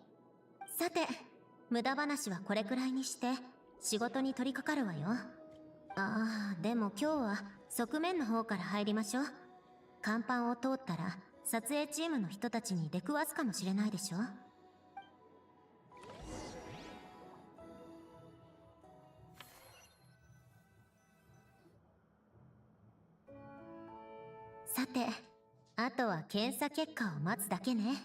さて、無駄話はこれくらいにして仕事に取り掛かるわよ。ああ、でも今日は側面の方から入りましょう。甲板を通ったら撮影チームの人たちに出くわすかもしれないでしょ。さて、あとは検査結果を待つだけね。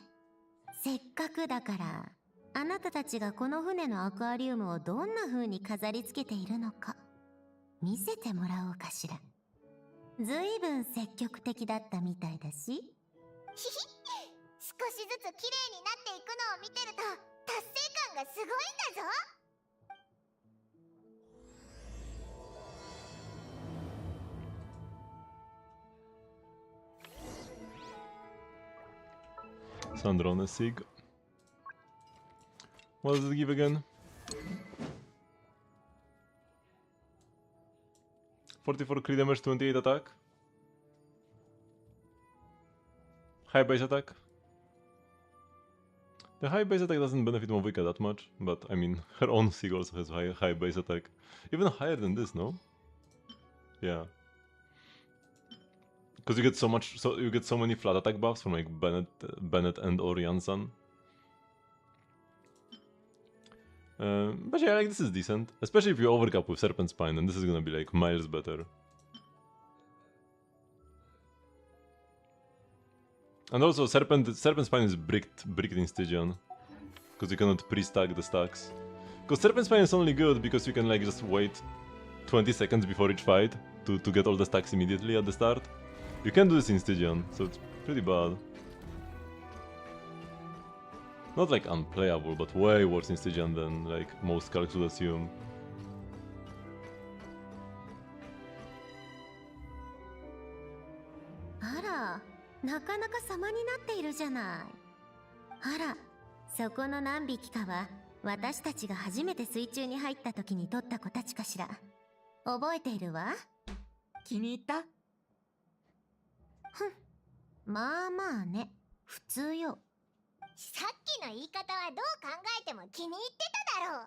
せっかくだからあなたたちがこの船のアクアリウムをどんな風に飾り付けているのか見せてもらおうかしら。ずいぶん積極的だったみたいだし。
ひひ、少しずつ綺麗になっていくのを見てると達成感がすごいんだぞ。
Sandrone Sig. What does it give again? 44 crit damage, 28 attack. High base attack. The high base attack doesn't benefit Movika that much, but I mean, her own Sig also has high base attack. Even higher than this, no? Yeah. Because you get you get so many flat attack buffs from like Bennett and or Janssen. But yeah, like this is decent, especially if you overcap with Serpent Spine, and this is gonna be like miles better. And also Serpent Spine is bricked in Stygian, because you cannot pre-stack the stacks. Because Serpent Spine is only good because you can like just wait 20 seconds before each fight to get all the stacks immediately at the start. You can do this in Stygian, so it's pretty bad. Not like unplayable, but way worse in Stygian than like most calcs would assume.
あら、なかなか様になっているじゃない。あら、そこの何匹かは私たちが初めて水中に入った時に取った子たちかしら。覚えているわ。
気に入った？
ふん、まあまあね、普通よ。
さっきの言い方はどう考えても気に入ってただろう。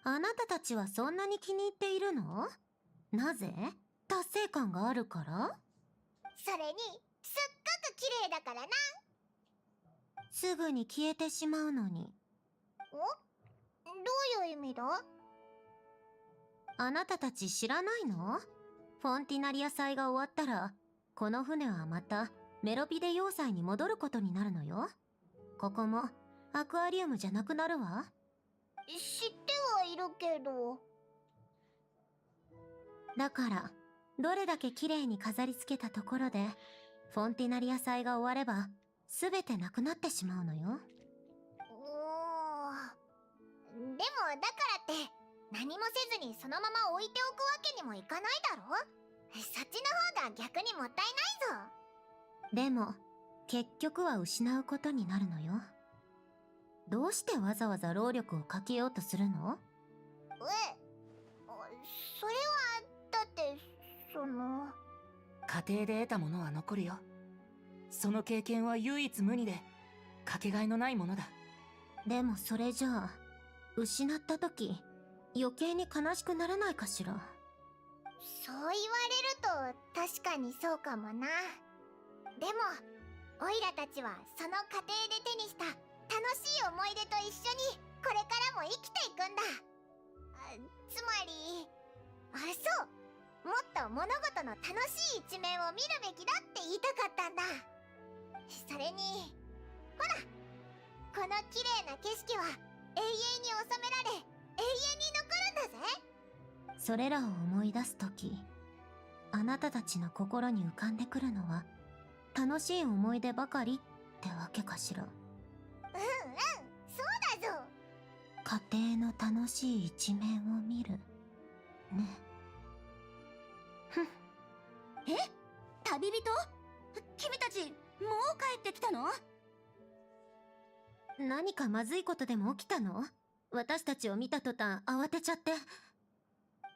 あなたたちはそんなに気に入っているの？なぜ？達成感があるから？
それにすっごく綺麗だからな。
すぐに消えてしまうのに。
お？どういう意味だ？
あなたたち知らないの？フォンティナリア祭が終わったらこの船はまたメロピデ要塞に戻ることになるのよ。ここもアクアリウムじゃなくなるわ。
知ってはいるけど。
だからどれだけ綺麗に飾り付けたところでフォンティナリア祭が終われば全てなくなってしまうのよ。
でもだからって何もせずにそのまま置いておくわけにもいかないだろ。そっちの方が逆にもったいないぞ。
でも結局は失うことになるのよ。どうしてわざわざ労力をかけようとするの？
それはだってその
家庭で得たものは残るよ。その経験は唯一無二でかけがえのないものだ。
でもそれじゃあ失った時余計に悲しくならないかしら。
そう言われると確かにそうかもな。でもオイラたちはその過程で手にした楽しい思い出と一緒にこれからも生きていくんだ。つまりそうもっと物事の楽しい一面を見るべきだって言いたかったんだ。それにほらこの綺麗な景色は永遠に収められ永遠に残るんだぜ。
それらを思い出す時あなたたちの心に浮かんでくるのは楽しい思い出ばかりってわけかしら。
そうだぞ。
家庭の楽しい一面を見るね。
旅人？君たちもう帰ってきたの？
何かまずいことでも起きたの？私たちを見た途端慌てちゃって。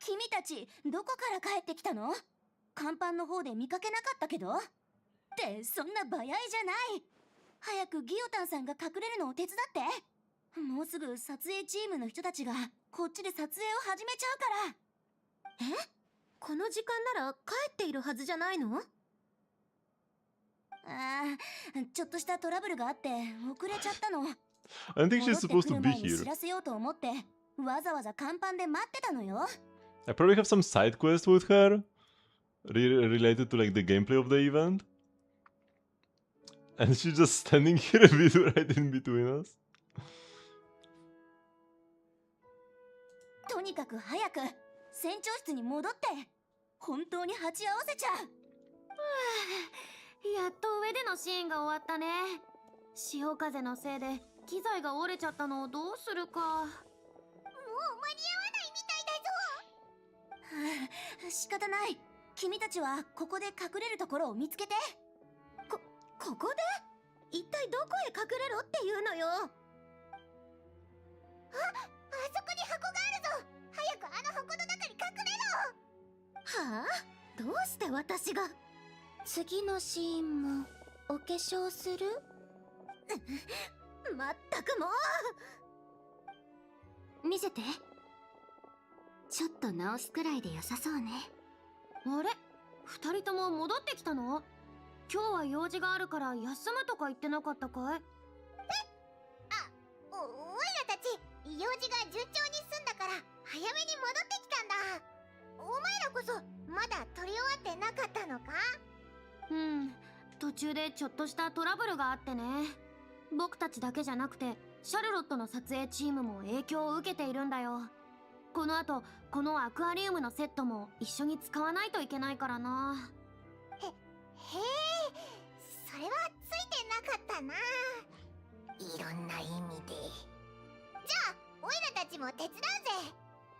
君たちどこから帰ってきたの？甲板の方で見かけなかったけど。ってそんな早いじゃない。早くギオタンさんが隠れるのを手伝って。もうすぐ撮影チームの人たちがこっちで撮影を始めちゃうから。
え？この時間なら帰っているはずじゃないの？
ちょっとしたトラブルがあって遅れちゃったの。
I don't think she's
戻っ
supposed
てく
to
る
be
前に
here.
知らせようと思ってわざわざ甲板で待ってたのよ。
I probably have some side quest with her related to like the gameplay of the event. And she's just standing here right in between us.
とにかく早く船長室に戻って本当に鉢合わせちゃう。
やっと上でのシーンが終わったね。潮風のせいで機材が折れちゃったのをどうするか。
もう間に合わないみたいだぞ。仕方ない。君たちはここで隠れるところを見つけて。
ここで？一体どこへ隠れろっていうのよ。
あそこに箱があるぞ。早くあの箱の中に隠れろ。
はあ？どうして私が？
次のシーンもお化粧する？
まったくもう。
見せて。ちょっと直すくらいで良さそうね。あれ？二人とも戻ってきたの？今日は用事があるから休むとか言ってなかったかい？
おいらたち用事が順調に済んだから早めに戻ってきたんだ。お前らこそまだ撮り終わってなかったのか？
うん、途中でちょっとしたトラブルがあってね。僕たちだけじゃなくてシャルロットの撮影チームも影響を受けているんだよ。この後このアクアリウムのセットも一緒に使わないといけないからな。
へえ、それはついてなかったな。いろんな意味で。じゃあオイラたちも手伝うぜ。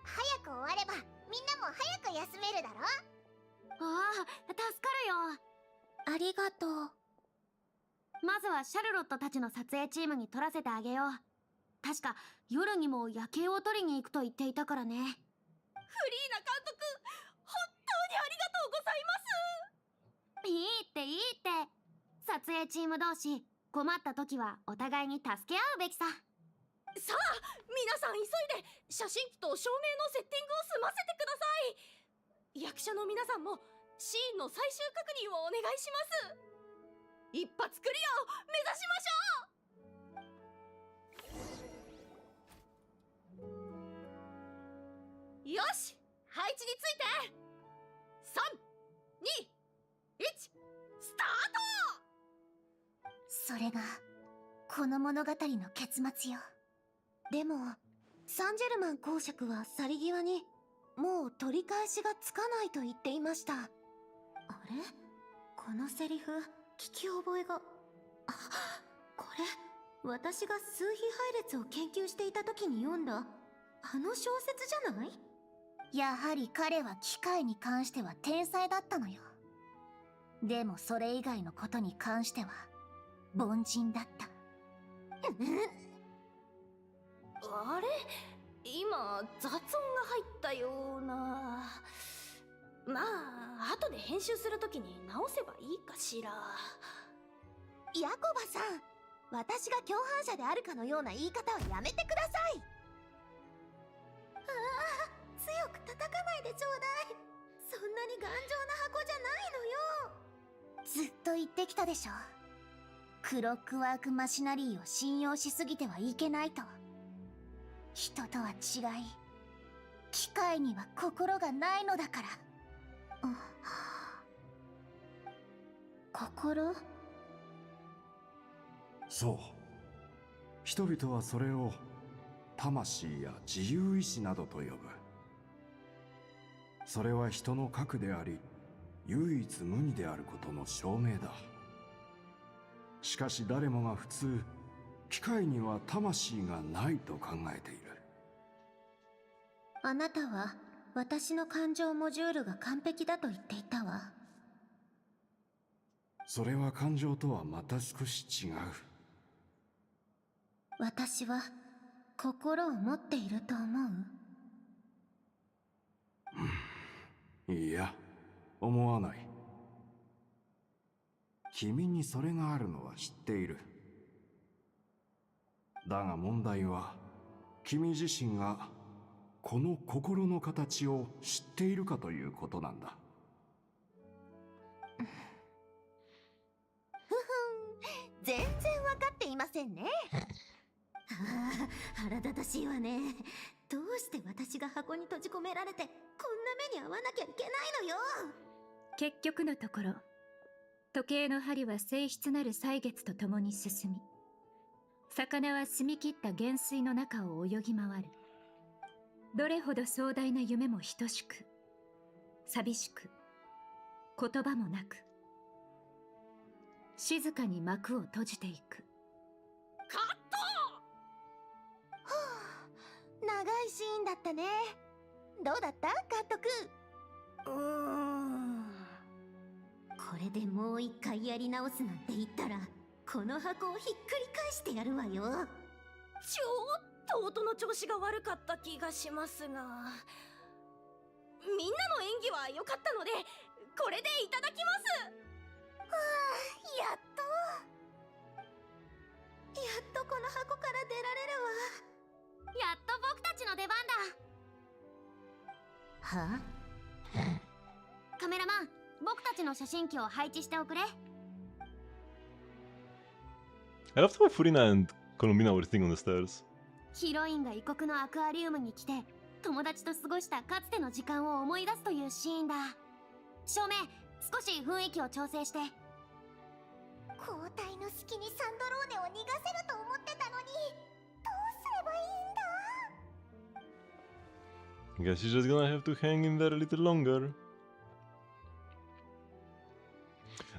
早く終わればみんなも早く休めるだろ。
ああ、助かるよ。
ありがとう。
まずはシャルロットたちの撮影チームに撮らせてあげよう。確か夜にも夜景を撮りに行くと言っていたからね。フリーナ監督、本当にありがとうございます。いいっていいって。撮影チーム同士困った時はお互いに助け合うべきさ。
さあ皆さん急いで写真機と照明のセッティングを済ませてください。役者の皆さんもシーンの最終確認をお願いします。一発クリアを目指しましょう。よし、配置について。3、2、1、スタート。
それが
この物語の結末よ。でもサンジェルマン公爵は去り際にもう取り返しがつかないと言っていました。あれ、このセリフ聞き覚えが。これ私が数比配列を研究していた時に読んだあの小説じゃない？やはり彼は機械に関しては天才だったのよ。でもそれ以外のことに関しては凡人だった。
あれ、今雑音が入ったような。まあ後で編集するときに直せばいいかしら。
ヤコバさん、私が共犯者であるかのような言い方はやめてください。強く叩かないでちょうだい。そんなに頑丈な箱じゃないのよ。ずっと言ってきたでしょ。クロックワークマシナリーを信用しすぎてはいけないと。人とは違い、機械には心がないのだから。心？
そう。人々はそれを魂や自由意志などと呼ぶ。それは人の核であり、唯一無二であることの証明だ。しかし誰もが普通、機械には魂がないと考えている。
あなたは私の感情モジュールが完璧だと言っていたわ。
それは感情とはまた少し違う。
私は心を持っていると思う？
いや、思わない。君にそれがあるのは知っている。だが問題は、君自身がこの心の形を知っているかということなんだ。
全然わかっていませんね。腹立たしいわね。どうして私が箱に閉じ込められてこんな目に遭わなきゃいけないのよ。
結局のところ、時計の針は静筆なる歳月とともに進み、魚は澄み切った原水の中を泳ぎ回る。どれほど壮大な夢も等しく、寂しく、言葉もなく、静かに幕を閉じていく。
カット。
長いシーンだったね。どうだったカット君？これでもう一回やり直すなんて言ったらこの箱をひっくり返してやるわよ。
ちょっと音の調子が悪かった気がしますが、みんなの演技は良かったのでこれでいただきます。
やっとこの箱から出られるわ。
やっと僕たちの出番だ。
は？
カメラマン、僕たちの写真機を配置しておくれ。
I love how Furina and Colombina were sitting on the stairs.
ヒロインが異国のアクアリウムに来て友達と過ごしたかつての時間を思い出すというシーンだ。照明少し雰囲気を調整して。
交代の隙にサンドローネを逃がせると思ってたのに、どうすればいいんだ？
I guess she's just gonna have to hang in there a little longer.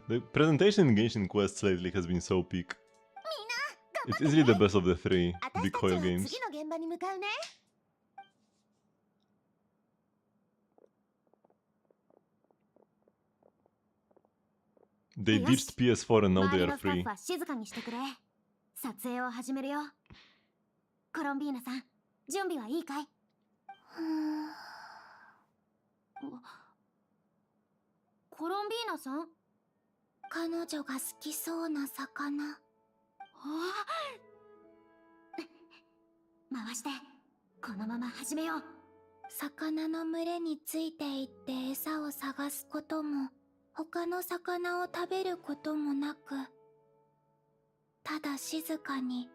The presentation in Genshin Quest lately has been so peak. It's easily the best of the three
私
big
たちは
Hoyo games.
次の現場に向かうね。
They
よし。
ditched PS4 and now
周
they
り
are
のスタッ
free.
フは静かにしてくれ。撮影を始めるよ。コロンビーナさん、準備はいいかい？コロンビーナさん？
彼女が好きそうな魚。
回して、このまま始めよう。
魚の群れについていって餌を探すことも他の魚を食べることもなく、ただ静かに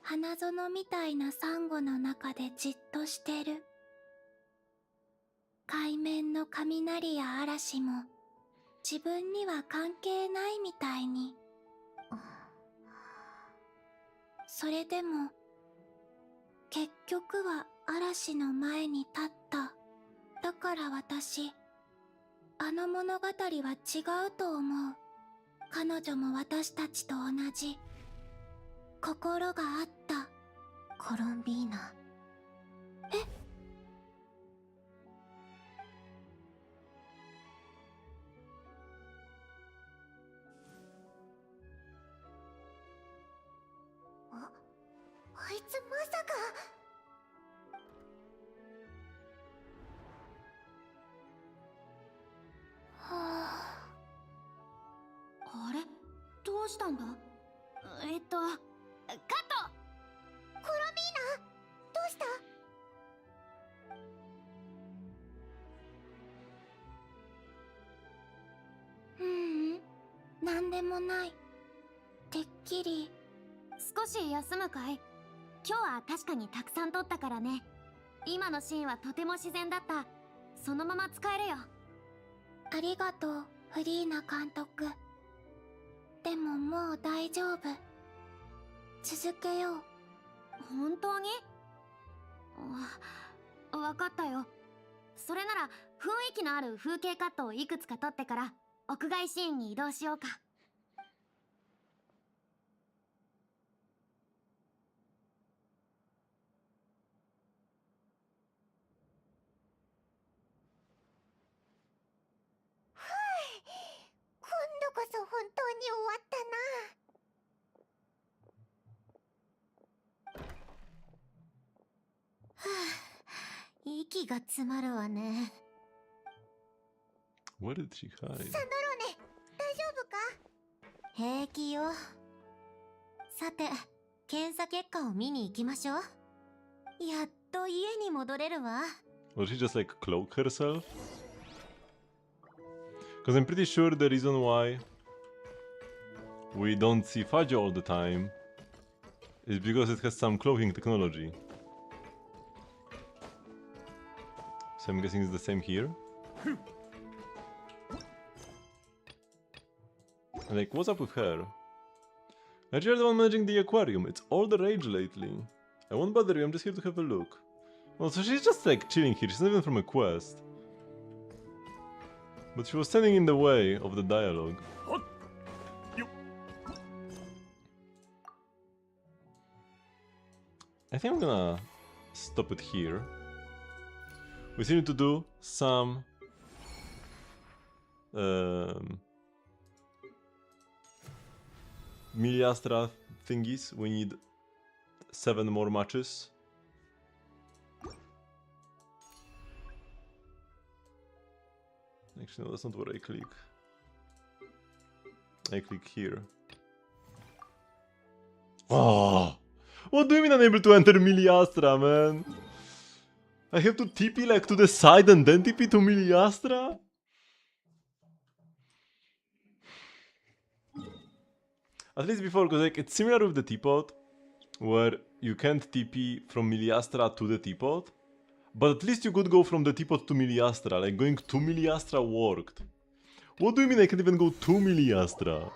花園みたいなサンゴの中でじっとしてる。海面の雷や嵐も自分には関係ないみたいに。
それでも結局は嵐の前に立った。だから私、あの物語は違うと思う。彼女も私たちと同じ心があった。
コロンビーナ。
あいつまさか。はあ。
あれ、どうしたんだ？カット。
コロンビーナ、どうした？なんでもない。てっきり。
少し休むかい？今日は確かにたくさん撮ったからね。今のシーンはとても自然だった。そのまま使えるよ。
ありがとう、フリーナ監督。でももう大丈夫。続けよう。
本当に？わかったよ。それなら雰囲気のある風景カットをいくつか撮ってから屋外シーンに移動しようか。
今度こそ本当に終わったな。
はあ、息が詰まるわね。
Where did she hide?
サンドローネ、大丈夫か？
平気よ。さて、検査結果を見に行きましょう。やっと家に戻れるわ。
Will she just like cloak herself? Because I'm pretty sure the reason why we don't see Fajo all the time is because it has some cloaking technology. So I'm guessing it's the same here. Like, what's up with her? And you're the one managing the aquarium. It's all the rage lately. I won't bother you, I'm just here to have a look. Oh, so she's just like chilling here, she's not even from a quest. But she was standing in the way of the dialogue. I think I'm gonna stop it here. We still need to do some Miliastra thingies. We need 7 more matches. Actually, no, that's not what I click. I click here. Oh! What do you mean unable to enter Miliastra, man? I have to TP like to the side and then TP to Miliastra? At least before, because like it's similar with the teapot, where you can't TP from Miliastra to the teapot, but at least you could go from the teapot to Miliastra. Like going to Miliastra worked. What do you mean I can't even go to Miliastra?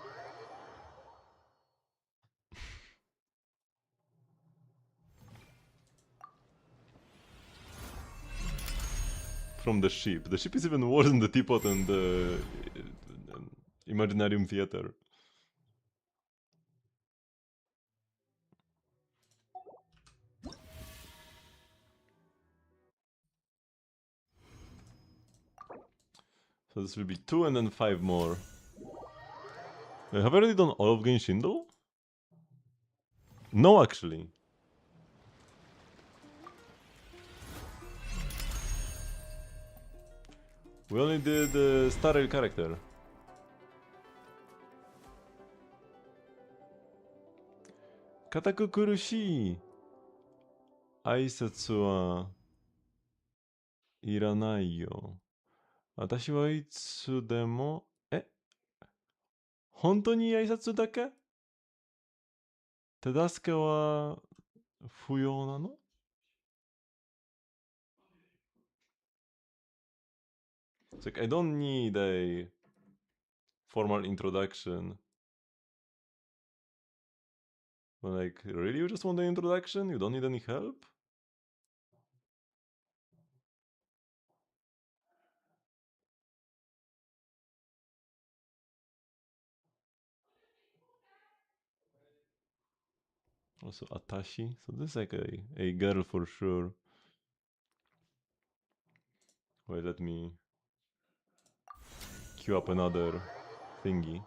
From the ship. The ship is even worse than the teapot and the Imaginarium Theater. So this will be 2 and then 5 more. Have I already done all of Genshin though? No, actually. We only did the Star Rail character. Kataku kurushii. 挨拶はいらないよ。私はいつでも、本当に挨拶だけ？手助けは不要なの？ It's like I don't need a formal introduction. But like, really, you just want the introduction? You don't need any help? Also Atashi. So this is like a girl for sure. Wait, let me queue up another thingy.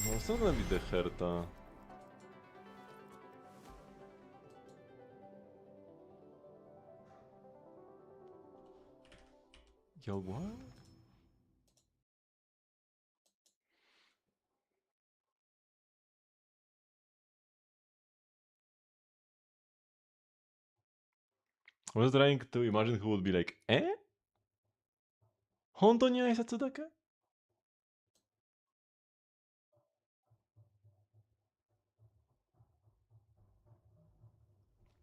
No, it's not gonna be the Herta. Yo, what? I was trying to imagine who would be like, eh? 本当に挨拶だけ?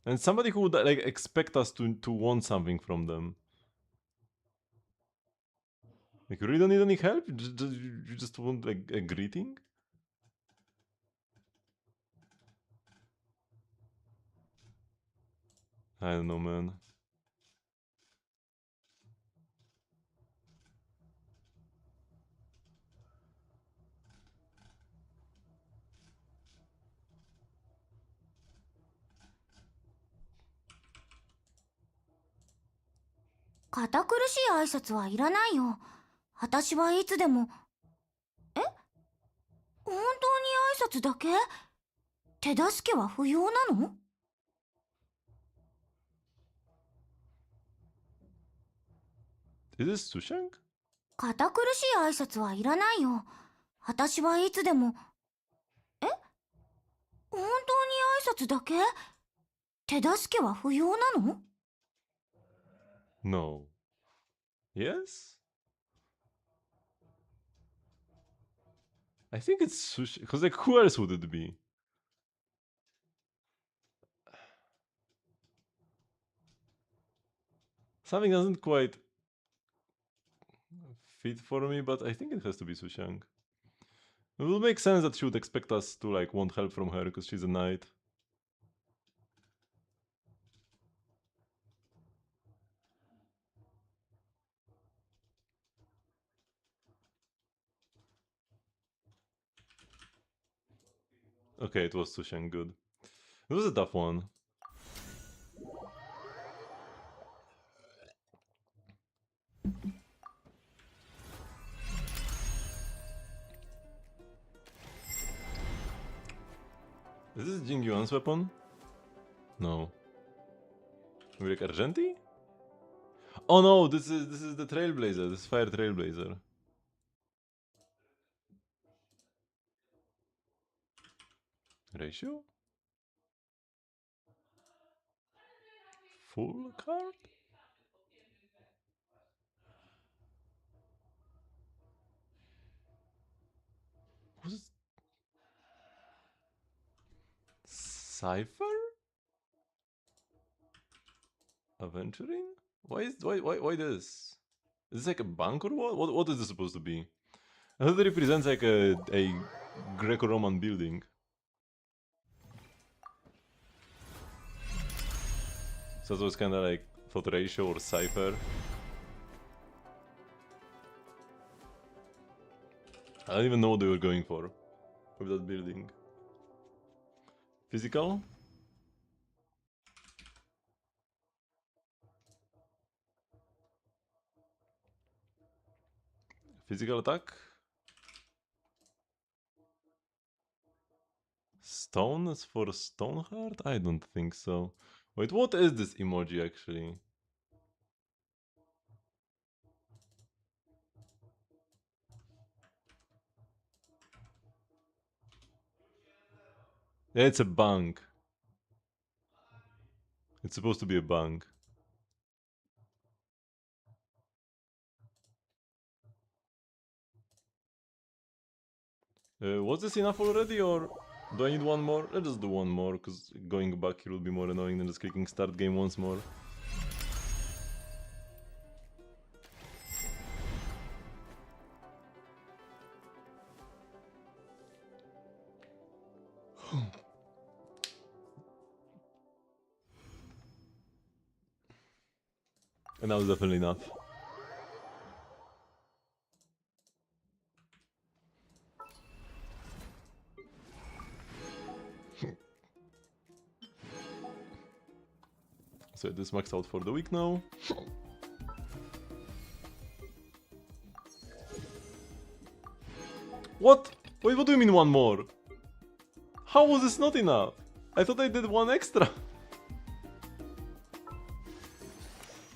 And somebody who would like expect us to want something from them. Like, you really don't need any help? You just want like a greeting? I don't know, man.
「堅苦しい挨拶はいらないよ。私はいつでも」え？本当に挨拶だけ？手助けは不要なの？
Is this Sushang?
堅苦しい挨拶はいらないよ。私はいつでも。え？本当に挨拶だけ？手助けは不要なの？
No. Yes? I think it's Sushang. Because like, who else would it be? Something doesn't quite fit for me, but I think it has to be Sushang. It will make sense that she would expect us to like want help from her because she's a knight. Okay, it was Sushang, good. It was a tough one. Is this Jing Yuan's weapon? No. Maybe like Argenti? Oh no, this is the Trailblazer, this is Fire Trailblazer. Ratio? Full card? Who's it? Cypher? Aventuring? Why this? Is this like a bank or what? What is this supposed to be? I thought it represents like a Greco-Roman building. So it was kind of like thought ratio or cipher. I don't even know what they were going for with that building. Physical? Physical attack? Stone is for Stoneheart? I don't think so. Wait, what is this emoji actually? Yeah, it's a bank. It's supposed to be a bank. Was this enough already or do I need one more? Let's just do one more because going back here will be more annoying than just clicking start game once more. And that was definitely enough. So this maxed out for the week now. What? Wait, what do you mean one more? How was this not enough? I thought I did one extra.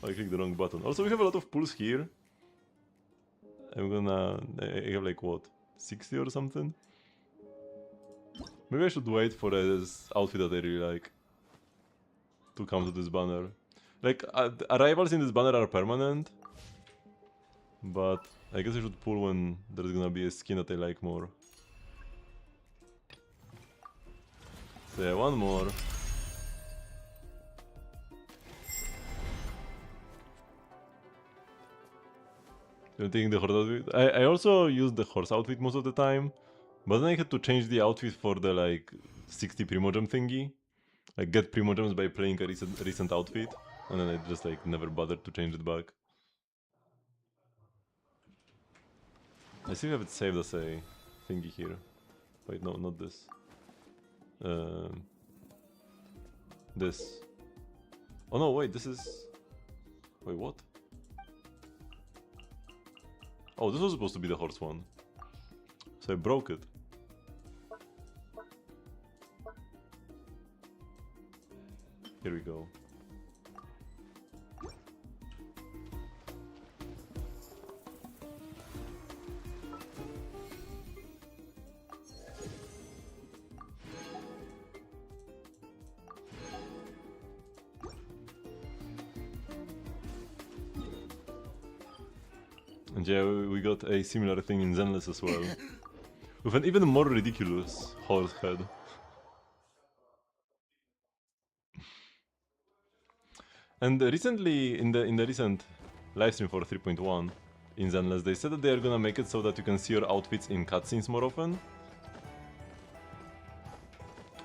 I clicked the wrong button. Also, we have a lot of pulls here. I'm gonna... I have like what? 60 or something? Maybe I should wait for this outfit that I really like to come to this banner. Like, arrivals in this banner are permanent. But I guess I should pull when there's gonna be a skin that I like more. So yeah, one more. You're taking the horse outfit? I also use the horse outfit most of the time. But then I had to change the outfit for the like 60 Primogem thingy. Like get Primogems by playing a recent outfit. And then I just like never bothered to change it back. I still have it saved as a thingy here. Wait, no, not this. This. Oh no, wait, this is... Wait, what? Oh, this was supposed to be the horse one. So I broke it. Here we go. And yeah, we got a similar thing in Zenless as well. With an even more ridiculous horse head. And recently, in the recent livestream for 3.1 in Zenless, they said that they are gonna make it so that you can see your outfits in cutscenes more often.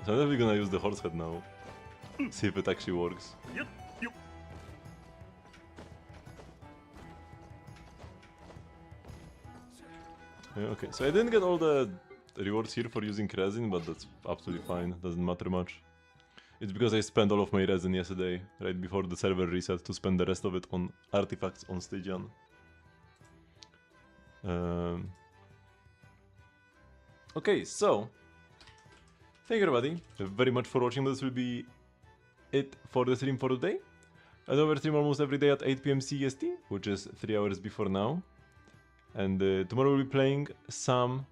So I'm definitely gonna use the horse head now. See if it actually works.
Yep.
Yeah, okay, so I didn't get all the rewards here for using resin, but that's absolutely fine, doesn't matter much. It's because I spent all of my resin yesterday, right before the server reset, to spend the rest of it on artifacts on Stygian. Okay, so thank you everybody very much for watching. This will be it for the stream for today. I do stream almost every day at 8 PM CEST, which is 3 hours before now. And tomorrow we'll be playing some...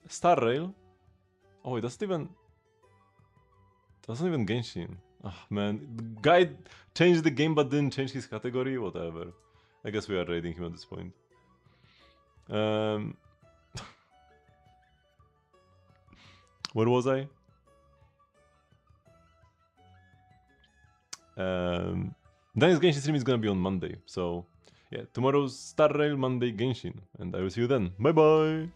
Star Rail. Oh wait, that's not even Genshin. Ah man, the guy changed the game but didn't change his category, whatever. I guess we are raiding him at this point. Where was I? Next Genshin stream is gonna be on Monday, so yeah, tomorrow's Star Rail, Monday Genshin, and I will see you then. Bye bye!